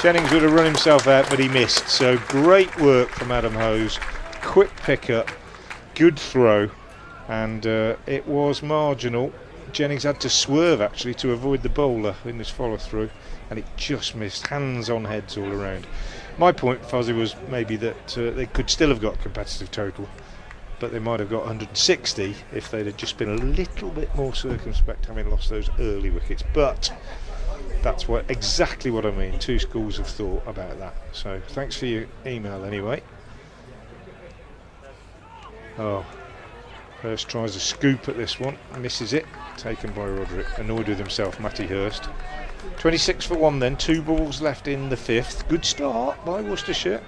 Jennings would have run himself out, but he missed. So great work from Adam Hose. Quick pick-up, good throw, and it was marginal. Jennings had to swerve actually to avoid the bowler in this follow-through, and it just missed. Hands on heads all around. My point, Fuzzy, was maybe that they could still have got competitive total, but they might have got 160 if they'd have just been a little bit more circumspect, having lost those early wickets. But that's exactly what I mean. 2 schools of thought about that. So thanks for your email anyway. Oh, Hurst tries a scoop at this one, misses it, taken by Roderick. Annoyed with himself, Matty Hurst. 26 for 1 then, 2 balls left in the 5th. Good start by Worcestershire.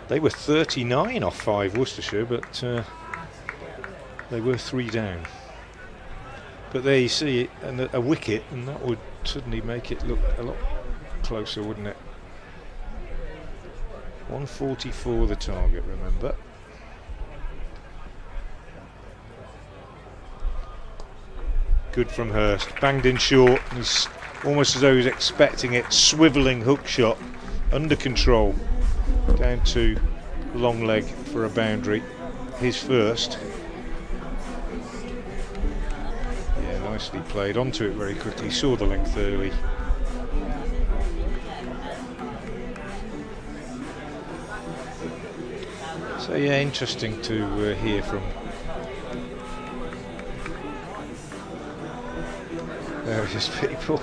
They were 39 off 5, Worcestershire, but they were 3 down. But there you see it, and a wicket, and that would suddenly make it look a lot closer, wouldn't it? 144 the target, remember. Good from Hurst. Banged in short. He's almost as though he's expecting it. Swivelling hook shot. Under control. Down to long leg for a boundary. His first. Yeah, nicely played. Onto it very quickly. Saw the length early. So yeah, interesting to hear from various people.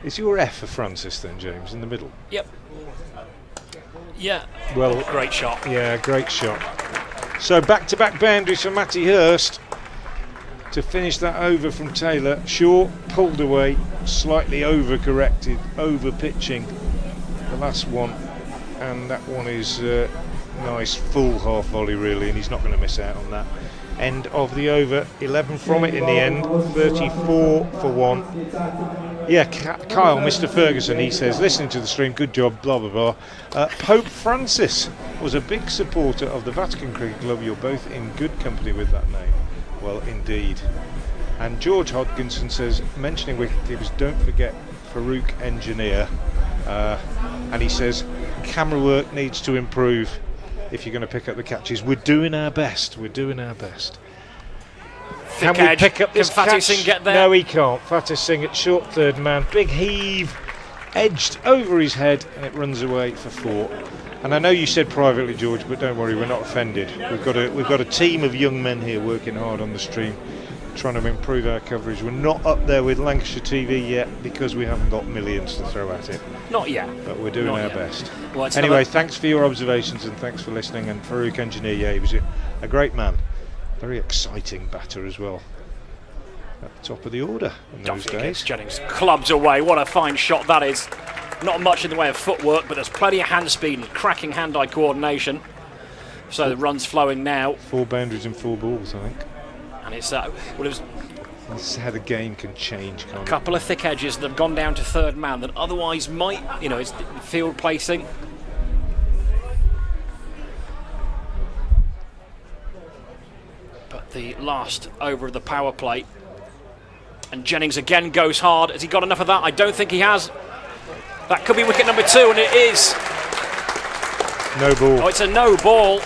Is your F for Francis then, James, in the middle? Yep. Yeah. Well, great shot. Yeah, great shot. So back-to-back boundaries for Matty Hurst to finish that over from Taylor. Shaw pulled away, slightly over-corrected, over-pitching the last one, and that one is nice full half volley really, and he's not going to miss out on that. End of the over, 11 from it in the end, 34 for 1. Yeah, Kyle, Mr. Ferguson, he says, listening to the stream, good job, blah blah blah. Pope Francis was a big supporter of the Vatican Cricket Club. You're both in good company with that name. Well, indeed. And George Hodkinson says, mentioning wicketkeepers, don't forget Farouk Engineer. And he says, camera work needs to improve if you're going to pick up the catches. We're doing our best. We're doing our best. Can we pick up this catch? Can Fatih Singh get there? No, he can't. Fatih Singh at short third man. Big heave, edged over his head, and it runs away for 4. And I know you said privately, George, but don't worry, we're not offended. We've got a team of young men here working hard on the stream, trying to improve our coverage. We're not up there with Lancashire TV yet because we haven't got millions to throw at it. Not yet. But we're doing our best. Well, anyway, thanks for your observations and thanks for listening. And Farouk Engineer, yeah, he was a great man. Very exciting batter as well. At the top of the order in those days. Jennings clubs away. What a fine shot that is. Not much in the way of footwork, but there's plenty of hand speed and cracking hand-eye coordination. So the run's flowing now. 4 boundaries and 4 balls, I think. And it's well, it was. This is how the game can change. A couple of thick edges that have gone down to third man that otherwise might, it's field placing. But the last over of the power play, and Jennings again goes hard. Has he got enough of that? I don't think he has. That could be wicket number 2, and it is. No ball. Oh, it's a no ball.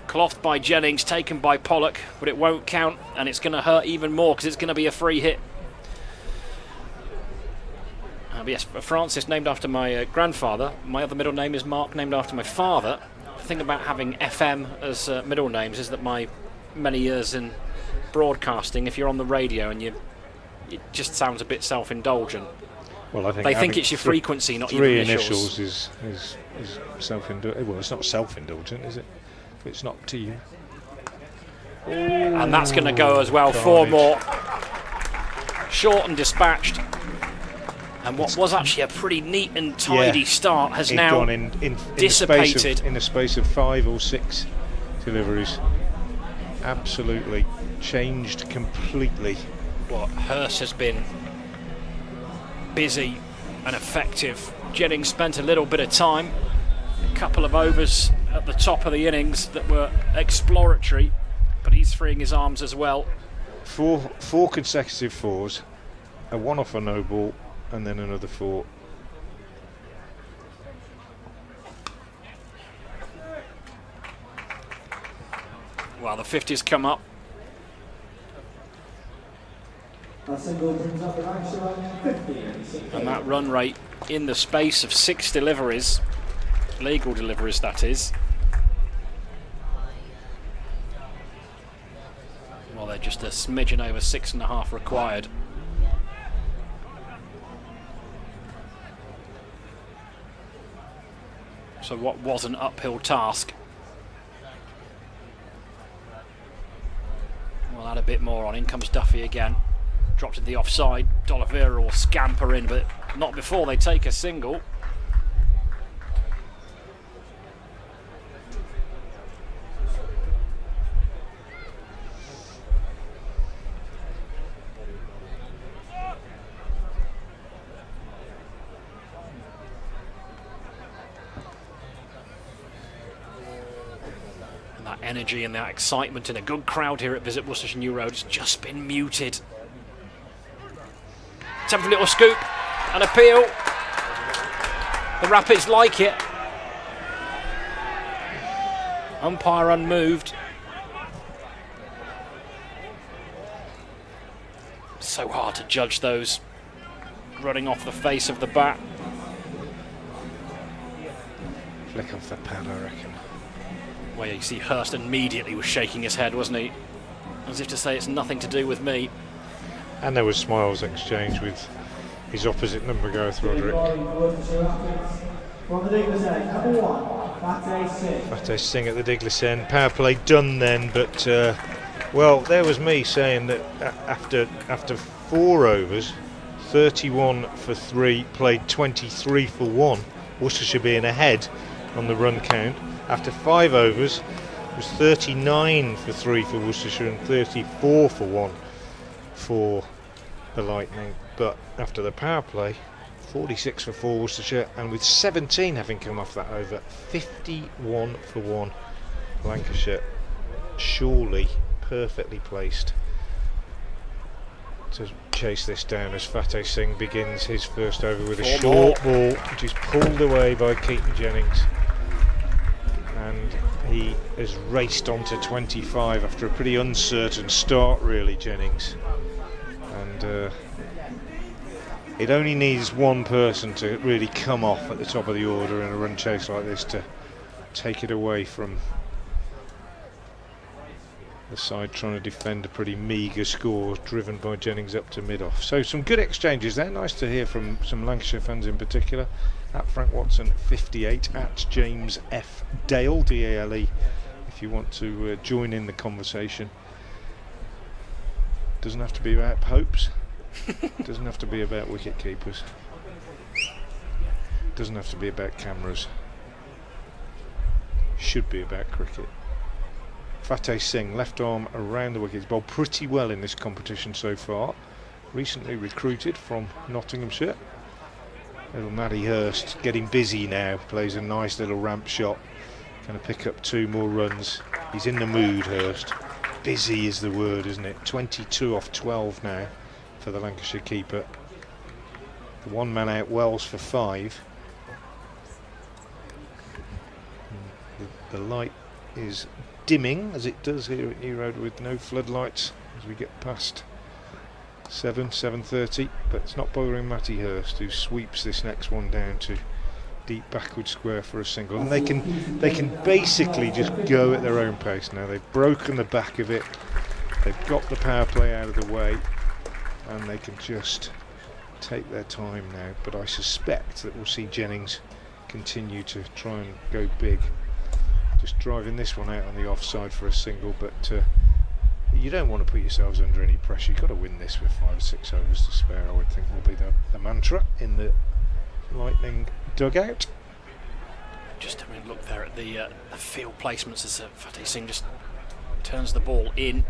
Clothed by Jennings, taken by Pollock, but it won't count, and it's going to hurt even more because it's going to be a free hit. Yes, Francis, named after my grandfather. My other middle name is Mark, named after my father. The thing about having FM as middle names is that my many years in broadcasting, if you're on the radio and it just sounds a bit self-indulgent. Well, I think they think it's your frequency, not your initials. 3 initials is self-indulgent. Well, it's not self-indulgent, is it? It's not to you. Ooh, and that's going to go as well. Carnage. 4 more. Short and dispatched. And what was actually a pretty neat and tidy start has now gone in dissipated. In a space of 5 or 6 deliveries. Absolutely changed completely. Well, Hurst has been busy and effective. Jennings spent a little bit of time. A couple of overs at the top of the innings that were exploratory, but he's freeing his arms as well. 4 consecutive 4s, a 1 off a no ball, and then another 4. Well, the 50's come up. A single brings up the Lancashire 50. And that run rate in the space of 6 deliveries, legal deliveries that is. Well, they're just a smidgen over 6.5 required. So what was an uphill task, we'll add a bit more on. In comes Duffy again. Dropped in the offside. D'Oliveira will scamper in, but not before they take a single. energy and that excitement in a good crowd here at Visit Worcestershire New Road has just been muted. Let's have a little scoop, an appeal. The Rapids like it. Umpire unmoved. So hard to judge those running off the face of the bat. Flick off the pad, I reckon. Well, you see Hurst immediately was shaking his head, wasn't he? As if to say it's nothing to do with me. And there was smiles exchanged with his opposite number, Gareth Roderick. From the Diglis end, number 1, Fateh Singh. Fateh Singh at the Diglis end. Power play done then, but well, there was me saying that after 4 overs, 31 for 3, played 23 for 1, Worcestershire being ahead on the run count. After 5 overs, it was 39 for 3 for Worcestershire and 34 for 1 for the Lightning. But after the power play, 46 for 4 Worcestershire, and with 17 having come off that over, 51 for 1 Lancashire. Surely perfectly placed to chase this down as Fateh Singh begins his first over with a short ball, which is pulled away by Keaton Jennings, and he has raced on to 25 after a pretty uncertain start, really, Jennings. And it only needs one person to really come off at the top of the order in a run chase like this to take it away from the side trying to defend a pretty meagre score driven by Jennings up to mid-off. So some good exchanges there. Nice to hear from some Lancashire fans in particular. At Frank Watson 58, at James F Dale, D-A-L-E, if you want to join in the conversation. Doesn't have to be about popes. Doesn't have to be about wicket keepers. Doesn't have to be about cameras. Should be about cricket. Fateh Singh, left arm around the wickets, bowled pretty well in this competition so far. Recently recruited from Nottinghamshire. Little Matty Hurst getting busy now, plays a nice little ramp shot. Going to pick up 2 more runs. He's in the mood, Hurst. Busy is the word, isn't it? 22 off 12 now for the Lancashire keeper. The 1 man out, Wells for 5. The light is dimming as it does here at New Road with no floodlights as we get past 7:30, but it's not bothering Matty Hurst, who sweeps this next one down to deep backward square for a single. And they can basically just go at their own pace now. They've broken the back of it, they've got the power play out of the way, and they can just take their time now. But I suspect that we'll see Jennings continue to try and go big. Just driving this one out on the offside for a single, but you don't want to put yourselves under any pressure. You've got to win this with 5 or 6 overs to spare, I would think will be the mantra in the Lightning dugout. Just having a look there at the field placements as Fateh Singh just turns the ball in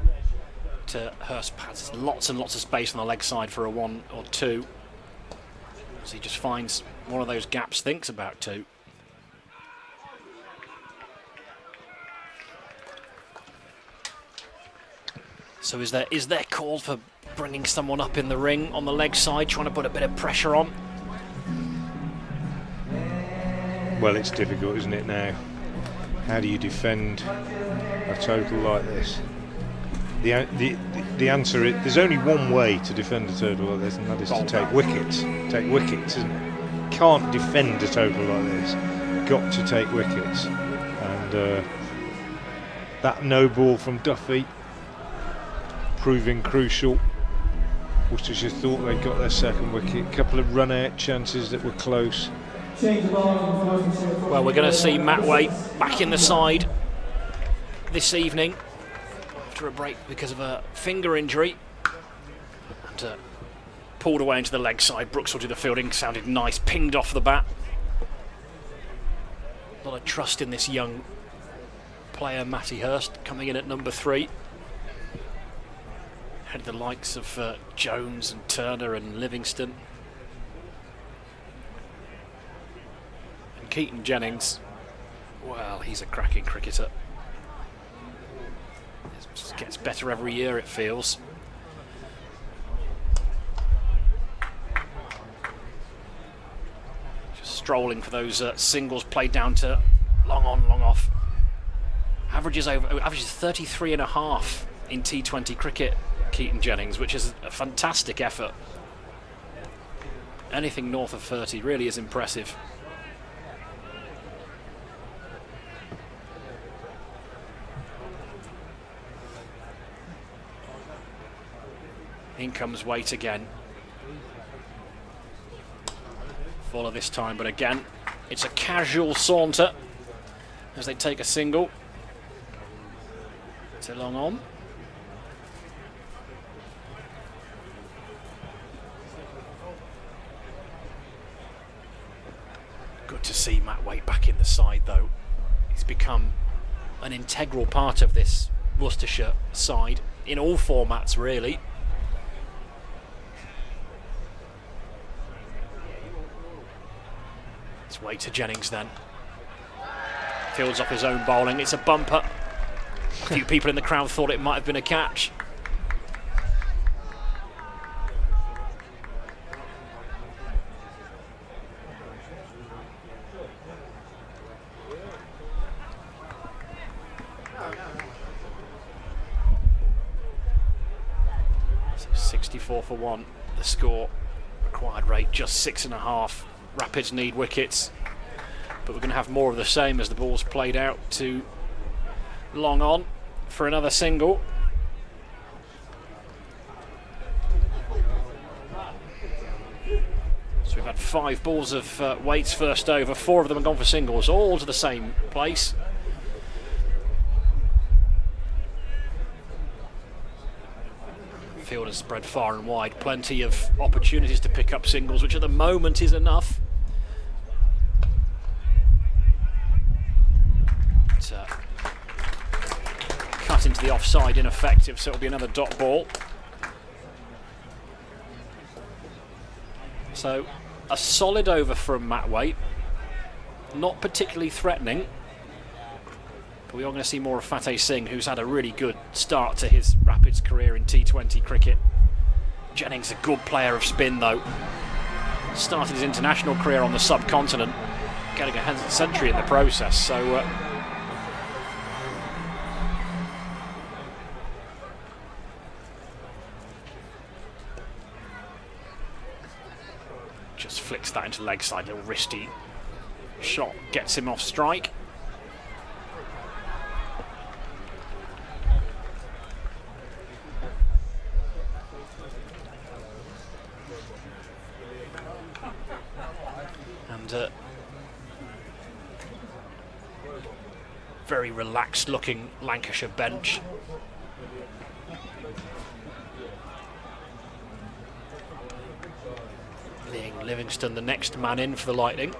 to Hurst pads. There's lots and lots of space on the leg side for a 1 or 2. As he just finds one of those gaps, thinks about 2. So is there call for bringing someone up in the ring on the leg side, trying to put a bit of pressure on? Well, it's difficult, isn't it, now? How do you defend a total like this? The answer is there's only one way to defend a total like this, and that is to take wickets. Take wickets, isn't it? Can't defend a total like this. Got to take wickets. And that no ball from Duffy proving crucial. Worcestershire thought they'd got their second wicket. A couple of run-out chances that were close. Well, we're going to see Matt Waite back in the side this evening after a break because of a finger injury. And pulled away into the leg side. Brooks will do the fielding. Sounded nice. Pinged off the bat. A lot of trust in this young player, Matty Hurst, coming in at number 3. Had the likes of Jones and Turner and Livingston. And Keaton Jennings, well, he's a cracking cricketer. Just gets better every year, it feels. Just strolling for those singles played down to long on, long off. Averages 33.5 in T20 cricket, Keaton Jennings, which is a fantastic effort. Anything north of 30 really is impressive. In comes Waite again. Fuller this time, but again, it's a casual saunter as they take a single. To long on. Good to see Matt Waite back in the side, though. He's become an integral part of this Worcestershire side in all formats, really. It's Waite to Jennings then. Fields off his own bowling. It's a bumper. A few people in the crowd thought it might have been a catch. So 64 for 1, the score. Required rate just 6.5. Rapids need wickets, but we're going to have more of the same as the ball's played out to long on for another single. So we've had 5 balls of Waite's first over, 4 of them have gone for singles, all to the same place. Field has spread far and wide, plenty of opportunities to pick up singles, which at the moment is enough. Cut into the offside, ineffective, so it'll be another dot ball. So a solid over from Matt Waite, not particularly threatening, but we are going to see more of Fateh Singh, who's had a really good start to his Rapids career in T20 cricket. Jennings, a good player of spin, though. Started his international career on the subcontinent, getting a century in the process, so just flicks that into leg side, little wristy shot, gets him off strike. And very relaxed looking Lancashire bench. Livingston the next man in for the Lightning.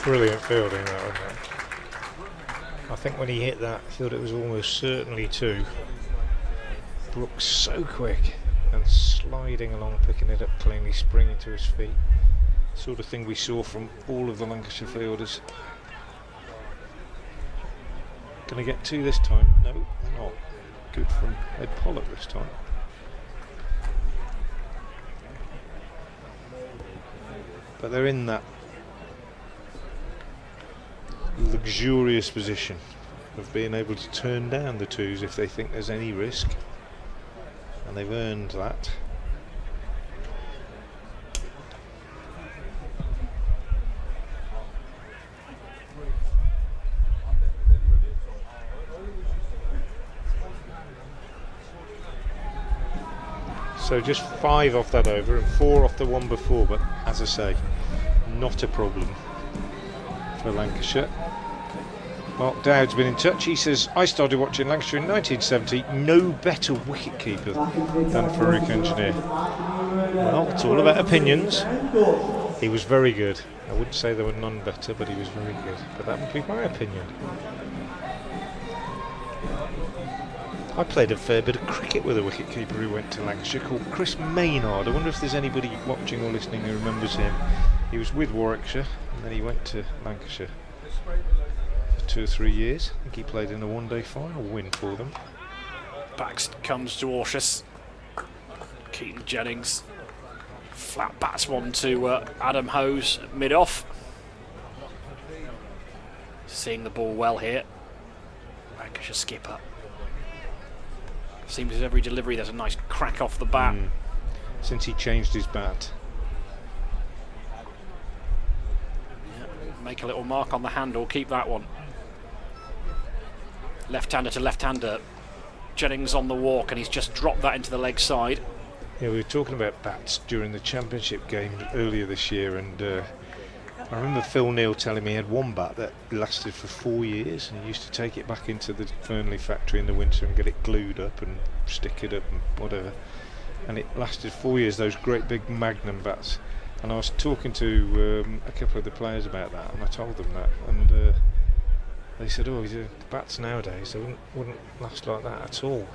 Brilliant fielding, that, wasn't it? I think when he hit that, I thought it was almost certainly 2. Brooks so quick and sliding along, picking it up cleanly, springing to his feet. Sort of thing we saw from all of the Lancashire fielders. Going to get 2 this time? No, they're not. Good from Ed Pollock this time. But they're in that luxurious position of being able to turn down the 2s if they think there's any risk, and they've earned that. So just 5 off that over and 4 off the one before, but as I say, not a problem for Lancashire. Mark Dowd's been in touch. He says, I started watching Lancashire in 1970. No better wicketkeeper than Farouk Engineer. Well, it's all about opinions. He was very good. I wouldn't say there were none better, but he was very good. But that would be my opinion. I played a fair bit of cricket with a wicketkeeper who went to Lancashire called Chris Maynard. I wonder if there's anybody watching or listening who remembers him. He was with Warwickshire and then he went to Lancashire for 2 or 3 years. I think he played in a one-day final win for them. Back comes Dwarshus. Keaton Jennings. Flat bats one to Adam Hose mid-off. Seeing the ball well here. Lancashire skipper. Seems as every delivery there's a nice crack off the bat. Since he changed his bat. Yeah, make a little mark on the handle, keep that one. Left-hander to left-hander. Jennings on the walk and he's just dropped that into the leg side. Yeah, we were talking about bats during the championship game earlier this year, and I remember Phil Neal telling me he had one bat that lasted for 4 years, and he used to take it back into the Fernley factory in the winter and get it glued up and stick it up and whatever, and it lasted 4 years, those great big Magnum bats. And I was talking to a couple of the players about that, and I told them that, and they said, oh, the bats nowadays, they wouldn't last like that at all.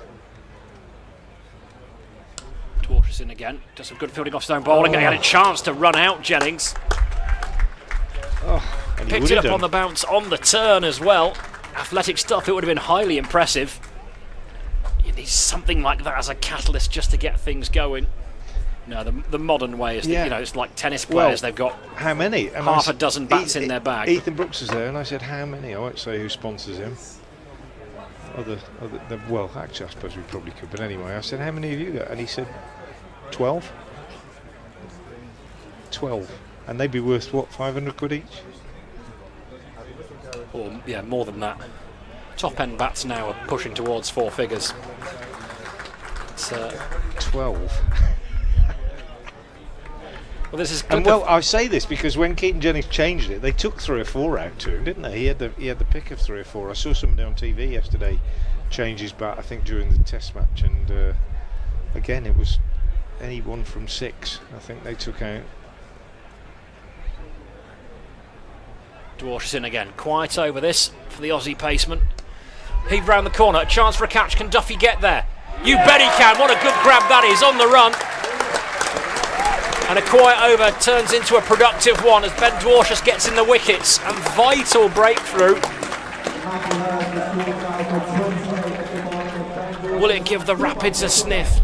Dwarshus in again, does some good fielding off stone bowling, and he had a chance to run out Jennings. Picked it up on the bounce, on the turn as well. Athletic stuff, it would have been highly impressive. You need something like that as a catalyst just to get things going. No, the modern way is, that, it's like tennis players, they've got how many? And half a dozen bats in their bag. Ethan Brooks is there, and I said, how many? I won't say who sponsors him. Well, actually, I suppose we probably could, but anyway, I said, how many have you got? And he said, 12. 12. And they'd be worth, what, 500 quid each? Or, yeah, more than that. Top end bats now are pushing towards 4 figures. It's 12. Well, this is good. And well, I say this because when Keaton Jennings changed it, they took 3 or 4 out to him, didn't they? He had the pick of 3 or 4. I saw somebody on TV yesterday change his bat, I think during the Test match, and again it was anyone from 6. I think they took out. Dwarshus in again, quiet over this for the Aussie paceman. Heave round the corner, a chance for a catch. Can Duffy get there? You bet he can. What a good grab that is, on the run. And a quiet over turns into a productive one as Ben Dwarshus gets in the wickets. And vital breakthrough. Will it give the Rapids a sniff?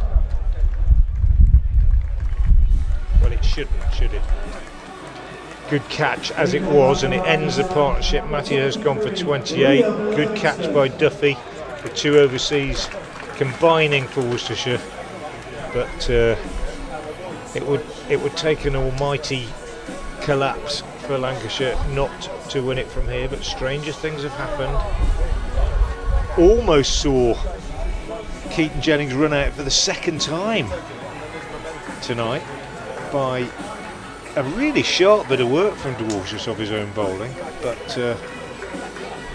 Well, it shouldn't, should it? Good catch as it was, and it ends the partnership. Matthew has gone for 28. Good catch by Duffy. The 2 overseas combining for Worcestershire, but it would take an almighty collapse for Lancashire not to win it from here. But stranger things have happened. Almost saw Keaton Jennings run out for the 2nd time tonight by a really sharp bit of work from Dwarshus of his own bowling, but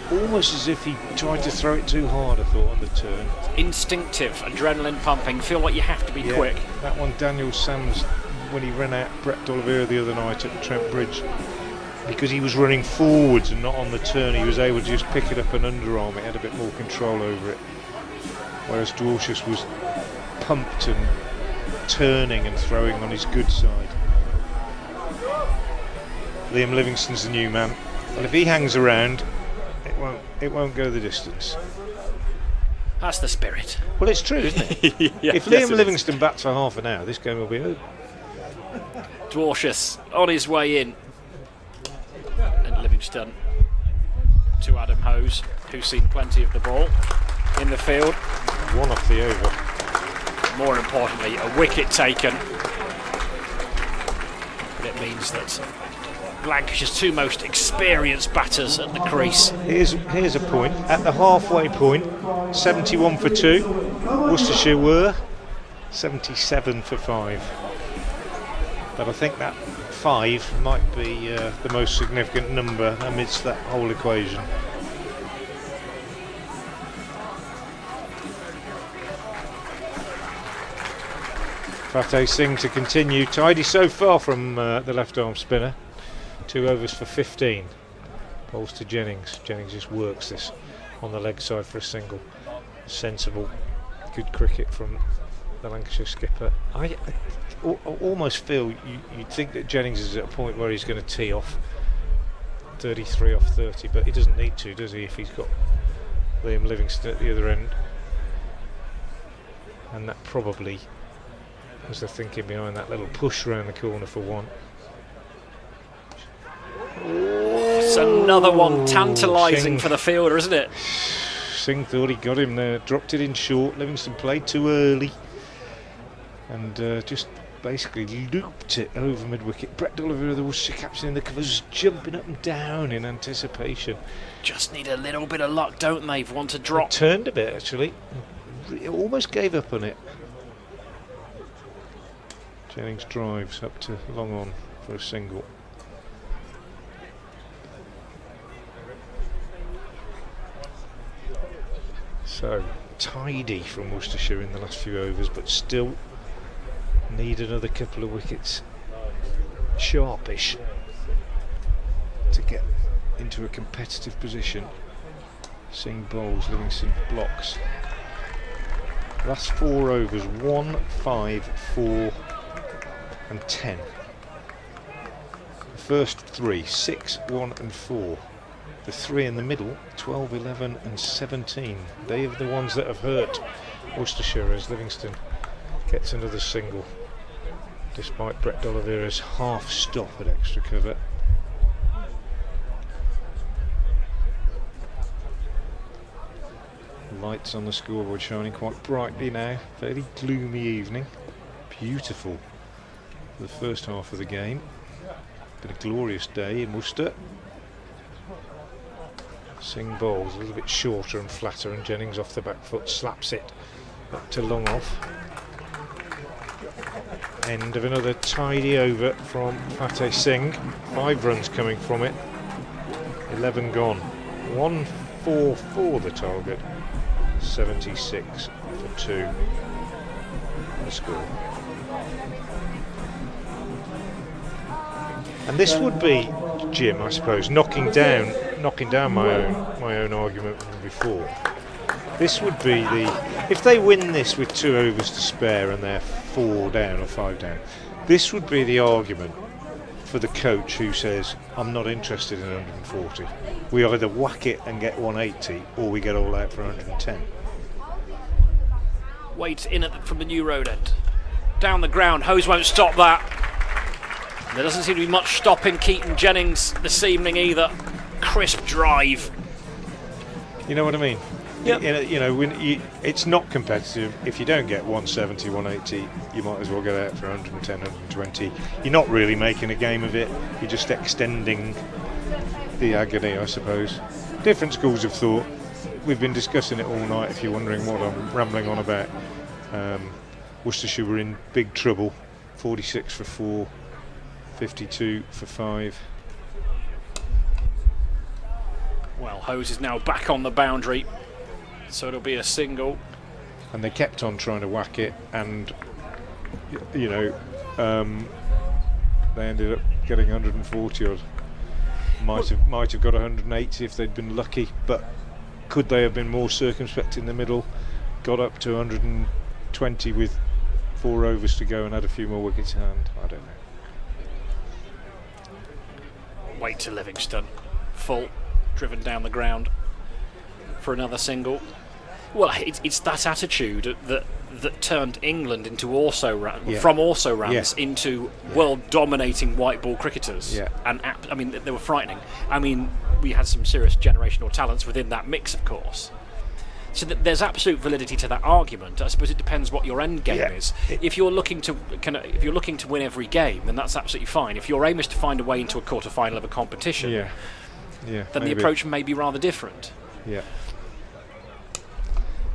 almost as if he tried to throw it too hard, I thought, on the turn. Instinctive, adrenaline pumping, feel like you have to be quick. That one, Daniel Sams, when he ran out Brett D'Oliveira the other night at Trent Bridge, because he was running forwards and not on the turn, he was able to just pick it up and underarm it, had a bit more control over it. Whereas Dwarshus was pumped and turning and throwing on his good side. Liam Livingston's the new man. Well, if he hangs around, it won't go the distance. That's the spirit. Well, it's true, isn't it? If Liam Livingston bats for half an hour, this game will be over. Dwarshus on his way in. And Livingston to Adam Hose, who's seen plenty of the ball in the field. 1 off the over. More importantly, a wicket taken. But it means that Lancashire's 2 most experienced batters at the crease. Here's a point. At the halfway point, 71 for 2. Worcestershire were 77 for 5. But I think that 5 might be the most significant number amidst that whole equation. Fateh Singh to continue. Tidy so far from the left arm spinner. 2 overs for 15. Bowls to Jennings. Jennings just works this on the leg side for a single. Sensible, good cricket from the Lancashire skipper. I almost feel you'd think that Jennings is at a point where he's going to tee off 33 off 30, but he doesn't need to, does he, if he's got Liam Livingstone at the other end. And that probably was the thinking behind that little push round the corner for 1. It's another one tantalising for the fielder, isn't it? Singh thought he got him there, dropped it in short. Livingston played too early and just basically looped it over mid-wicket. Brett D'Oliveira, the Worcestershire captain in the covers, jumping up and down in anticipation. Just need a little bit of luck, don't they, for one to drop. It turned a bit, actually. It almost gave up on it. Jennings drives up to long on for a single. So, tidy from Worcestershire in the last few overs, but still need another couple of wickets. Sharpish to get into a competitive position. Singh bowls, Livingston blocks. Last 4 overs, 1, 5, 4 and 10. The first 3, 6, 1 and 4. The 3 in the middle, 12, 11 and 17. They are the ones that have hurt Worcestershire as Livingston gets another single, despite Brett D'Oliveira's half stop at extra cover. Lights on the scoreboard shining quite brightly now. Fairly gloomy evening. Beautiful for the first half of the game. Been a glorious day in Worcester. Singh bowls a little bit shorter and flatter, and Jennings off the back foot slaps it up to long off. End of another tidy over from Fateh Singh. 5 runs coming from it. 11 gone. 144 the target. 76 for 2. The score. And this would be, Jim, I suppose, knocking down my own argument from before. This would be if they win this with 2 overs to spare and they're 4 down or 5 down, this would be the argument for the coach who says, I'm not interested in 140. We either whack it and get 180 or we get all out for 110. Waits in from the New Road end. Down the ground, Hose won't stop that. There doesn't seem to be much stopping Keaton Jennings this evening either. Crisp drive. You know what I mean? Yep. When it's not competitive. If you don't get 170, 180, you might as well get out for 110, 120. You're not really making a game of it. You're just extending the agony, I suppose. Different schools of thought. We've been discussing it all night, if you're wondering what I'm rambling on about. Worcestershire were in big trouble. 46 for 4, 52 for 5. Well, Hose is now back on the boundary, so it'll be a single. And they kept on trying to whack it, and they ended up getting 140 odd. Might have got 180 if they'd been lucky, but could they have been more circumspect in the middle? Got up to 120 with 4 overs to go and had a few more wickets in hand. I don't know. Wait to Livingstone, full, driven down the ground for another single. Well, it's that attitude that turned England into from also-rans into world-dominating white ball cricketers. Yeah. And they were frightening. I mean, we had some serious generational talents within that mix, of course. So there's absolute validity to that argument. I suppose it depends what your end game is. If you're looking to win every game, then that's absolutely fine. If your aim is to find a way into a quarter-final of a competition, then maybe the approach may be rather different. Yeah.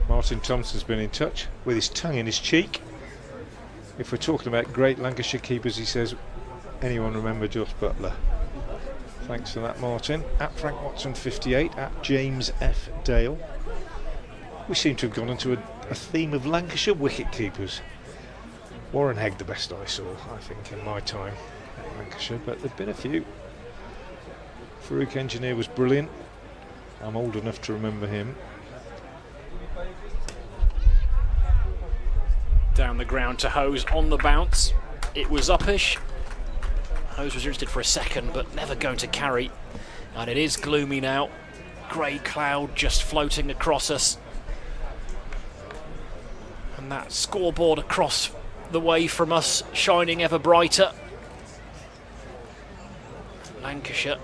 Martin Thompson's been in touch with his tongue in his cheek. If we're talking about great Lancashire keepers, he says, anyone remember Josh Butler? Thanks for that, Martin. At Frank Watson 58, at James F. Dale. We seem to have gone into a theme of Lancashire wicket keepers. Warren Hegg the best I saw, I think, in my time at Lancashire, but there've been a few. Farouk Engineer was brilliant. I'm old enough to remember him. Down the ground to Hose on the bounce. It was uppish. Hose was interested for a second, but never going to carry. And it is gloomy now. Grey cloud just floating across us. And that scoreboard across the way from us shining ever brighter. Lancashire,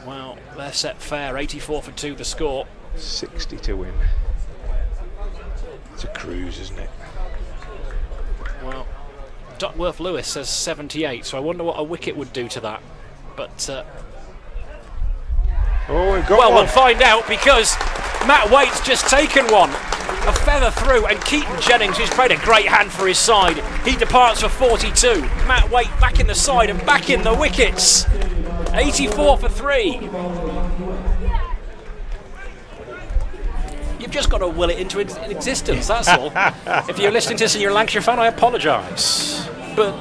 well, they're set fair. 84 for 2 the score. 60 to win. It's a cruise, isn't it? Well, Duckworth Lewis says 78, so I wonder what a wicket would do to that. But oh, we've got well, one. we'll find out, because Matt Waite's just taken one. A feather through, and Keaton Jennings, who's played a great hand for his side, he departs for 42. Matt Waite back in the side and back in the wickets. 84 for 3. You've just got to will it into existence, that's all. If you're listening to this and you're a Lancashire fan, I apologise. But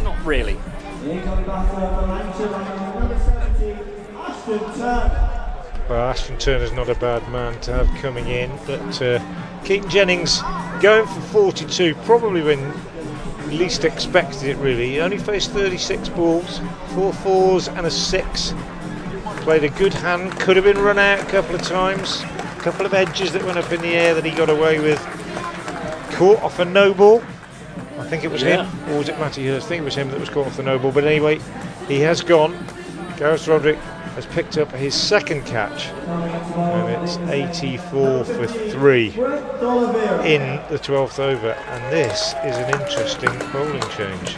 not really. Incoming batter for Lancashire, number 70, Ashton Turner. Well, Ashton Turner's not a bad man to have coming in, but Keaton Jennings going for 42, probably when least expected it really. He only faced 36 balls, 4 fours and a 6. Played a good hand, could have been run out a couple of times. A couple of edges that went up in the air that he got away with. Caught off a no ball. I think it was him, or was it Matty Hurst? I think it was him that was caught off the no ball, but anyway, he has gone. Gareth Roderick has picked up his second catch, and it's 84 for 3 in the 12th over, and this is an interesting bowling change.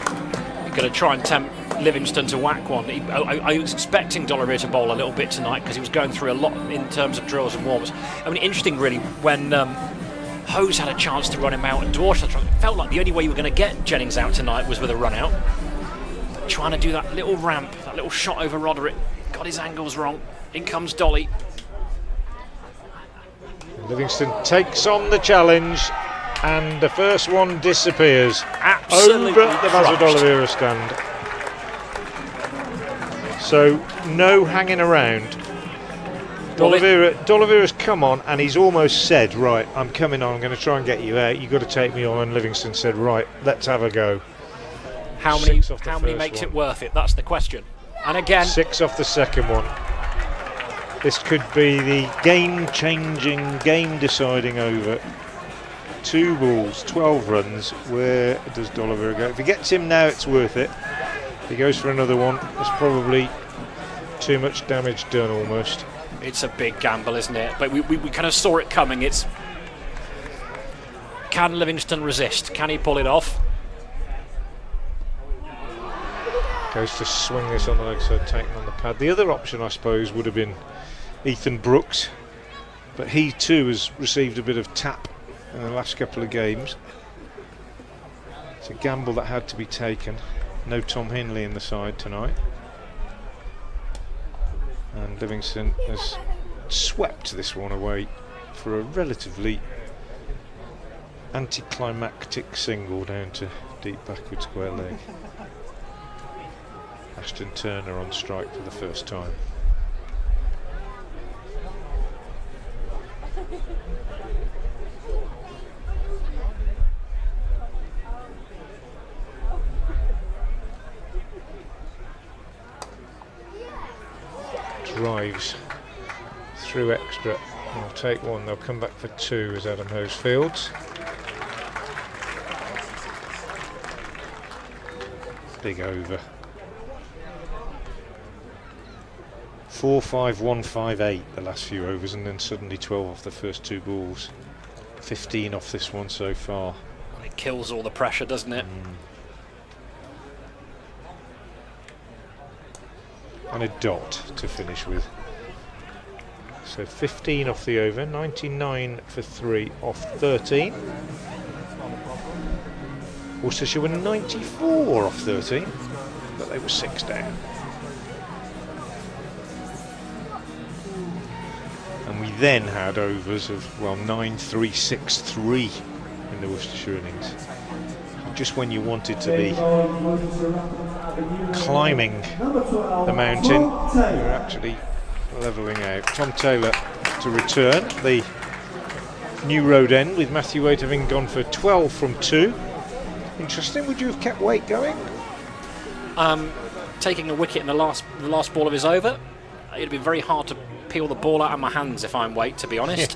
You're going to try and tempt Livingston to whack one. I was expecting D'Oliveira to bowl a little bit tonight, because he was going through a lot in terms of drills and warms. I mean, interesting really, when Hose had a chance to run him out and Dwarsh felt like the only way you were going to get Jennings out tonight was with a run out. But trying to do that little ramp, that little shot over Roderick, got his angles wrong. In comes Dolly. Livingston takes on the challenge, and the first one disappears. Absolutely over the Basil crushed. D'Oliveira stand. So no hanging around. D'Oliveira's come on, and he's almost said, right, I'm coming on, I'm going to try and get you out, you've got to take me on. And Livingston said, right, let's have a go. How many makes it worth it? That's the question. And again, 6 off the second one. This could be the game-changing, game-deciding over. 2 balls, 12 runs. Where does D'Oliveira go? If he gets him now, it's worth it. If he goes for another one, it's probably too much damage done almost. it's a big gamble, isn't it? But we kind of saw it coming. It's, can Livingston resist? Can he pull it off? Goes to swing this on the leg side, taking on the pad. The other option, I suppose, would have been Ethan Brooks, but he too has received a bit of tap in the last couple of games. It's a gamble that had to be taken. No Tom Hinley in the side tonight. And Livingston has swept this one away for a relatively anticlimactic single down to deep backward square leg. Ashton Turner on strike for the first time. Drives through extra. They'll take one, they'll come back for two as Adam Hose fields. Big over. 4-5-1-5-8 the last few overs, and then suddenly 12 off the first two balls. 15 off this one so far. It kills all the pressure, doesn't it? And a dot to finish with. So 15 off the over, 99 for 3 off 13. Worcestershire were 94 off 13, but they were 6 down. And we then had overs of, well, 9-3-6-3 in the Worcestershire innings. Just when you wanted to be climbing the mountain, you're actually levelling out. Tom Taylor to return the New Road end, with Matthew Waite having gone for 12 from 2. Interesting. Would you have kept Waite going? Taking a wicket in the last ball of his over, it'd be very hard to peel the ball out of my hands if I'm Waite, to be honest.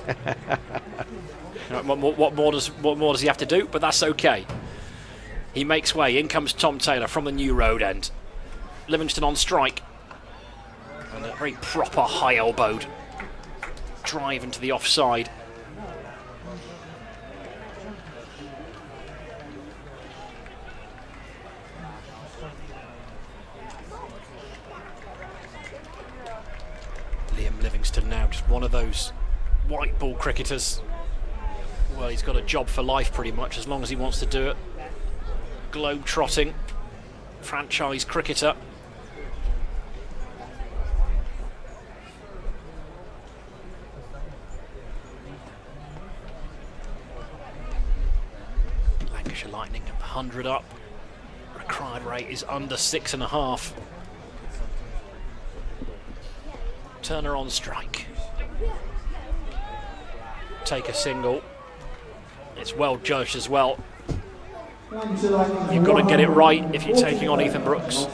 What more does he have to do? But that's okay. He makes way. In comes Tom Taylor from the New Road end. Livingston on strike. And a very proper high-elbowed drive into the offside. Liam Livingston now just one of those white ball cricketers. Well, he's got a job for life pretty much, as long as he wants to do it. Globe-trotting franchise cricketer. Lancashire Lightning at 100 up. Required rate is under 6.5. Turner on strike. Take a single. It's well judged as well. You've got to get it right if you're taking on Ethan Brooks.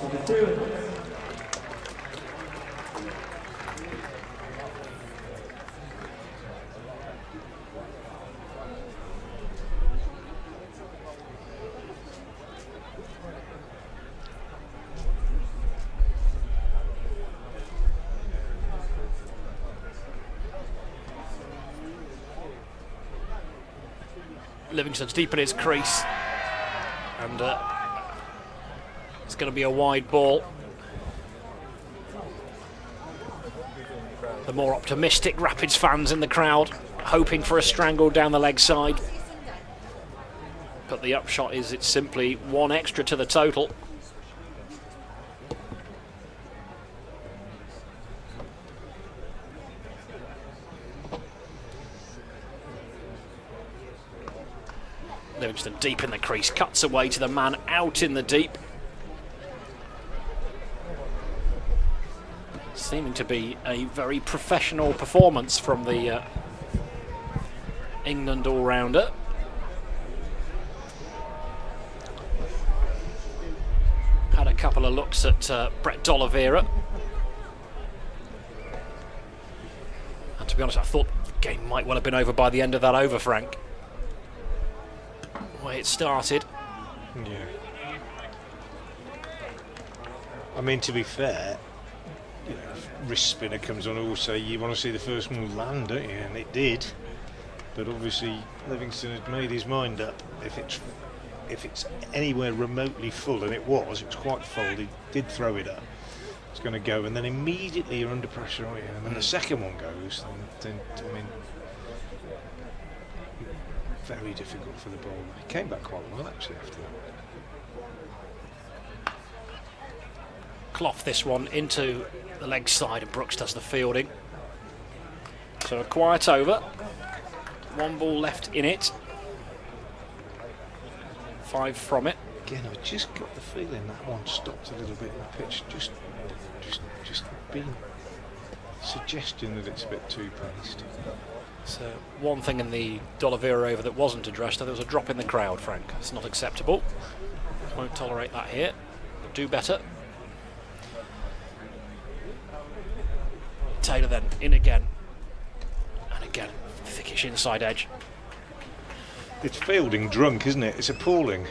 Livingston's deep in his crease, and it's going to be a wide ball. The more optimistic Rapids fans in the crowd hoping for a strangle down the leg side, but the upshot is it's simply one extra to the total. Livingston deep in the crease, cuts away to the man out in the deep. Seeming to be a very professional performance from the England all-rounder. Had a couple of looks at Brett D'Oliveira. And to be honest, I thought the game might well have been over by the end of that over, Frank. Way it started. Yeah. I mean, to be fair, you know, if wrist spinner comes on, also you want to see the first one land, don't you? And it did. But obviously, Livingston had made his mind up. If it's anywhere remotely full, and it was quite full. He did throw it up. It's going to go, and then immediately you're under pressure, aren't you? And when the second one goes, then I mean, very difficult for the bowler. He came back quite well actually after that. Clough this one into the leg side, and Brooks does the fielding. So a quiet over. One ball left in it. 5 from it. Again, I just got the feeling that one stopped a little bit in the pitch. Just being suggestion that it's a bit too paced. So one thing in the D'Oliveira over that wasn't addressed, there was a drop in the crowd, Frank. It's not acceptable. Won't tolerate that here. But do better. Taylor then in again. And again, thickish inside edge. It's fielding drunk, isn't it? It's appalling.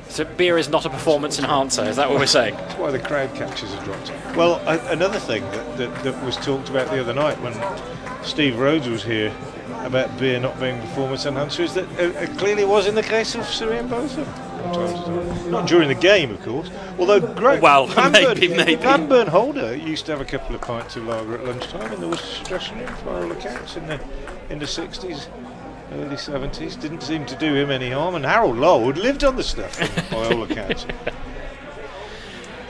So beer is not a performance enhancer, is that what we're saying? That's why the crowd catches are dropped. Well, another thing that was talked about the other night when Steve Rhodes was here about beer not being performance enhancer is that it clearly was in the case of Surrey and Botham. Not during the game, of course. Although great. Well, maybe. Van Burn Holder used to have a couple of pints of lager at lunchtime in the Worcestershire dressing room, for all accounts, in the 60s. Early 70s, didn't seem to do him any harm, and Harold Lord lived on the stuff by all accounts.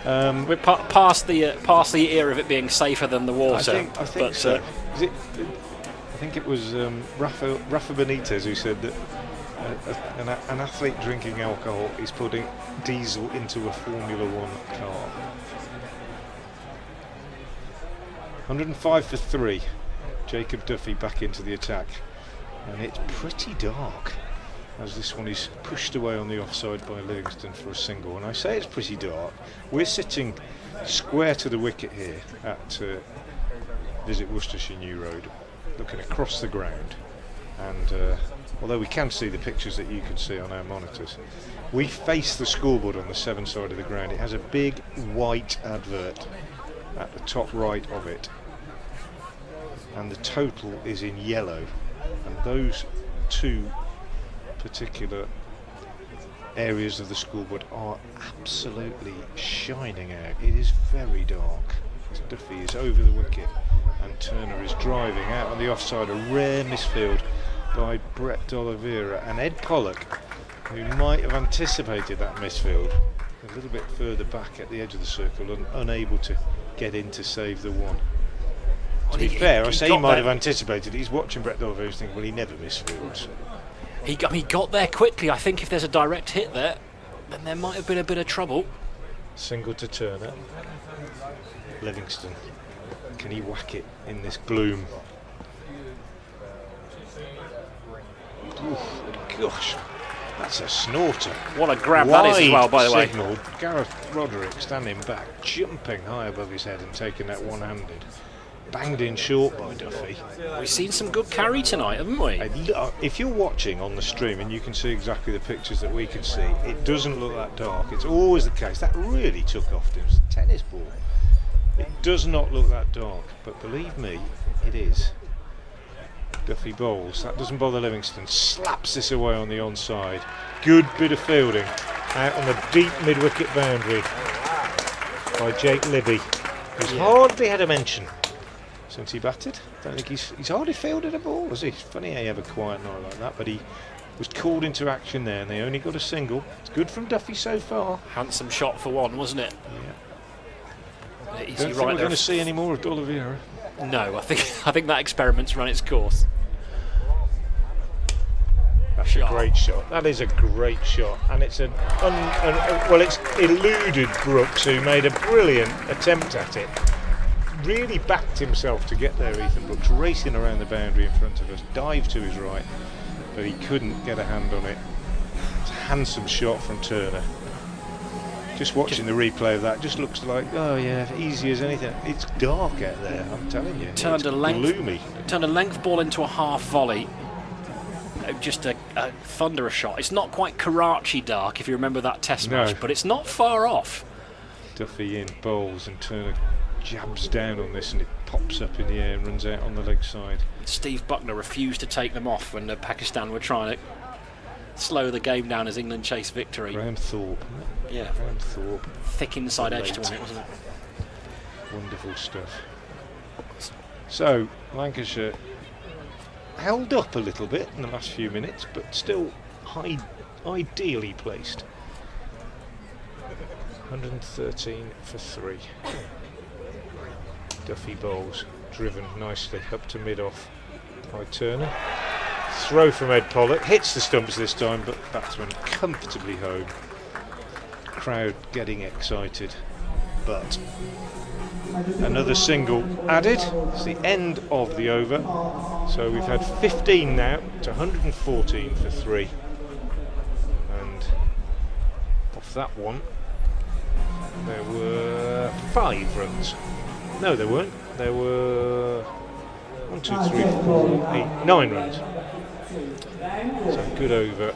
We're past the era of it being safer than the water. I think so. I think it was Rafa Benitez who said that An athlete drinking alcohol is putting diesel into a Formula 1 car. 105 for 3. Jacob Duffy back into the attack. And it's pretty dark as this one is pushed away on the offside by Livingston for a single. And I say it's pretty dark. We're sitting square to the wicket here at Visit Worcestershire New Road, looking across the ground. And although we can see the pictures that you can see on our monitors, we face the scoreboard on the 7 side of the ground. It has a big white advert at the top right of it, and the total is in yellow, and those 2 particular areas of the scoreboard are absolutely shining out. It is very dark. Duffy is over the wicket and Turner is driving out on the offside. A rare misfield by Brett D'Oliveira, and Ed Pollock, who might have anticipated that misfield, a little bit further back at the edge of the circle and unable to get in to save the one. To be fair, I say he might have anticipated. He's watching Brett D'Oliveira thinking, well, he never misfields. He got there quickly. I think if there's a direct hit there, then there might have been a bit of trouble. Single to Turner. Livingston, can he whack it in this gloom? Oof, gosh, that's a snorter. What a grab that is as well, by the way. Signal. Gareth Roderick standing back, jumping high above his head and taking that one-handed. Banged in short by Duffy. We've seen some good carry tonight, haven't we? If you're watching on the stream and you can see exactly the pictures that we can see, it doesn't look that dark. It's always the case. That really took off. It was a tennis ball. It does not look that dark, but believe me, it is. Duffy bowls. That doesn't bother Livingston. Slaps this away on the onside. Good bit of fielding out on the deep mid-wicket boundary by Jake Libby, who's hardly had a mention since he batted. Don't think he's hardly fielded a ball, has he? It's funny how you have a quiet night like that, but he was called into action there and they only got a single. It's good from Duffy so far. Handsome shot for one, wasn't it? Yeah. Don't think we're going to see any more of D'Oliveira. No, I think that experiment's run its course. That's a great shot. That is a great shot, and it's it's eluded Brooks, who made a brilliant attempt at it. Really backed himself to get there. Ethan Brooks racing around the boundary in front of us, dived to his right, but he couldn't get a hand on it. It's a handsome shot from Turner. Just watching the replay of that, just looks like, oh yeah, easy as anything. It's dark out there, I'm telling you. Gloomy. Turned a length ball into a half volley. Just a thunderous shot. It's not quite Karachi dark, if you remember that test match, but it's not far off. Duffy in, bowls, and Turner jabs down on this and it pops up in the air and runs out on the leg side. Steve Buckner refused to take them off when Pakistan were trying to slow the game down as England chased victory. Graham Thorpe. Yeah. Graham Thorpe. Thick inside edge to it, wasn't it? Wonderful stuff. So, Lancashire held up a little bit in the last few minutes, but still ideally placed. 113 for 3. Duffy bowls, driven nicely up to mid-off by Turner. Throw from Ed Pollock, hits the stumps this time, but batsman comfortably home. Crowd getting excited, but another single added. It's the end of the over, so we've had 15 now to 114 for 3, and off that one there were 5 runs. No, there weren't. There were 1, 2, 3, 4, 8, 9 runs. So good over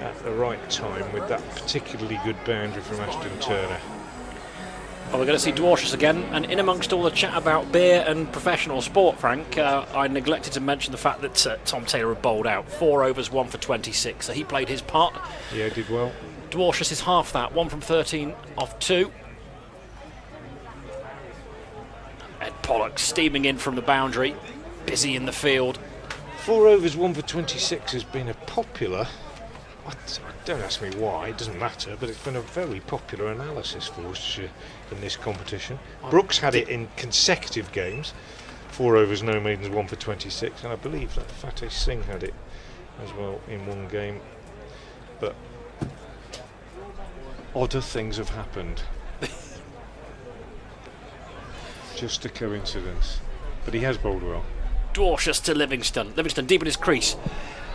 at the right time with that particularly good boundary from Ashton Turner. Well, we're going to see Dwarshus again, and in amongst all the chat about beer and professional sport, Frank, I neglected to mention the fact that Tom Taylor had bowled out. 4 overs, 1 for 26, so he played his part. Yeah, did well. Dwarshus is half that, 1 from 13 off 2. Ed Pollock steaming in from the boundary, busy in the field. 4 overs, 1 for 26 has been a popular, don't ask me why, it doesn't matter, but it's been a very popular analysis for Worcestershire in this competition. Brooks had it in consecutive games. 4 overs, no maidens, 1 for 26, and I believe that Fateh Singh had it as well in one game. But odder things have happened. Just a coincidence. But he has bowled well. Dwarshus to Livingston. Livingston deep in his crease.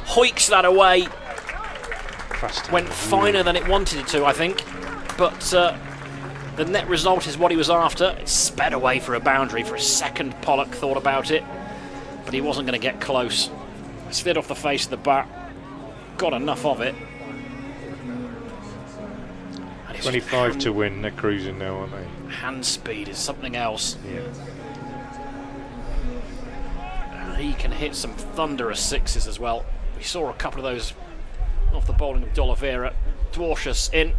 Hoiks that away. Fast Went finer than it wanted it to, I think. But the net result is what he was after. It sped away for a boundary. For a second, Pollock thought about it. But he wasn't going to get close. Slid off the face of the bat. Got enough of it. 25 to win. They're cruising now, aren't they? Hand speed is something else. Yeah. He can hit some thunderous sixes as well. We saw a couple of those off the bowling of D'Oliveira. Dwarshus in.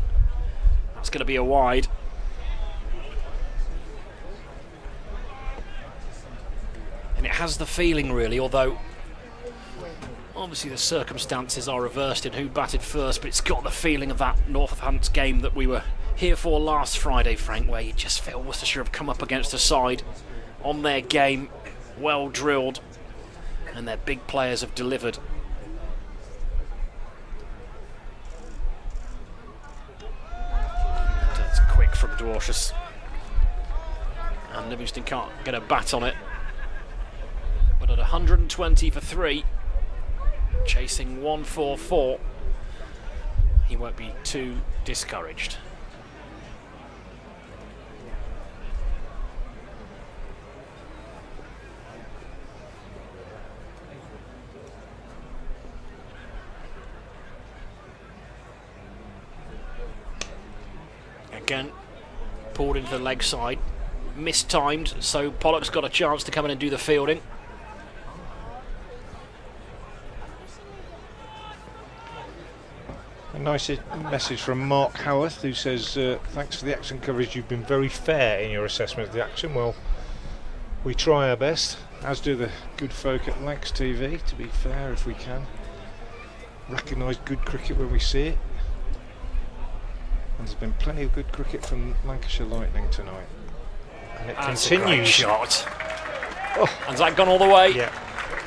That's going to be a wide. And it has the feeling, really, although obviously the circumstances are reversed in who batted first, but it's got the feeling of that Northants game that we were here for last Friday, Frank, where you just feel Worcestershire have come up against a side on their game, well drilled, and their big players have delivered. That's quick from Dwarshus. And Livingston can't get a bat on it. But at 120 for 3, chasing 144, he won't be too discouraged. Again, pulled into the leg side, mistimed, so Pollock's got a chance to come in and do the fielding. A nice message from Mark Howarth, who says, thanks for the action coverage, you've been very fair in your assessment of the action. Well, we try our best, as do the good folk at Lancs TV, to be fair if we can. Recognise good cricket when we see it. And there's been plenty of good cricket from Lancashire Lightning tonight. And it That's continues. A great shot. Oh. Has that gone all the way? Yeah.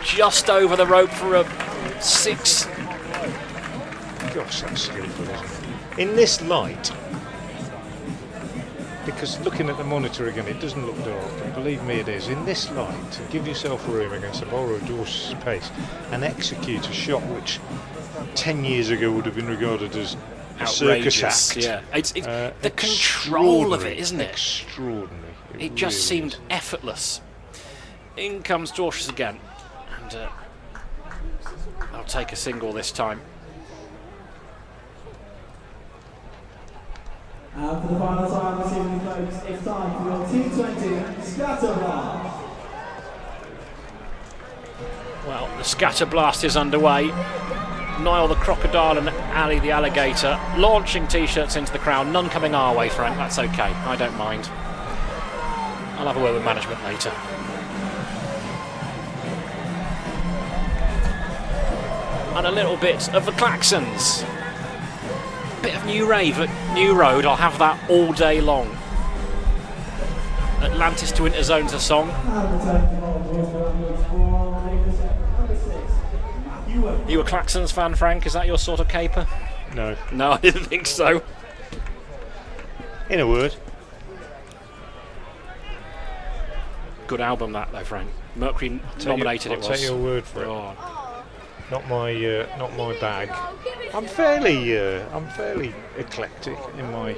Just over the rope for a 6. Gosh, that's skillful, isn't it? In this light, because looking at the monitor again, it doesn't look dark, and believe me it is. In this light, to give yourself room against a bowler of Dwarshus' pace and execute a shot which 10 years ago would have been regarded as a circus act. Yeah, it's the control of it, isn't it? Extraordinary. It just really seemed is. effortless. In comes Dwarshus again, and I'll take a single this time. And for the final time this evening, folks, it's time for your T20 Scatterblast. Well, the scatter blast is underway. Niall the crocodile and Ali the alligator launching t-shirts into the crowd. None coming our way, Frank. That's okay. I don't mind. I'll have a word with management later. And a little bit of the Claxons. Bit of new rave at New Road. I'll have that all day long. Atlantis to Interzone's a song. You a Claxons fan, Frank? Is that your sort of caper? No. No, I didn't think so. In a word. Good album that though, Frank. Mercury nominated it was. I'll take your word for it. Oh. Not my bag. I'm fairly eclectic in my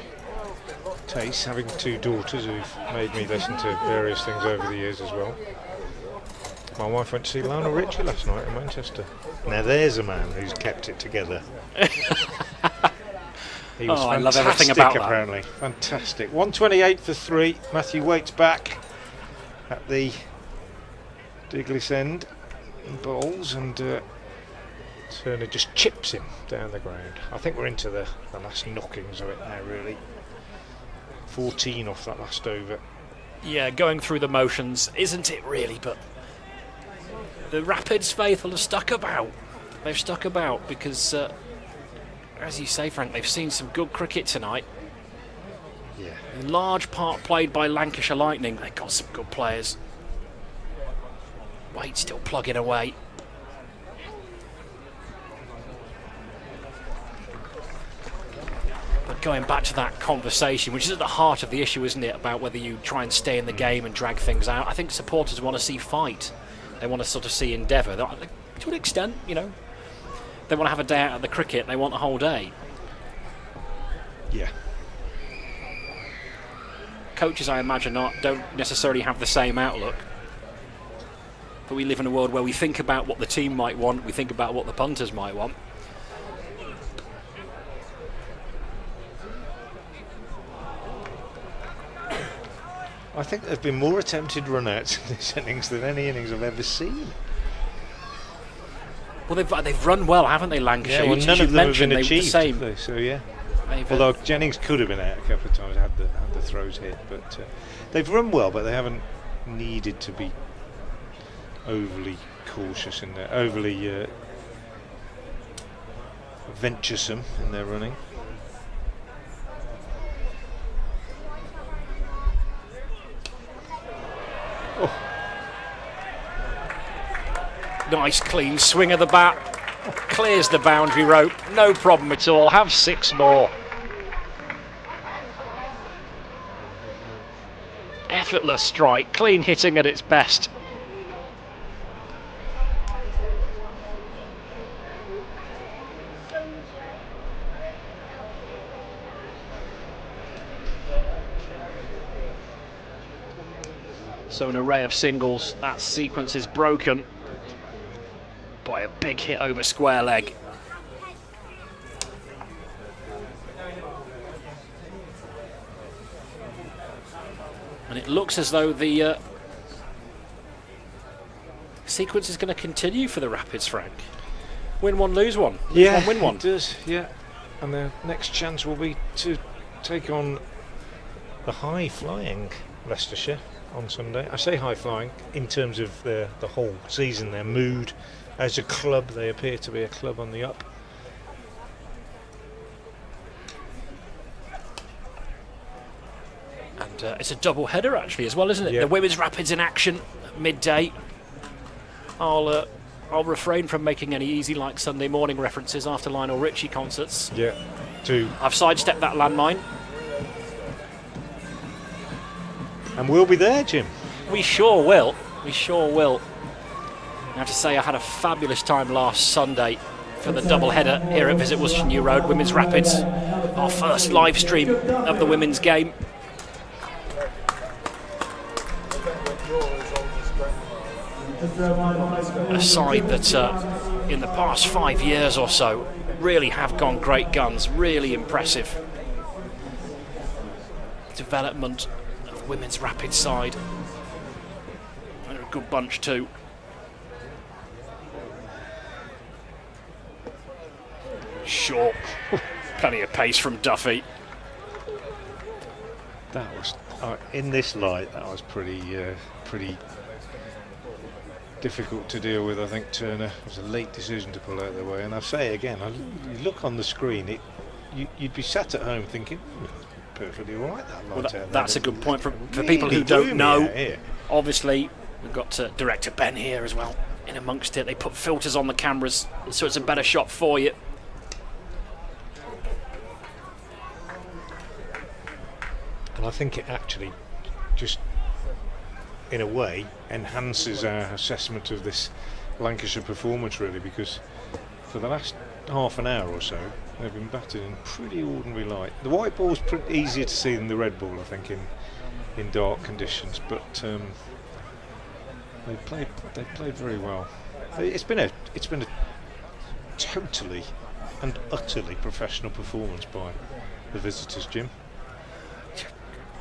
taste, having 2 daughters who've made me listen to various things over the years as well. My wife went to see Lionel Richie last night in Manchester. Now there's a man who's kept it together. He was I love everything about apparently. That. Fantastic. 128 for 3. Matthew Waite's back at the Diglis end and bowls, and Turner just chips him down the ground. I think we're into the last knockings of it now, really. 14 off that last over. Yeah, going through the motions, isn't it really? But the Rapids faithful have stuck about. They've stuck about because, as you say, Frank, they've seen some good cricket tonight. Yeah. In large part played by Lancashire Lightning. They've got some good players. Wade still plugging away. But going back to that conversation, which is at the heart of the issue, isn't it, about whether you try and stay in the game and drag things out. I think supporters want to see fight. They want to sort of see endeavour. To an extent, you know, they want to have a day out of the cricket. They want the whole day. Yeah. Coaches, I imagine, don't necessarily have the same outlook. But we live in a world where we think about what the team might want, we think about what the punters might want. I think there have been more attempted run-outs in this innings than any innings I've ever seen. Well, they've run well, haven't they, Lancashire? Yeah, well, none of them have been achieved, the same. have they? So yeah. Although Jennings could have been out a couple of times, had the throws hit, but they've run well, but they haven't needed to be overly cautious in their overly venturesome in their running. Oh. Nice clean swing of the bat, clears the boundary rope, no problem at all. Have 6 more. Effortless strike, clean hitting at its best. So an array of singles, that sequence is broken by a big hit over square leg. And it looks as though the sequence is going to continue for the Rapids, Frank. Win one, lose one. Lose one, win one. It does, yeah. And their next chance will be to take on the high-flying Leicestershire on Sunday. I say high-flying in terms of the whole season, their mood as a club. They appear to be a club on the up. And it's a double header actually as well, isn't it? Yep. The women's Rapids in action at midday. I'll refrain from making any easy like Sunday morning references after Lionel Richie concerts. Yeah. I've sidestepped that landmine. And we'll be there, Jim. We sure will. We sure will. I have to say I had a fabulous time last Sunday for the double header here at Visit Worcestershire New Road, Women's Rapids. Our first live stream of the women's game. A side that in the past 5 years or so really have gone great guns, really impressive development of the women's Rapid side. They're a good bunch too. Short, plenty of pace from Duffy. That was in this light. That was pretty difficult to deal with. I think Turner, it was a late decision to pull out the way. And I say again, you look on the screen, you'd be sat at home thinking, perfectly all right. That light out that's there. a good point for Really people who don't know. here. Obviously, we've got director Ben here as well. In amongst it, they put filters on the cameras, so it's a better shot for you. And I think it actually just, in a way, enhances our assessment of this Lancashire performance, really, because for the last half an hour or so, they've been batted in pretty ordinary light. The white ball's pretty easier to see than the red ball, I think, in dark conditions, but they played very well. It's been a totally and utterly professional performance by the visitors, Jim.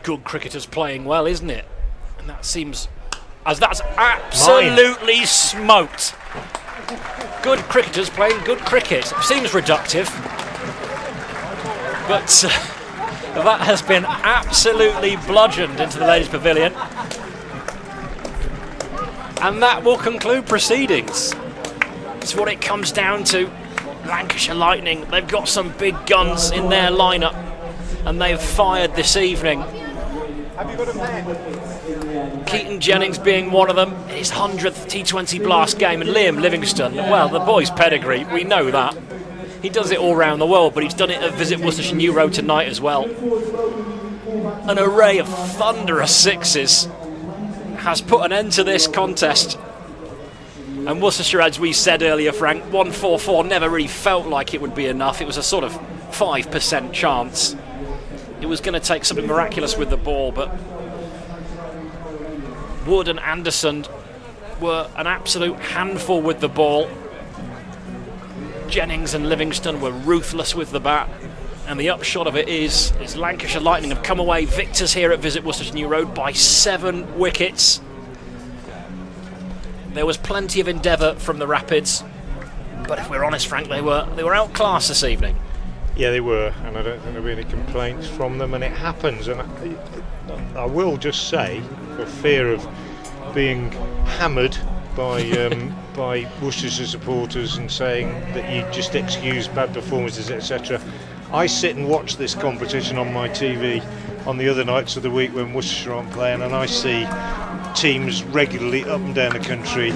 Good cricketers playing well, isn't it? And that seems as that's absolutely smoked. Good cricketers playing good cricket. Seems reductive, but that has been absolutely bludgeoned into the ladies' pavilion. And that will conclude proceedings. It's what it comes down to. Lancashire Lightning, they've got some big guns in their lineup, and they've fired this evening. Have you got a pen? Keaton Jennings being one of them, his 100th T20 Blast game, and Liam Livingstone, well, the boy's pedigree, we know that. He does it all around the world, but he's done it at Visit Worcestershire New Road tonight as well. An array of thunderous sixes has put an end to this contest. And Worcestershire, as we said earlier, Frank, 144 never really felt like it would be enough. It was a sort of 5% chance. It was going to take something miraculous with the ball, but Wood and Anderson were an absolute handful with the ball. Jennings and Livingstone were ruthless with the bat. And the upshot of it is Lancashire Lightning have come away victors here at Visit Worcestershire New Road by 7 wickets. There was plenty of endeavour from the Rapids, but if we're honest, Frank, they were outclassed this evening. Yeah, they were, and I don't think there'll be any complaints from them, and it happens. And I will just say, for fear of being hammered by Worcestershire supporters and saying that you just excuse bad performances, etc., I sit and watch this competition on my TV on the other nights of the week when Worcestershire aren't playing, and I see teams regularly up and down the country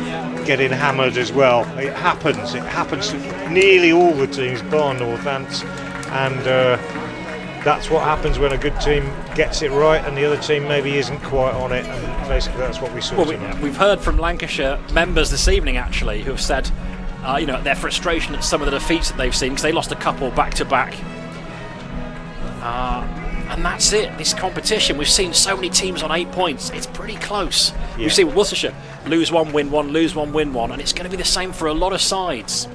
getting hammered as well. It happens to nearly all the teams, bar Northants, and that's what happens when a good team gets it right and the other team maybe isn't quite on it, and basically that's what we saw tonight. We've heard from Lancashire members this evening actually who have said their frustration at some of the defeats that they've seen, because they lost a couple back to back. And that's it, this competition. We've seen so many teams on 8 points. It's pretty close. Yeah. We've seen Worcestershire lose one, win one, lose one, win one, and it's going to be the same for a lot of sides.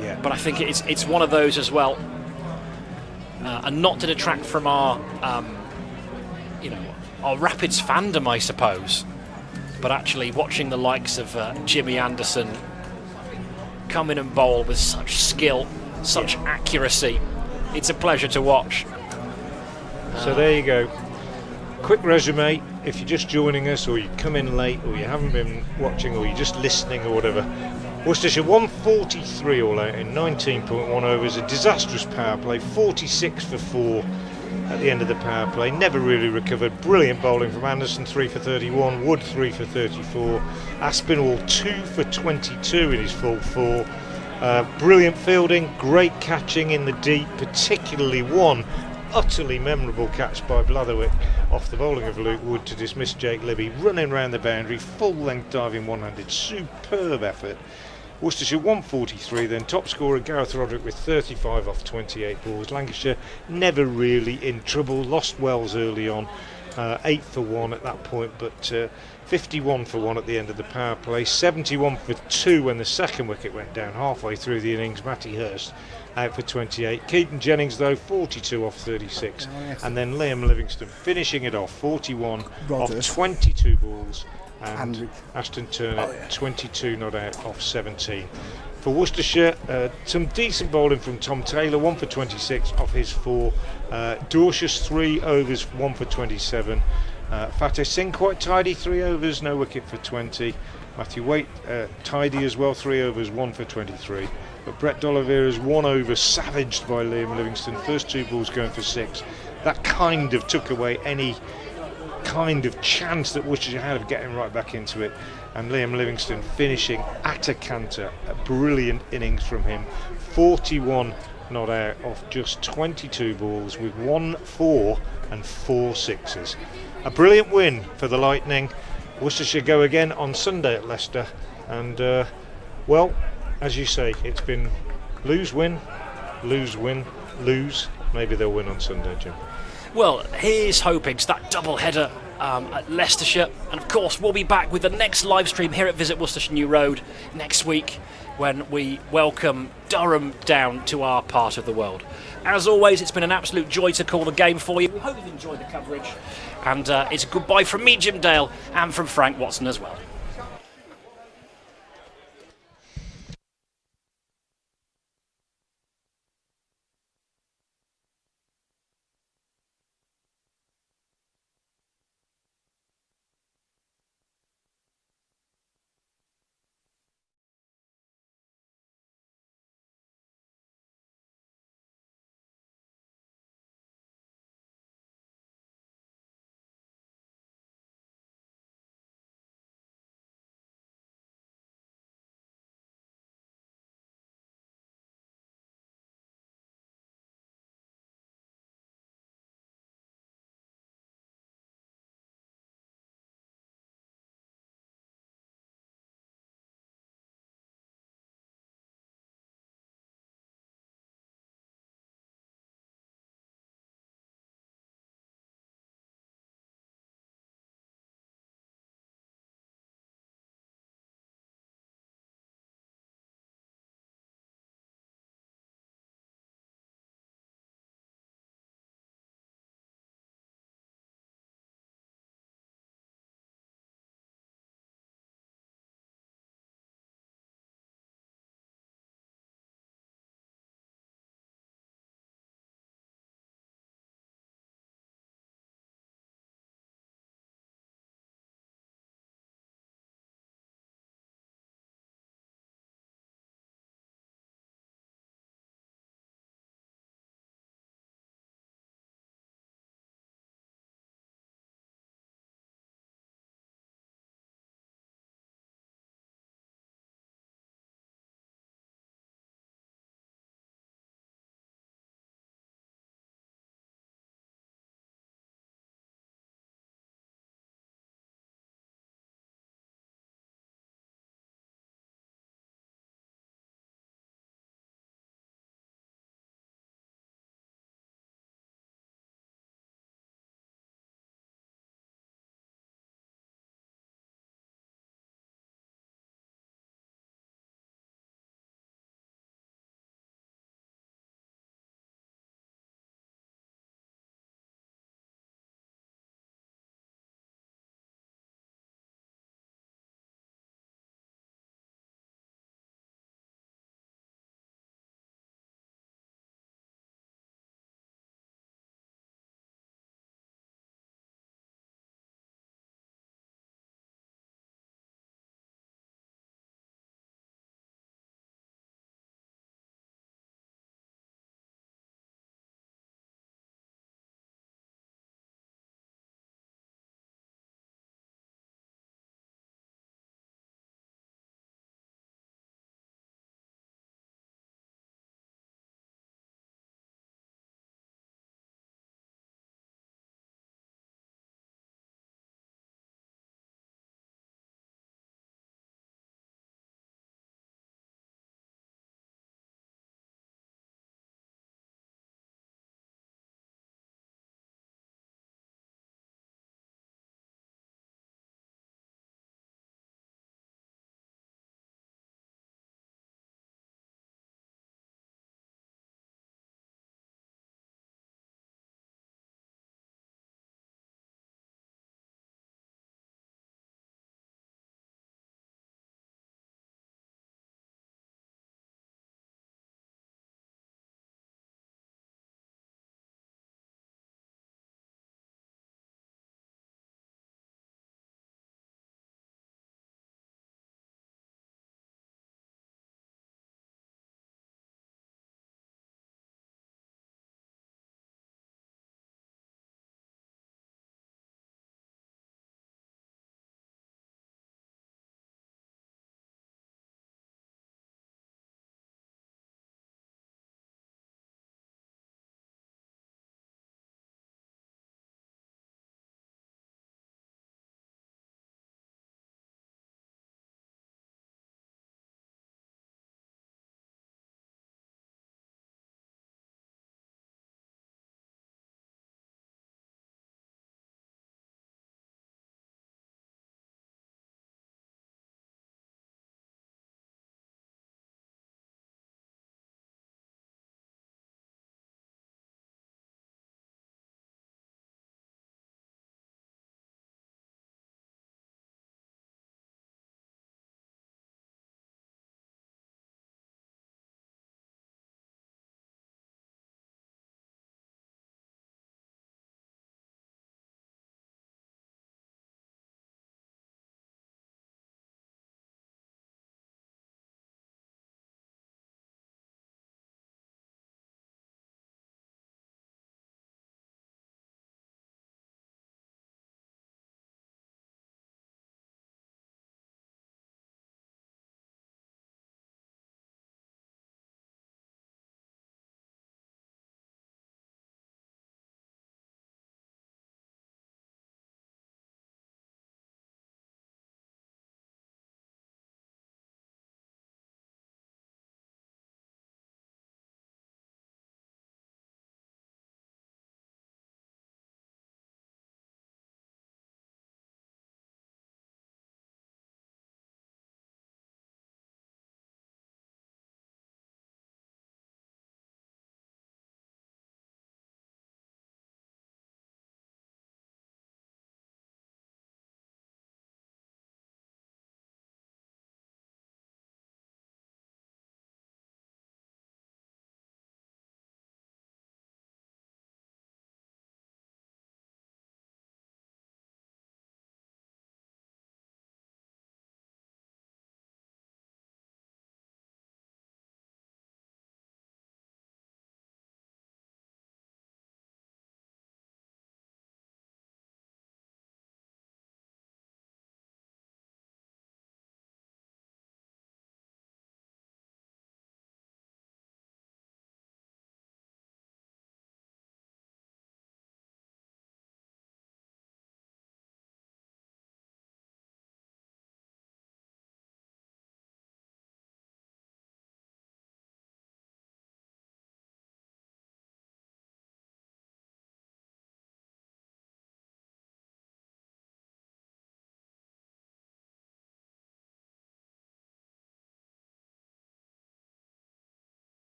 Yeah. But I think it's one of those as well. And not to detract from our Rapids fandom, I suppose, but actually watching the likes of Jimmy Anderson come in and bowl with such skill, such accuracy, it's a pleasure to watch. So there you go. Quick resume, if you're just joining us, or you come in late, or you haven't been watching, or you're just listening or whatever. Worcestershire 143 all out in 19.1 overs, a disastrous power play, 46 for 4 at the end of the power play, never really recovered. Brilliant bowling from Anderson, 3 for 31, Wood 3 for 34, Aspinall 2 for 22 in his full 4. Brilliant fielding, great catching in the deep, particularly one utterly memorable catch by Blatherwick off the bowling of Luke Wood to dismiss Jake Libby, running round the boundary, full length diving one-handed, superb effort. Worcestershire 143 then, top scorer Gareth Roderick with 35 off 28 balls. Lancashire never really in trouble, lost Wells early on, 8 for 1 at that point, but 51 for 1 at the end of the power play, 71 for 2 when the second wicket went down halfway through the innings. Matty Hurst out for 28. Keaton Jennings though 42 off 36, and then Liam Livingstone finishing it off 41 off 22 balls, and Ashton Turner 22 not out off 17. For Worcestershire, some decent bowling from Tom Taylor, 1 for 26 off his 4. Dorcius 3 overs, 1 for 27. Fateh Singh quite tidy, 3 overs, no wicket for 20. Matthew Waite tidy as well, 3 overs, 1 for 23. But Brett D'Oliveira's 1 over savaged by Liam Livingstone, first 2 balls going for 6. That kind of took away any kind of chance that Worcestershire had of getting right back into it. And Liam Livingstone finishing at a canter, a brilliant innings from him, 41 not out off just 22 balls with 1 4 and 4 sixes. A brilliant win for the Lightning. Worcestershire go again on Sunday at Leicester, and well, as you say, it's been lose, win, lose, win, lose. Maybe they'll win on Sunday, Jim. Well, here's hoping to that double header at Leicestershire, and of course we'll be back with the next live stream here at Visit Worcestershire New Road next week when we welcome Durham down to our part of the world. As always, it's been an absolute joy to call the game for you. We hope you've enjoyed the coverage, and it's a goodbye from me, Jim Dale, and from Frank Watson as well.